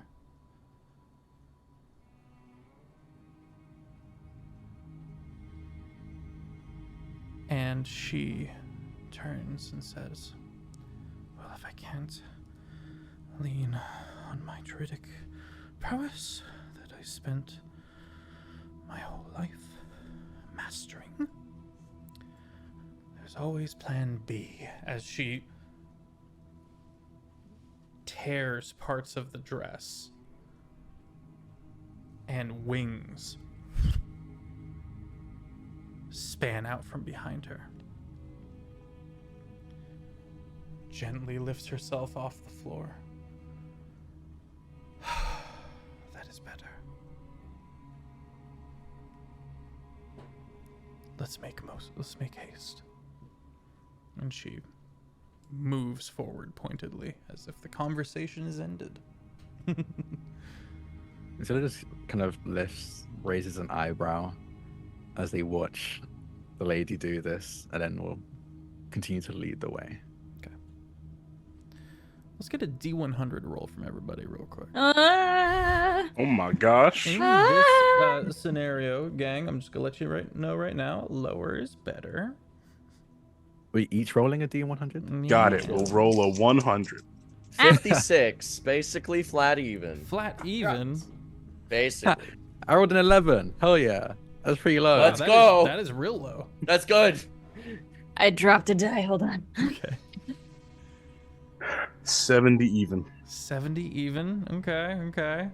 And she turns and says, well, if I can't lean on my druidic prowess that I spent my whole life mastering, there's always plan B, as she tears parts of the dress and wings span out from behind her. Gently lifts herself off the floor. That is better. Let's make haste. And she moves forward pointedly, as if the conversation is ended. Zilla just kind of raises an eyebrow as they watch the lady do this, and then will continue to lead the way. Okay. Let's get a D100 roll from everybody real quick. Oh my gosh. In this scenario, gang, I'm just gonna let you know right now, lower is better. We each rolling a D100? Got it. We'll roll a 100. 56. Basically flat even. Flat even. Basically. I rolled an 11. Hell yeah. That's pretty low. Let's that go. That is real low. That's good. I dropped a die. Hold on. Okay. 70 even. 70 even. Okay.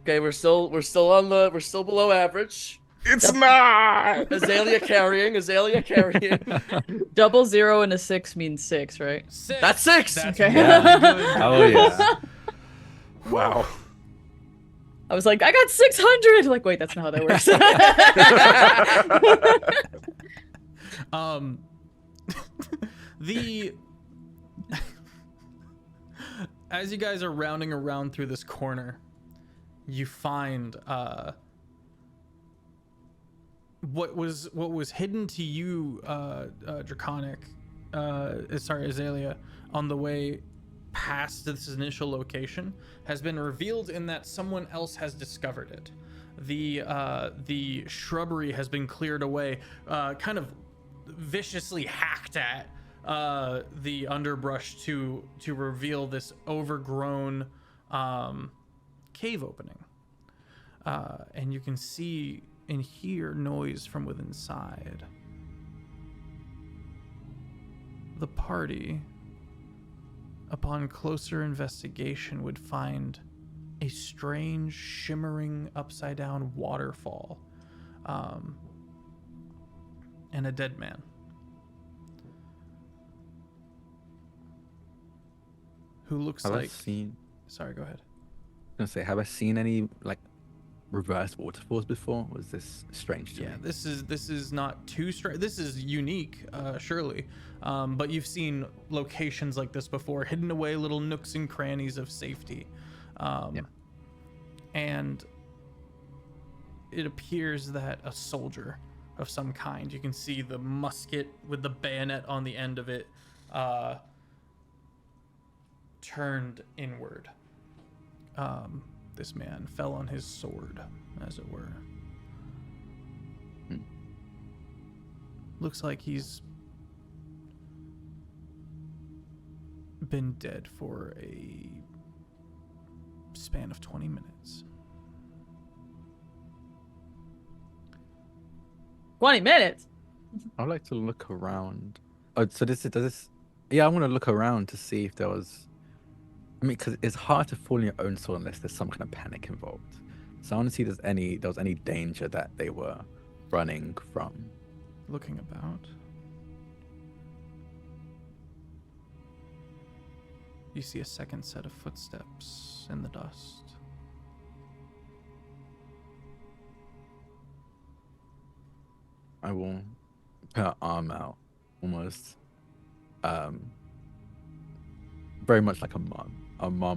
Okay, we're still below average. It's not. Azalea carrying. 00 and a 6 means 6, right? 6. That's 6. That's Okay. really good. Oh yeah. Wow. I was like, I got 600. Like, wait, that's not how that works. The as you guys are rounding around through this corner, you find what was hidden to you, Draconic, Azalea, on the way past this initial location has been revealed in that someone else has discovered it. The shrubbery has been cleared away, kind of viciously hacked at the underbrush to reveal this overgrown cave opening, and you can see and hear noise from within inside. The party, upon closer investigation, would find a strange shimmering upside down waterfall, and a dead man who looks like Sorry, go ahead. I was gonna say, have I seen any like reverse waterfalls before? Was this strange to me? Yeah, this is not too strange. This is unique, surely. But you've seen locations like this before, hidden away little nooks and crannies of safety. And it appears that a soldier of some kind, you can see the musket with the bayonet on the end of it, turned inward. This man fell on his sword, as it were. Looks like he's been dead for a span of 20 minutes. 20 minutes? I'd like to look around. Oh, so does this? Yeah, I want to look around to see if there was. I mean, because it's hard to fall in your own sword unless there's some kind of panic involved. So I want to see if there was any danger that they were running from. Looking about. You see a second set of footsteps in the dust. I will put her arm out, almost, very much like a mom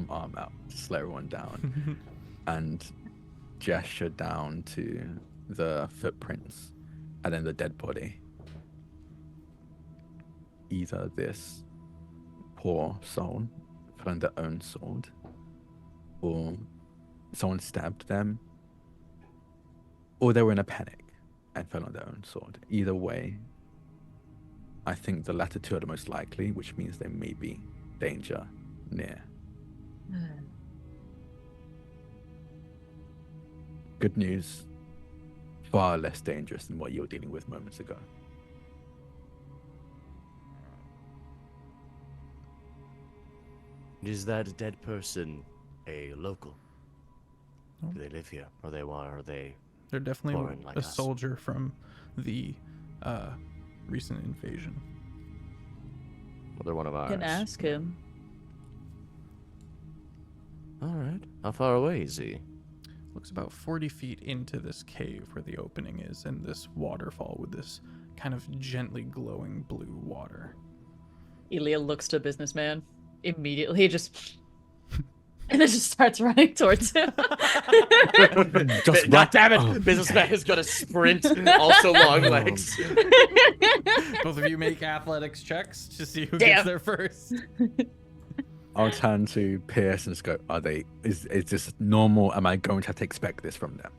arm out to slow everyone down, and gesture down to the footprints and then the dead body. Either this poor soul found their own sword, or someone stabbed them, or they were in a panic and fell on their own sword. Either way, I think the latter two are the most likely, which means there may be danger near. Good news, far less dangerous than what you were dealing with moments ago. Is that dead person a local? No. Do they live here? Are they They're definitely foreign like a us? soldier from the recent invasion. Well, they're one of ours. Can ask him. All right. How far away is he? Looks about 40 feet into this cave where the opening is, and this waterfall with this kind of gently glowing blue water. Elia looks to businessman immediately, just and then just starts running towards him. God damn it! Businessman is gonna sprint. Also long legs. Both of you make athletics checks to see who Damn. gets there first. I'll turn to Pierce and just go, is this normal? Am I going to have to expect this from them?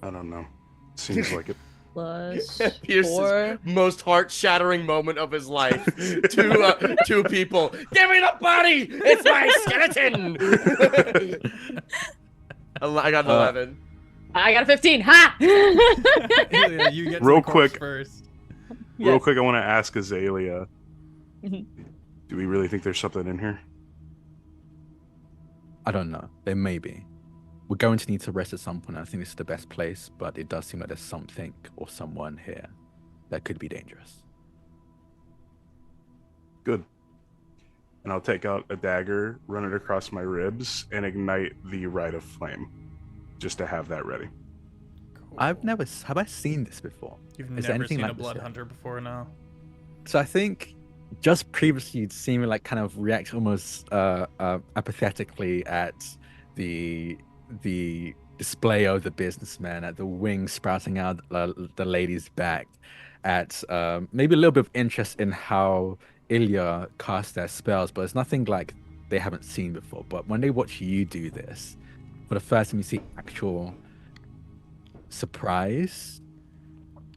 I don't know. Seems like it. Plus Pierce's 4. most heart-shattering moment of his life. Two people. Give me the body! It's my skeleton! I got an 11. I got a 15. Ha! Ilya, you get to Real the corpse quick. first. Real Yes. quick, I want to ask Azalea. Mhm. Do we really think there's something in here? I don't know. There may be. We're going to need to rest at some point. I think this is the best place, but it does seem like there's something or someone here that could be dangerous. Good. And I'll take out a dagger, run it across my ribs, and ignite the Rite of Flame, just to have that ready. Cool. Have I seen this before? You've Is there never anything seen a like this blood yet? hunter before now. So I think just previously you'd seen me like kind of react almost apathetically at the display of the businessman, at the wings sprouting out the lady's back, at maybe a little bit of interest in how Ilya casts their spells, but it's nothing like they haven't seen before. But when they watch you do this, for the first time you see actual surprise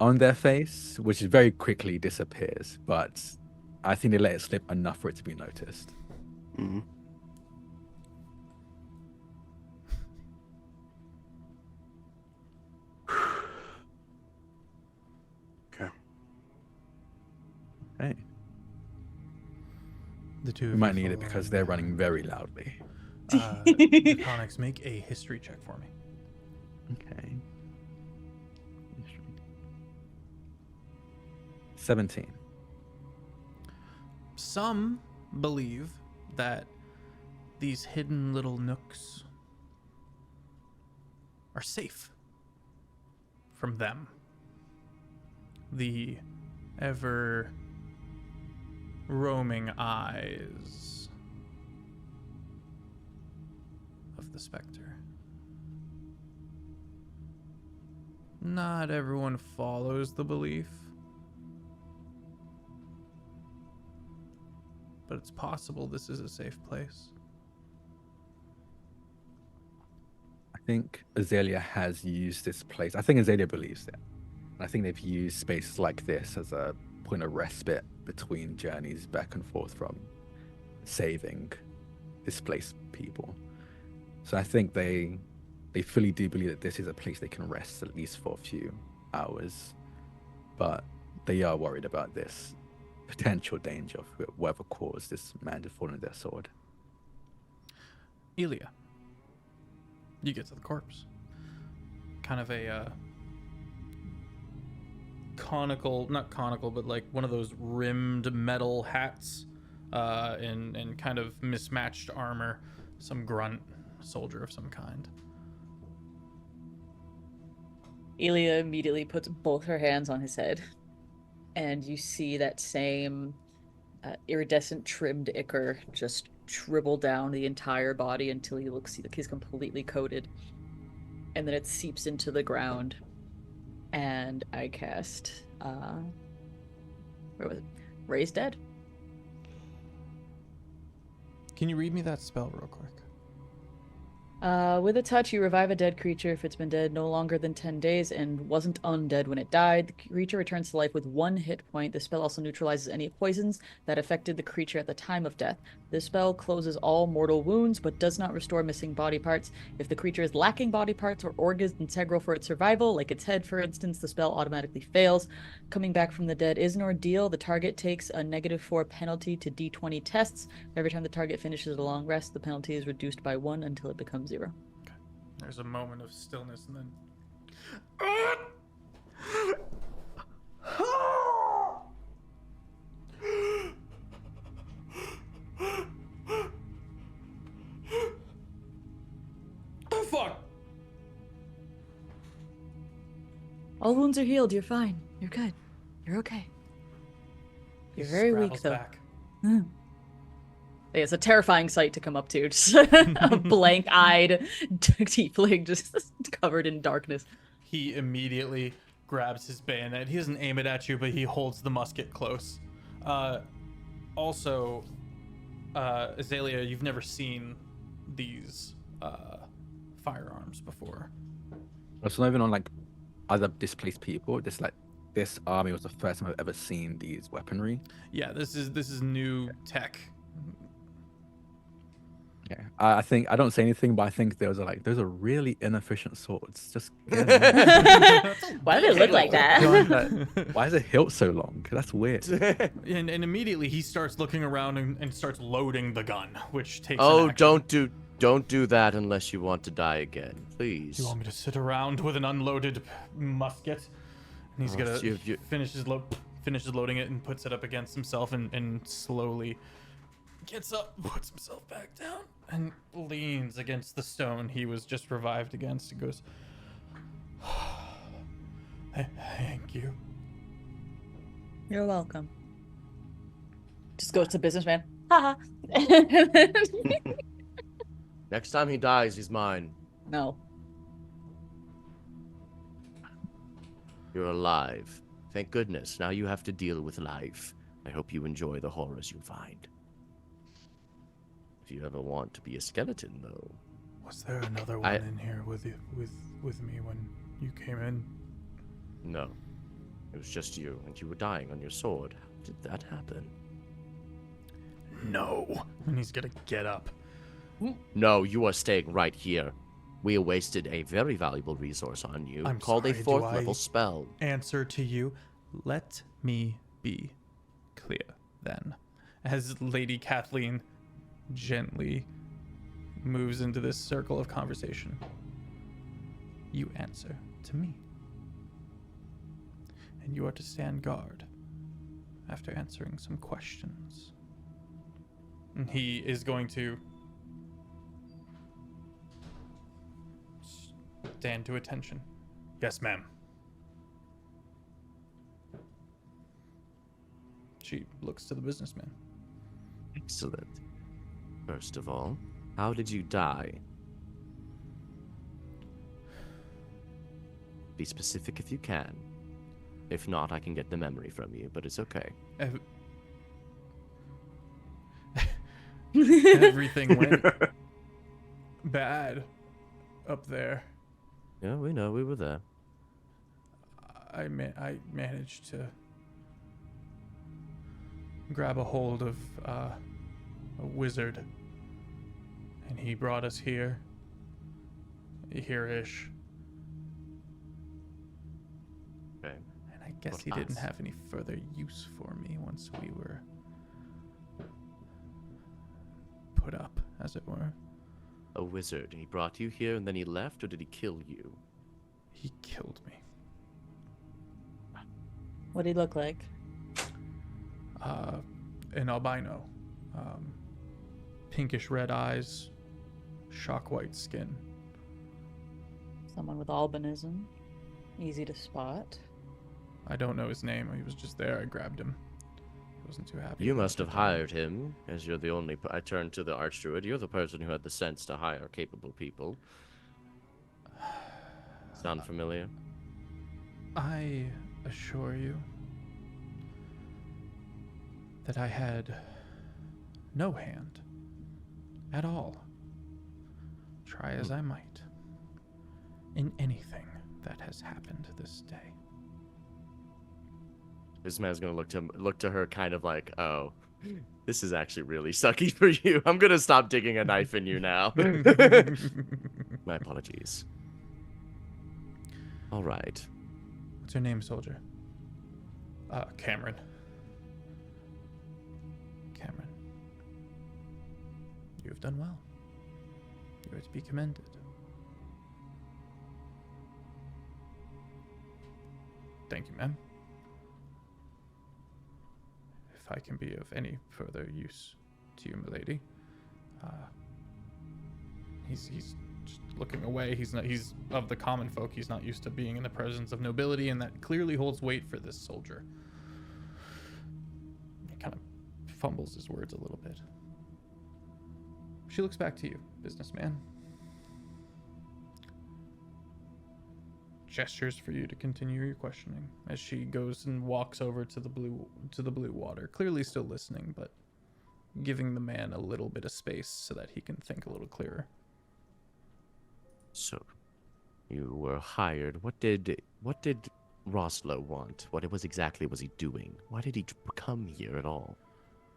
on their face, which very quickly disappears, but I think they let it slip enough for it to be noticed. Mm-hmm. Okay. Hey, The two we of might you need it follow because him. they're running very loudly. Drakoniques, make a history check for me. Okay. 17. Some believe that these hidden little nooks are safe from them. The ever roaming eyes of the Spectre. Not everyone follows the belief, but it's possible this is a safe place. I think Azalea has used this place. I think Azalea believes it. I think they've used spaces like this as a point of respite between journeys back and forth from saving displaced people. So I think they fully do believe that this is a place they can rest at least for a few hours. But they are worried about this potential danger of whatever caused this man to fall on their sword. Elia, you get to the corpse. Kind of a not conical, but like one of those rimmed metal hats, and kind of mismatched armor. Some grunt soldier of some kind. Elia immediately puts both her hands on his head, and you see that same iridescent trimmed ichor just dribble down the entire body until he looks like he's completely coated, and then it seeps into the ground. And I cast where was it? Raise Dead. Can you read me that spell real quick? With a touch, you revive a dead creature if it's been dead no longer than 10 days and wasn't undead when it died. The creature returns to life with 1 hit point. The spell also neutralizes any poisons that affected the creature at the time of death. This spell closes all mortal wounds, but does not restore missing body parts. If the creature is lacking body parts or organs integral for its survival, like its head, for instance, the spell automatically fails. Coming back from the dead is an ordeal. The target takes a -4 penalty to d20 tests. Every time the target finishes a long rest, the penalty is reduced by 1 until it becomes 0. Okay. There's a moment of stillness and then... Oh, fuck! All wounds are healed. You're fine. You're good. You're okay. You're very weak, though. Back. Yeah, it's a terrifying sight to come up to. Just a blank-eyed tiefling just covered in darkness. He immediately grabs his bayonet. He doesn't aim it at you, but he holds the musket close. Also, Azalea, you've never seen these firearms before. It's not even on like other displaced people. Just like this army was the first time I've ever seen these weaponry. Yeah, this is new tech. Yeah, I think I don't say anything, but I think those are really inefficient swords. Just get 'em. Why do they look like that? Why is the hilt so long? That's weird. And immediately he starts looking around and starts loading the gun, which takes. Oh, an action. don't do that unless you want to die again, please. You want me to sit around with an unloaded musket? And he's gonna you- finishes loading it and puts it up against himself and slowly gets up, puts himself back down, and leans against the stone he was just revived against and goes, "Thank you." You're welcome. Just goes to businessman. Haha. Next time he dies, he's mine. No. You're alive. Thank goodness. Now you have to deal with life. I hope you enjoy the horrors you find. If you ever want to be a skeleton, though. Was there another one in here with you, with me when you came in? No. It was just you, and you were dying on your sword. How did that happen? No. And he's gonna get up. No, you are staying right here. We wasted a very valuable resource on you, I'm called a sorry, 4th do I level spell. Answer to you. Let me be clear, then. As Lady Kathleen gently moves into this circle of conversation, you answer to me. And you are to stand guard after answering some questions. And he is going to Dan to attention. Yes, ma'am. She looks to the businessman. Excellent. First of all, how did you die? Be specific if you can. If not, I can get the memory from you, but it's okay. Everything went bad up there. Yeah, we know. We were there. I managed to grab a hold of a wizard, and he brought us here-ish. Okay. And I guess What he didn't else? have any further use for me once we were put up, as it were. A wizard. He brought you here and then he left, or did he kill you? He killed me. What'd he look like? An albino. Pinkish red eyes, shock white skin. Someone with albinism. Easy to spot. I don't know his name. He was just there. I grabbed him. He wasn't too happy. You about must it, have though. hired him, as you're the only. I turned to the archdruid. You're the person who had the sense to hire capable people. Sound familiar? I assure you that I had no hand at all, try as I might, in anything that has happened this day. This man's gonna look to her, kind of like, oh, this is actually really sucky for you. I'm gonna stop digging a knife in you now. My apologies. All right. What's your name, soldier? Cameron. Cameron. You have done well. You are to be commended. Thank you, ma'am. If I can be of any further use to you, milady. He's just looking away. He's of the common folk. He's not used to being in the presence of nobility, and that clearly holds weight for this soldier. He kind of fumbles his words a little bit. She looks back to you, businessman. Gestures for you to continue your questioning as she goes and walks over to the blue water, clearly still listening, but giving the man a little bit of space so that he can think a little clearer. So, you were hired. What did Roslo want? What exactly was he doing? Why did he come here at all?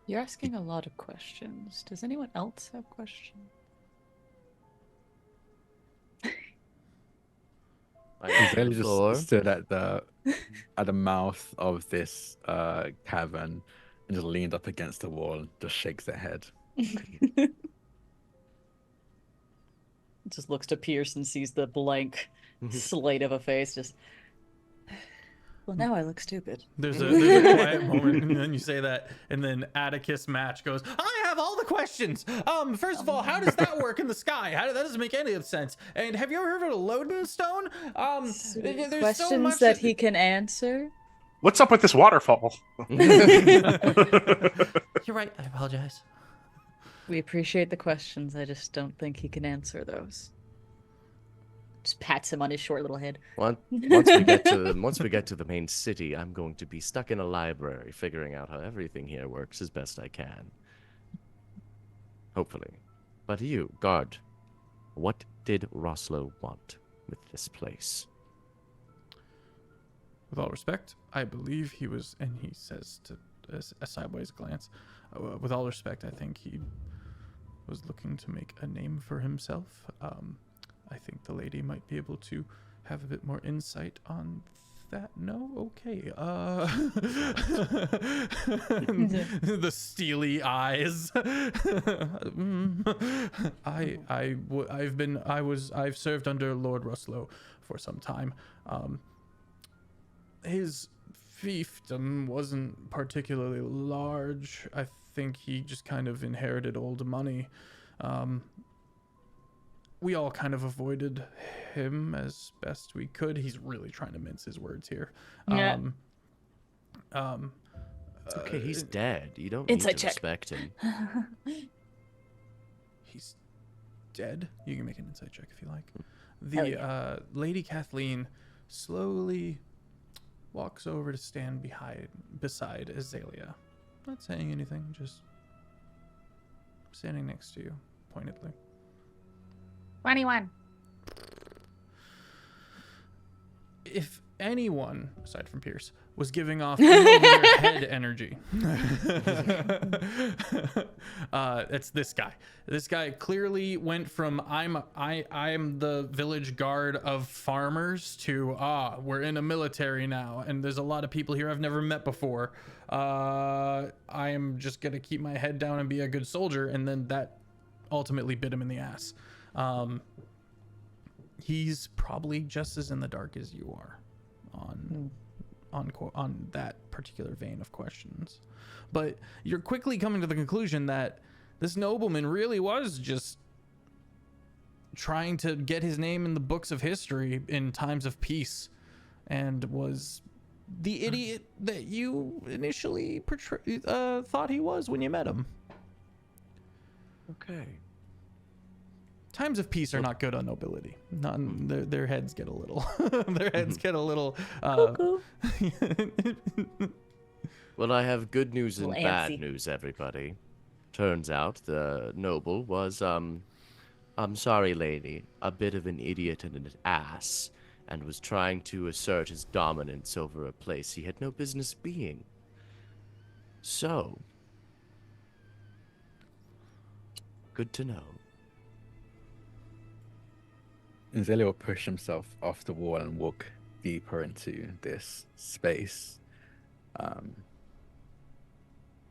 You're asking a lot of questions. Does anyone else have questions? He Floor. just stood at the mouth of this cavern and just leaned up against the wall and just shakes their head. Just looks to Pierce and sees the blank slate of a face. Just, well, now I look stupid. There's a quiet moment, and then you say that, and then Atticus Match goes, I have all the questions. First of all, how does that work in the sky? That doesn't make any sense. And have you ever heard of a Loden stone? There's Questions so much that he can answer. What's up with this waterfall? You're right. I apologize. We appreciate the questions. I just don't think he can answer those. Just pats him on his short little head. Once we get to the main city, I'm going to be stuck in a library, figuring out how everything here works as best I can. Hopefully. But you, guard, what did Roslo want with this place? With all respect, I believe he was, and he says to a sideways glance, with all respect, I think he was looking to make a name for himself. I think the lady might be able to have a bit more insight on that. No? Okay. The steely eyes. I've served under Lord Roslo for some time. His fiefdom wasn't particularly large. I think he just kind of inherited old money. we all kind of avoided him as best we could. He's really trying to mince his words here. Yeah. It's okay, he's dead. You don't Insight need to check. respect him. He's dead. You can make an insight check if you like. Hell The Lady Kathleen slowly walks over to stand beside Azalea. Not saying anything, just standing next to you, pointedly. 21. If anyone, aside from Pierce, was giving off in over their head energy, it's this guy. This guy clearly went from I'm the village guard of farmers to we're in a military now, and there's a lot of people here I've never met before. I am just gonna keep my head down and be a good soldier, and then that ultimately bit him in the ass. He's probably just as in the dark as you are on that particular vein of questions, but you're quickly coming to the conclusion that this nobleman really was just trying to get his name in the books of history in times of peace, and was the idiot that you initially thought he was when you met him. Okay. Times of peace are not good on nobility. Their heads get a little. Their heads get a little. Well, I have good news and Little bad antsy. news, everybody. Turns out the noble was, I'm sorry, lady, a bit of an idiot and an ass, and was trying to assert his dominance over a place he had no business being. So, good to know. Azalea will push himself off the wall and walk deeper into this space.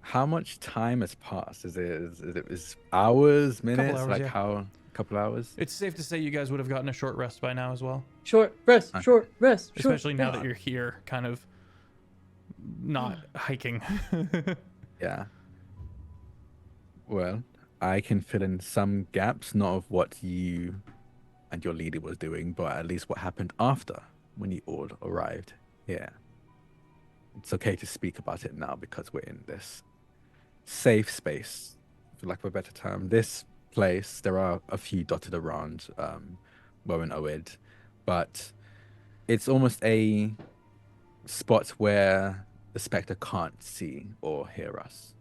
How much time has passed? Is it hours, minutes? hours, like yeah. how? Couple hours? It's safe to say you guys would have gotten a short rest by now as well, Short rest, short rest, short especially now rest. that you're here, kind of not hiking. Yeah. Well, I can fill in some gaps, not of what you and your leader was doing, but at least what happened after when you all arrived here. It's okay to speak about it now because we're in this safe space, for lack of a better term. This place, there are a few dotted around Woen Oed, but it's almost a spot where the Spectre can't see or hear us.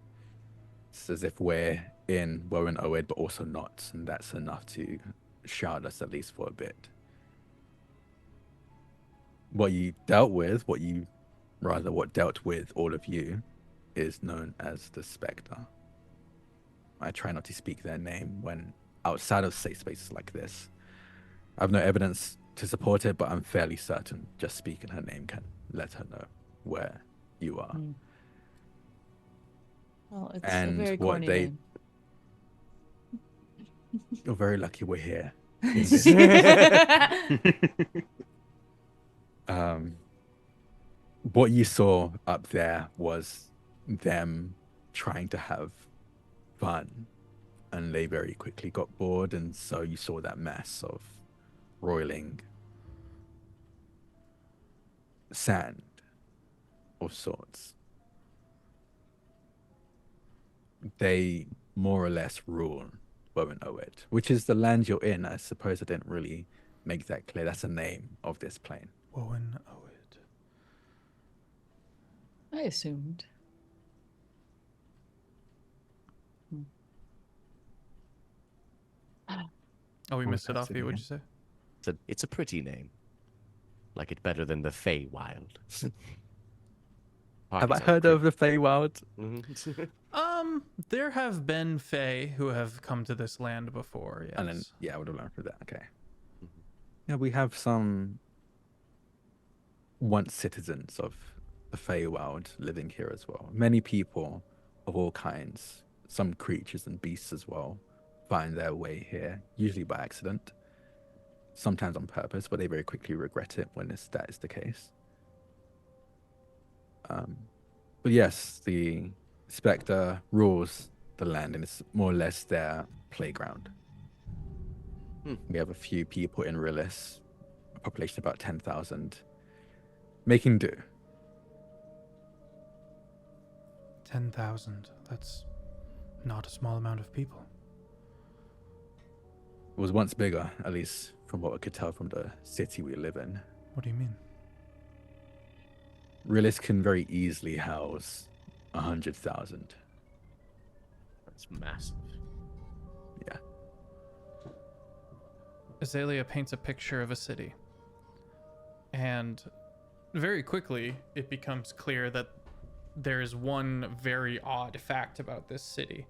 It's as if we're in Woen Oed, but also not, and that's enough to shroud us at least for a bit. What you dealt with, what dealt with all of you, is known as the Spectre. I try not to speak their name when outside of safe spaces like this. I have no evidence to support it, but I'm fairly certain just speaking her name can let her know where you are. Well, it's And a very what corny they- name. You're very lucky we're here. What you saw up there was them trying to have fun, and they very quickly got bored, and so you saw that mess of roiling sand of sorts. They more or less rule Woen Oed, which is the land you're in. I suppose I didn't really make that clear. That's the name of this plane. Woen Oed. I assumed. Oh, we Oh, missed it that's off. it What'd again. you say? It's a pretty name. Like it better than the Feywild. Have I heard of the Feywild? Mhm. There have been Fae who have come to this land before. Yes. And then, yeah, I would have learned through that. Okay. Yeah, we have some once citizens of the Feywild living here as well. Many people of all kinds, some creatures and beasts as well, find their way here, usually by accident, sometimes on purpose, but they very quickly regret it when that is the case. But yes, the Spectre rules the land, and it's more or less their playground. We have a few people in Rilis, a population of about 10,000, making do. 10,000. That's not a small amount of people. It was once bigger, at least from what I could tell from the city we live in. What do you mean? Rilis can very easily house 100,000. That's massive. Yeah. Azalea paints a picture of a city. And very quickly, it becomes clear that there is one very odd fact about this city.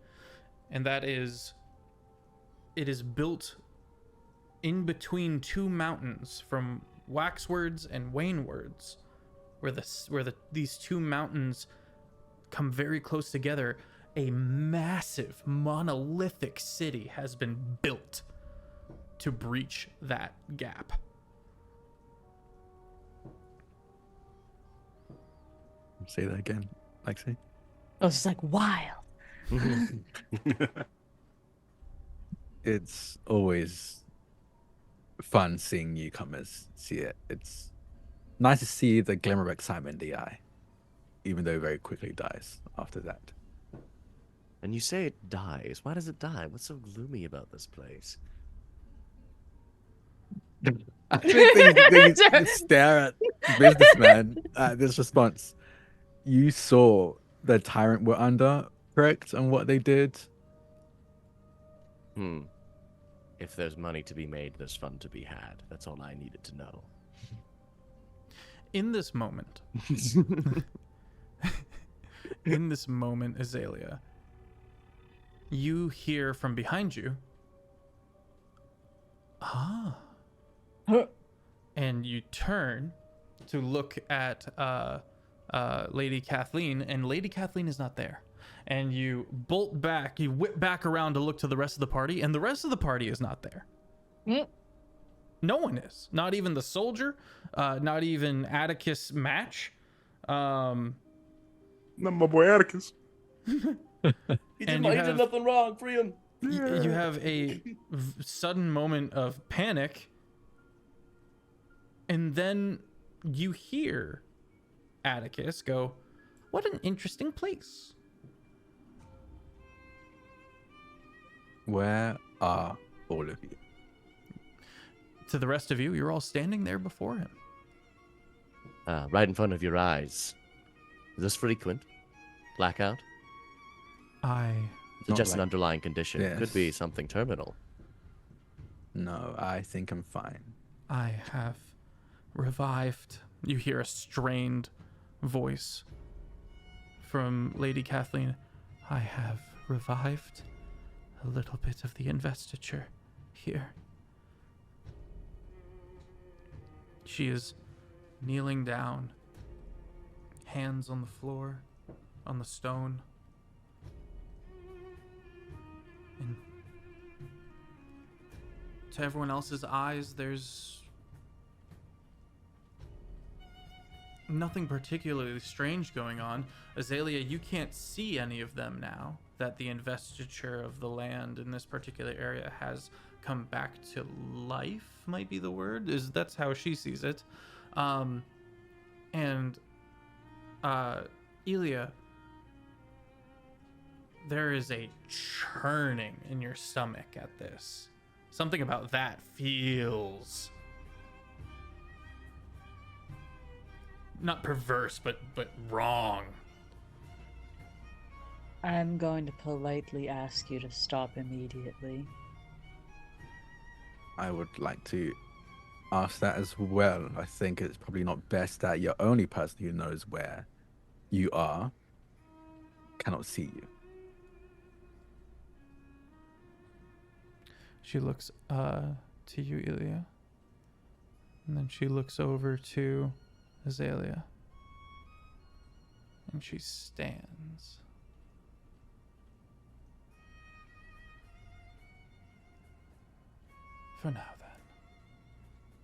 And that is, it is built in between two mountains from Waxwards and Wainwards, where these two mountains come very close together. A massive monolithic city has been built to breach that gap. Say that again, Lexi. I was just like, wild. It's always fun seeing newcomers see it. It's nice to see the glimmer of excitement in the eye, even though it very quickly dies after that. And you say it dies. Why does it die? What's so gloomy about this place? I think they stare at businessman at this response. You saw the tyrant were under, correct, and what they did. If there's money to be made, there's fun to be had. That's all I needed to know. In this moment, Azalea, you hear from behind you, and you turn to look at Lady Kathleen, and Lady Kathleen is not there. And you bolt back, you whip back around to look to the rest of the party, and the rest of the party is not there. No one is. Not even the soldier, not even Atticus Match. Not my boy Atticus. He did nothing wrong. Free him. You have a sudden moment of panic, and then you hear Atticus go, "What an interesting place." Where are all of you? To the rest of you, you're all standing there before him. Right in front of your eyes. Is this frequent? Blackout? Is it just an underlying condition? Yes. Could be something terminal. No, I think I'm fine. I have revived. You hear a strained voice from Lady Kathleen. I have revived a little bit of the investiture here. She is kneeling down, hands on the floor, on the stone. And to everyone else's eyes, there's nothing particularly strange going on. Azalea, you can't see any of them now that the investiture of the land in this particular area has come back to life, might be the word. That's how she sees it. Elia, there is a churning in your stomach at this. Something about that feels not perverse, but wrong. I'm going to politely ask you to stop immediately. I would like to ask that as well. I think it's probably not best that your only person who knows where you are cannot see you. She looks to you, Ilya. And then she looks over to Azalea. And she stands. For now, then.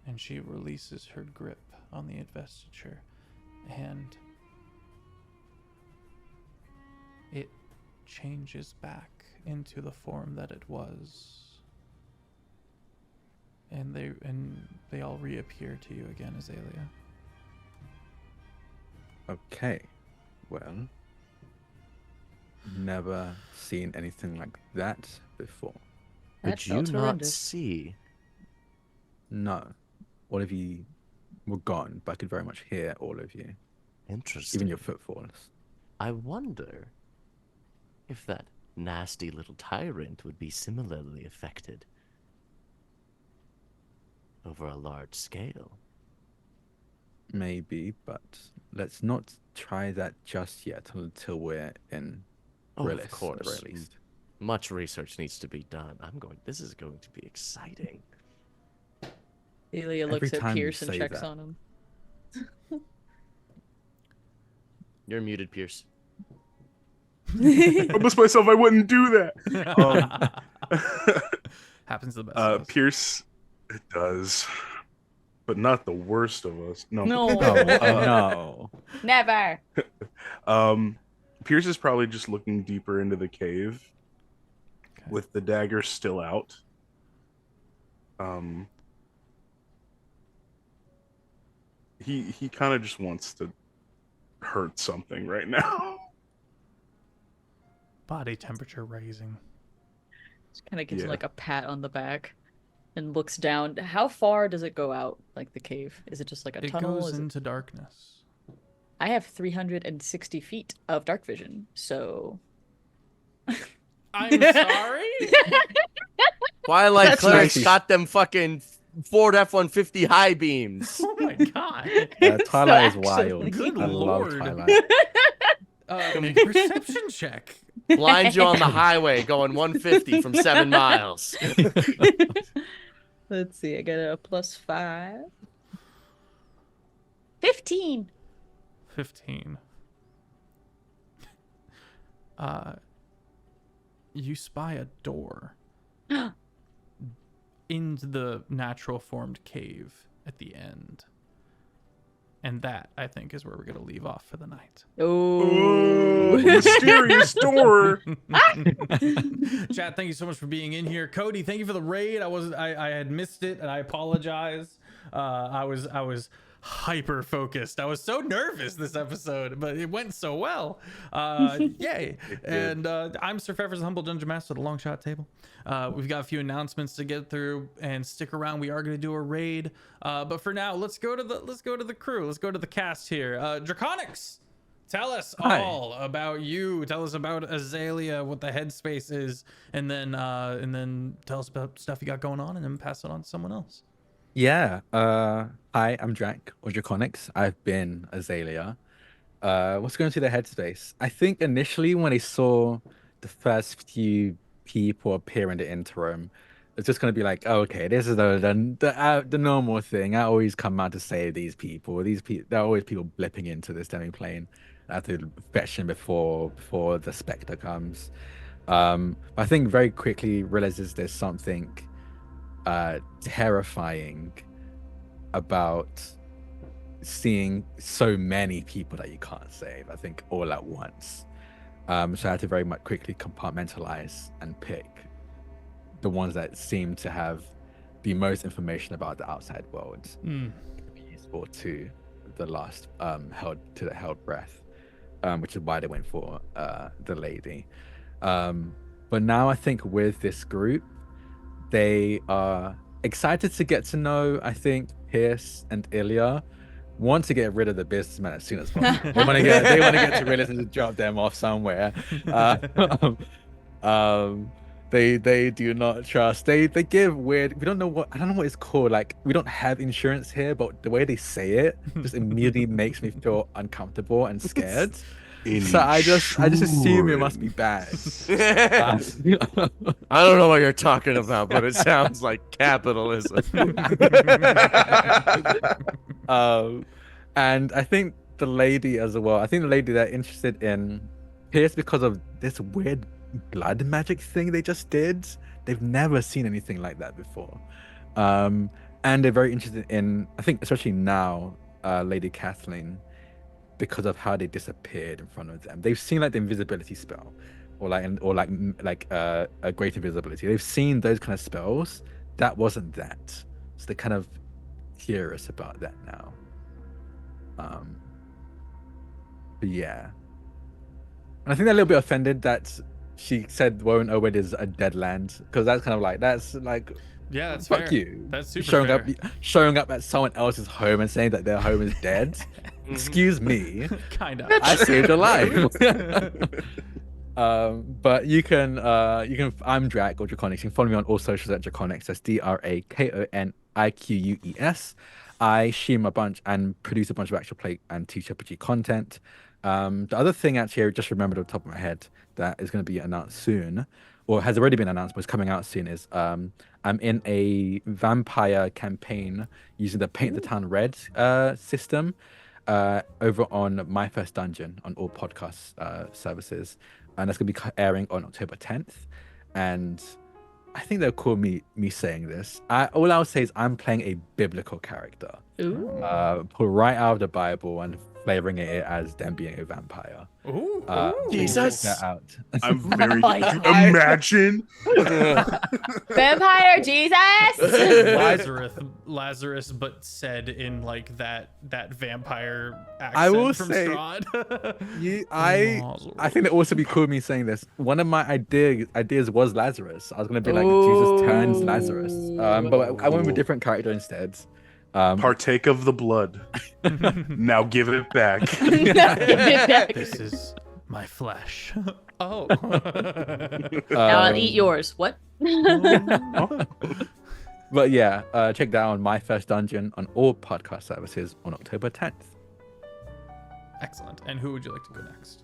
And she releases her grip on the investiture, and it changes back into the form that it was. and they all reappear to you again, Azalea. Okay. Well, never seen anything like that before. That Could you felt not horrendous. see? No. All of you were gone, but I could very much hear all of you. Interesting. Even your footfalls. I wonder if that nasty little tyrant would be similarly affected over a large scale. Maybe, but let's not try that just yet until we're in Oh, Brillis, of course. at the very least. Much research needs to be done. This is going to be exciting. Elia Every looks at time you Pierce and say checks that. on him. You're muted, Pierce. I promised myself I wouldn't do that. Happens to the best of us. Pierce, it does, but not the worst of us. No. No. No. Never. Pierce is probably just looking deeper into the cave, Okay. with the dagger still out. He kind of just wants to hurt something right now. Body temperature raising. Just kind of gives him Yeah. like a pat on the back and looks down. How far does it go out, like the cave? Is it just like a It tunnel? goes Is it... into darkness. I have 360 feet of dark vision, so... I'm sorry? Twilight That's Cleric's nice. got them fucking Ford F-150 high beams. Oh my god. Twilight is actually- wild. Good I lord. love Twilight. Make a perception check. Blind you on the highway going 150 from 7 miles. Let's see, I got a +5. 15. 15. You spy a door into the natural formed cave at the end. And that, I think, is where we're going to leave off for the night. Oh. Mysterious door. Chat, thank you so much for being in here. Cody, thank you for the raid. I had missed it and I apologize. I was hyper focused. I was so nervous this episode, but it went so well. Yay. And I'm SirFeffers, the humble dungeon master at the long shot table. We've got a few announcements to get through, and stick around. We are going to do a raid, but for now, let's go to the crew. Let's go to the cast here. Drakoniques, tell us Hi. all about you. Tell us about Azalea, what the headspace is, and then tell us about stuff you got going on, and then pass it on to someone else. Yeah. Hi, I'm Drak, or Drakoniques. I've been Azalea. What's going through the headspace? I think initially when I saw the first few people appear in the interim, it's just going to be like, oh, okay, this is the normal thing. I always come out to save these people. There are always people blipping into this demiplane. I have to fetch them before the specter comes. I think very quickly realizes there's something terrifying about seeing so many people that you can't save, I think, all at once. So I had to very much quickly compartmentalize and pick the ones that seem to have the most information about the outside world, useful to the last held breath, which is why they went for the lady. But now I think with this group, they are excited to get to know, I think, Pierce and Ilya. Want to get rid of the businessman as soon as possible. They want to get to Brillis and drop them off somewhere. They do not trust. They give weird. I don't know what it's called. Like, we don't have insurance here, but the way they say it just immediately makes me feel uncomfortable and scared. So I just assume it must be bad. I don't know what you're talking about, but it sounds like capitalism. And I think the lady as well. I think the lady they're interested in Pierce because of this weird blood magic thing they just did. They've never seen anything like that before. And they're very interested in, I think, especially now, Lady Kathleen, because of how they disappeared in front of them. They've seen like the invisibility spell, or a great invisibility. They've seen those kind of spells. That wasn't that. So they're kind of curious about that now. But yeah. And I think they're a little bit offended that she said Woen is a dead land, because that's kind of like, that's like, Yeah, that's fuck fair. you. That's super showing fair. showing up at someone else's home and saying that their home is dead. Excuse me. Kind of. I saved your life. But you can I'm Drak or Drakoniques. You can follow me on all socials at Drakoniques. That's DRAKONIQUES. I stream a bunch and produce a bunch of actual play and TTRPG content. The other thing actually I just remembered off the top of my head that is going to be announced soon, or has already been announced but is coming out soon, is I'm in a vampire campaign using the Paint the Town Red system over on My First Dungeon on all podcast services, and that's going to be airing on October 10th. And I think they'll call me saying this. All I'll say is I'm playing a biblical character, pulled right out of the Bible and flavoring it as them being a vampire. Ooh, Jesus. Check that out. I'm very God. imagine. Vampire Jesus. Lazarus, but said in like that vampire accent I will from say, Strahd. I think it also be cool me saying this. One of my ideas was Lazarus. I was gonna be like Jesus turns Lazarus, but I went with a different character instead. Partake of the blood. Now give it back. This is my flesh. Oh. Now I'll eat yours. What? But yeah, check that out on My First Dungeon on all podcast services on October 10th. Excellent. And who would you like to go next?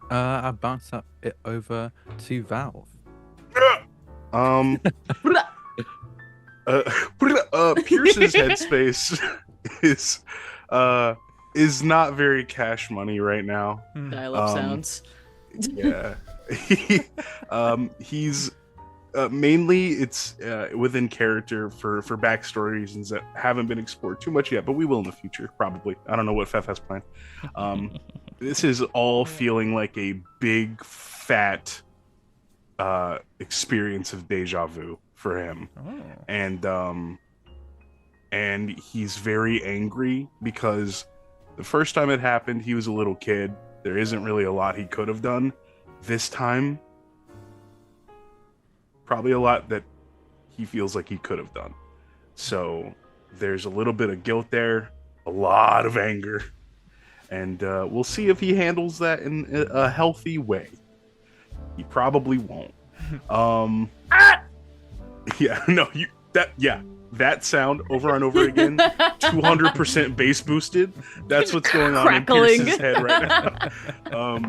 I bounce it over to Valve. Pierce's headspace is not very cash money right now. Dial-up sounds. Yeah. He's mainly it's within character for backstory reasons that haven't been explored too much yet, but we will in the future probably. I don't know what Feff has planned. This is all feeling like a big fat experience of deja vu for him. And he's very angry because the first time it happened he was a little kid. There isn't really a lot he could have done. This time probably a lot that he feels like he could have done. So there's a little bit of guilt there, a lot of anger, and we'll see if he handles that in a healthy way. He probably won't. That sound over and over again, 200% bass boosted. That's what's going on in Pierce's head right now.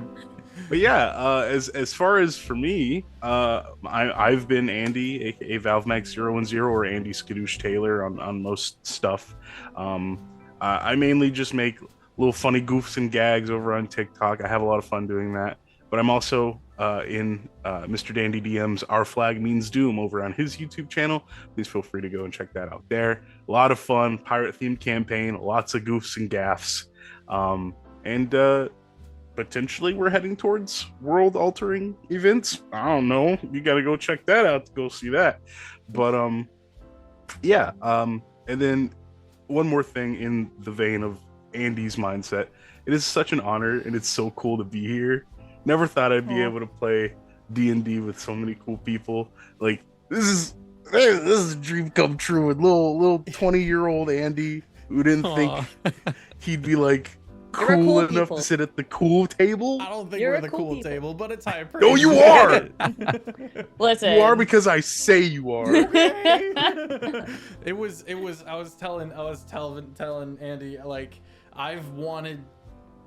But yeah, as far as for me, I've been Andy, aka ValveMax 010, or Andy Skadoosh Taylor on most stuff. I mainly just make little funny goofs and gags over on TikTok. I have a lot of fun doing that. But I'm also in Mr. Dandy DM's Our Flag Means Doom over on his YouTube channel. Please feel free to go and check that out there. A lot of fun, pirate-themed campaign, lots of goofs and gaffs. And potentially we're heading towards world-altering events. I don't know. You got to go check that out to go see that. But yeah. And then one more thing in the vein of Andy's mindset. It is such an honor, and it's so cool to be here. Never thought I'd be able to play D&D with so many cool people. Like this is a dream come true. And little 20-year-old Andy who didn't think he'd be like cool enough to sit at the cool table. I don't think You're we're a the cool cool people. table, but it's high praise. No, you are. Listen. You are because I say you are. It was I was telling Andy, like,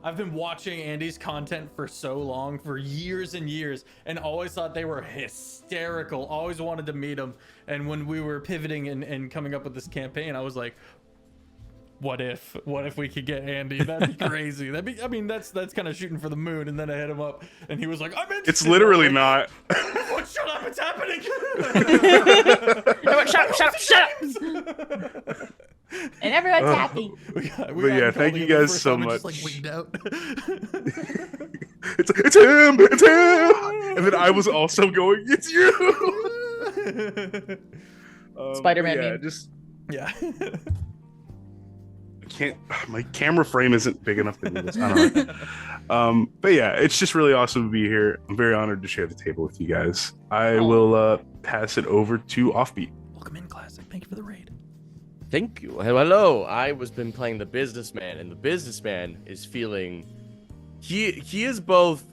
I've been watching Andy's content for so long, for years and years, and always thought they were hysterical. Always wanted to meet them. And when we were pivoting and coming up with this campaign, I was like, what if we could get Andy? That'd be crazy. That's kind of shooting for the moon. And then I hit him up, and he was like, I'm interested. It's literally not. Oh, shut up! It's happening. Everyone, shut up. And everyone's happy. But yeah, thank you guys so much. Just, like, wigged out. It's him. And then I was also going, it's you. Spider-Man yeah, meme. just Yeah. My camera frame isn't big enough to do this. I don't know. But yeah, it's just really awesome to be here. I'm very honored to share the table with you guys. I will pass it over to Offbeat. Welcome in, Classic. Thank you for the raid. Thank you. Hello. I was been playing the businessman, and the businessman is feeling. He is both.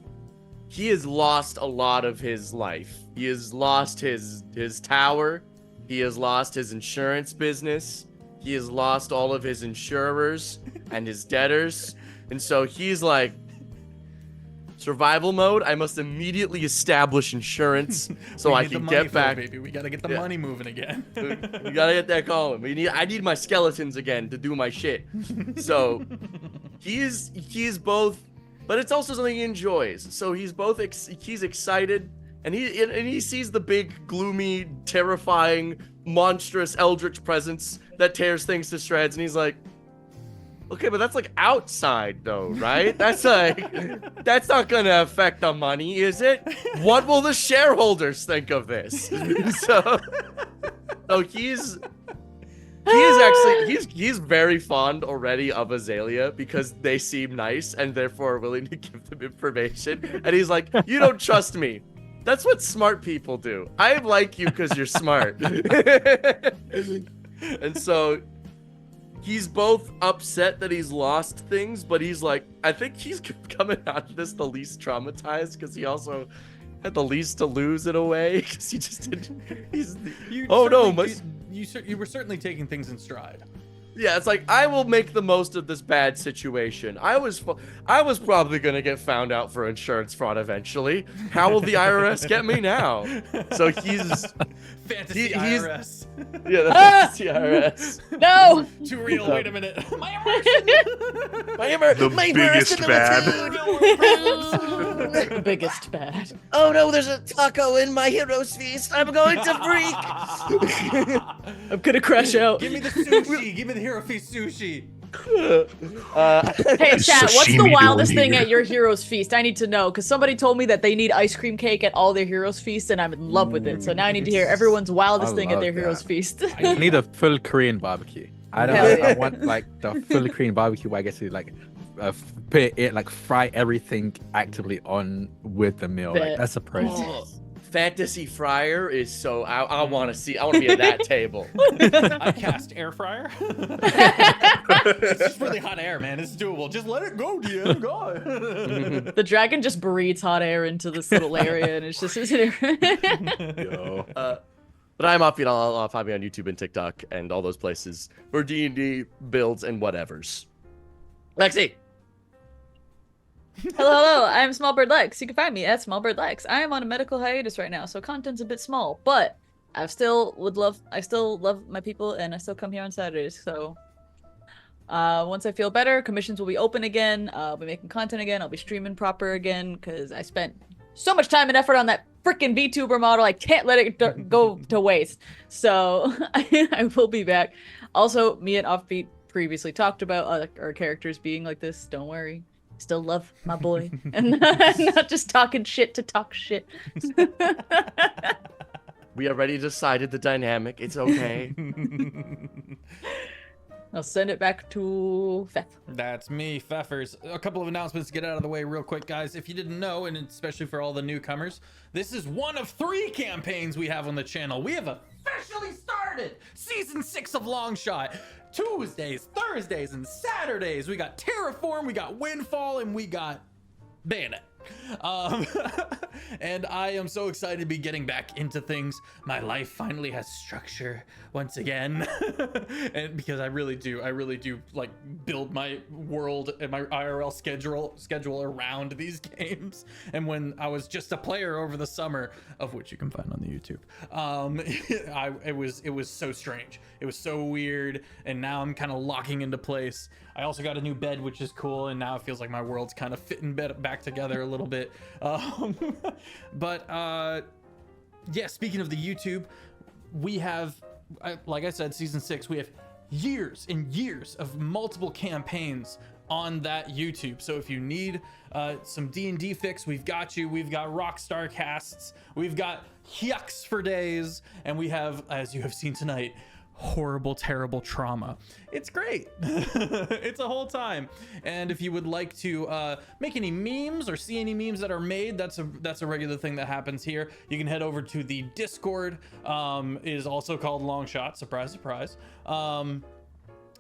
He has lost a lot of his life. He has lost his tower. He has lost his insurance business. He has lost all of his insurers and his debtors, and so he's like, survival mode. I must immediately establish insurance so I can get back. Baby. We gotta get the money moving again. We gotta get that going. I need my skeletons again to do my shit. So he is both, but it's also something he enjoys. So he's both he's excited, and he sees the big, gloomy, terrifying, monstrous eldritch presence that tears things to shreds, and he's like, okay, but that's like outside though, right? That's that's not gonna affect the money, is it? What will the shareholders think of this? So he's very fond already of Azalea because they seem nice and therefore are willing to give them information. And he's like, you don't trust me. That's what smart people do. I like you because you're smart. And so he's both upset that he's lost things, but he's like, I think he's coming out of this the least traumatized because he also had the least to lose in a way because he just didn't. You were certainly taking things in stride. Yeah, it's like, I will make the most of this bad situation. I was probably gonna get found out for insurance fraud eventually. How will the IRS get me now? So he's fantasy IRS. Yeah, the fantasy IRS. No. Too real. Wait a minute. My The biggest bad. The biggest bad. Oh no, there's a taco in my hero's feast. I'm going to freak. I'm gonna crash out. Give me the sushi. Give me the Hero Feast sushi. Hey, chat, what's the wildest thing at your hero's feast? I need to know, because somebody told me that they need ice cream cake at all their hero's feasts, and I'm in love with it. So now I need to hear everyone's wildest thing at their hero's feast. I need a full Korean barbecue. I want like the full Korean barbecue where I get to like fry everything actively on with the meal. Like, that's a process. Fantasy fryer is so I want to be at that table. I cast air fryer. It's just really hot air, man. It's doable. Just let it go, DM. Go. The dragon just breathes hot air into this little area, and it's just Yo. But I'm Offbeat. I'll find me on YouTube and TikTok and all those places for D&D builds and whatevers. Lexi. Hello, I'm SmolbirdLex. You can find me at SmolbirdLex. I am on a medical hiatus right now, so content's a bit small, but I still love my people, and I still come here on Saturdays. So once I feel better, commissions will be open again. I'll be making content again. I'll be streaming proper again because I spent so much time and effort on that freaking VTuber model. I can't let it go to waste. So I will be back. Also, me and Offbeat previously talked about our characters being like this. Don't worry. Still love my boy, and not just talking shit to talk shit. We already decided the dynamic. It's okay. I'll send it back to Feth. That's me, Feffers. A couple of announcements to get out of the way real quick, guys. If you didn't know, and especially for all the newcomers, this is one of 3 campaigns we have on the channel. We have officially started Season 6 of Longshot. Tuesdays, Thursdays, and Saturdays. We got Terraform, we got Windfall, and we got Bayonet. And I am so excited to be getting back into things. My life finally has structure once again. And because I really do like build my world and my IRL schedule around these games. And when I was just a player over the summer, of which you can find on the YouTube, it was so strange. It was so weird, and now I'm kind of locking into place. I also got a new bed, which is cool, and now it feels like my world's kind of fitting back together a little bit. Yeah, speaking of the YouTube, we have, like I said, Season 6, we have years and years of multiple campaigns on that YouTube. So if you need some D&D fix, we've got you. We've got Rockstar casts. We've got Hyux for days. And we have, as you have seen tonight, horrible, terrible trauma. It's great. It's a whole time. And if you would like to make any memes or see any memes that are made, that's a regular thing that happens here. You can head over to the Discord. It is also called Longshot. Surprise, surprise.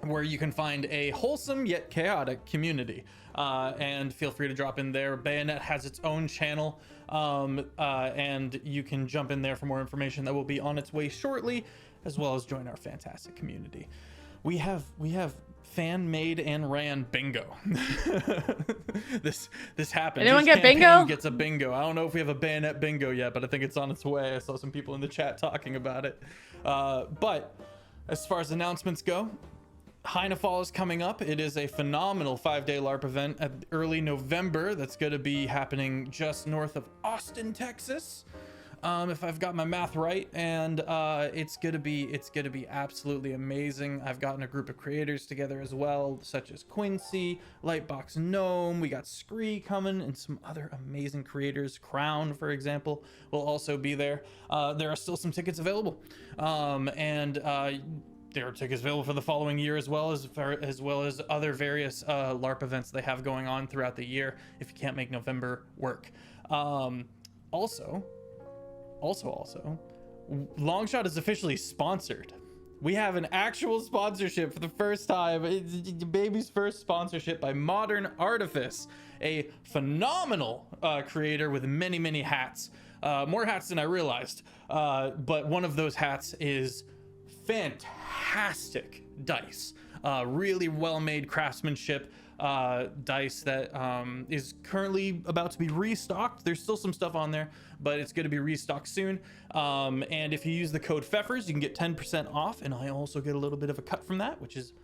Where you can find a wholesome yet chaotic community. And feel free to drop in there. Bayonet has its own channel, and you can jump in there for more information that will be on its way shortly, as well as join our fantastic community. We have fan-made and ran bingo. This happened. Anyone Each get campaign bingo? Gets a bingo. I don't know if we have a Bayonet bingo yet, but I think it's on its way. I saw some people in the chat talking about it. But as far as announcements go, Heinefall is coming up. It is a phenomenal 5-day LARP event at early November. That's going to be happening just north of Austin, Texas. If I've got my math right, and it's gonna be absolutely amazing. I've gotten a group of creators together as well, such as Quincy, Lightbox Gnome. We got Scree coming, and some other amazing creators. Crown, for example, will also be there. There are still some tickets available, and there are tickets available for the following year as well as other various LARP events they have going on throughout the year. If you can't make November work, also, Longshot is officially sponsored. We have an actual sponsorship for the first time. It's baby's first sponsorship by Modern Artifice, a phenomenal creator with many, many hats. More hats than I realized. But one of those hats is fantastic dice. Really well-made craftsmanship. Dice that is currently about to be restocked. There's still some stuff on there, but it's going to be restocked soon. And if you use the code FEFFERS, you can get 10% off, and I also get a little bit of a cut from that, which is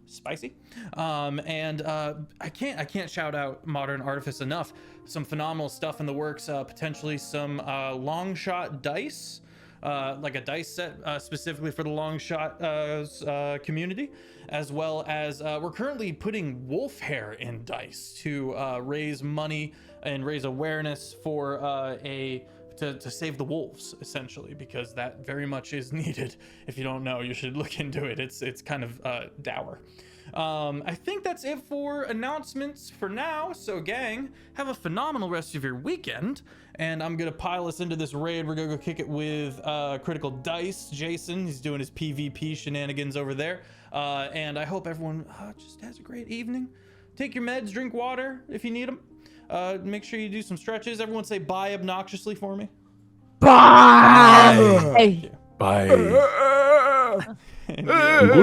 spicy. I can't shout out Modern Artifice enough. Some phenomenal stuff in the works. Potentially some long shot dice. Like a dice set specifically for the long shot community, as well as we're currently putting wolf hair in dice to raise money and raise awareness for to save the wolves, essentially, because that very much is needed. If you don't know, you should look into it. It's kind of dour. I think that's it for announcements for now. So gang, have a phenomenal rest of your weekend, and I'm gonna pile us into this raid. We're gonna go kick it with Critical Dice Jason. He's doing his PvP shenanigans over there, and I hope everyone just has a great evening. Take your meds, drink water if you need them. Make sure you do some stretches. Everyone say bye obnoxiously for me. Bye. Bye.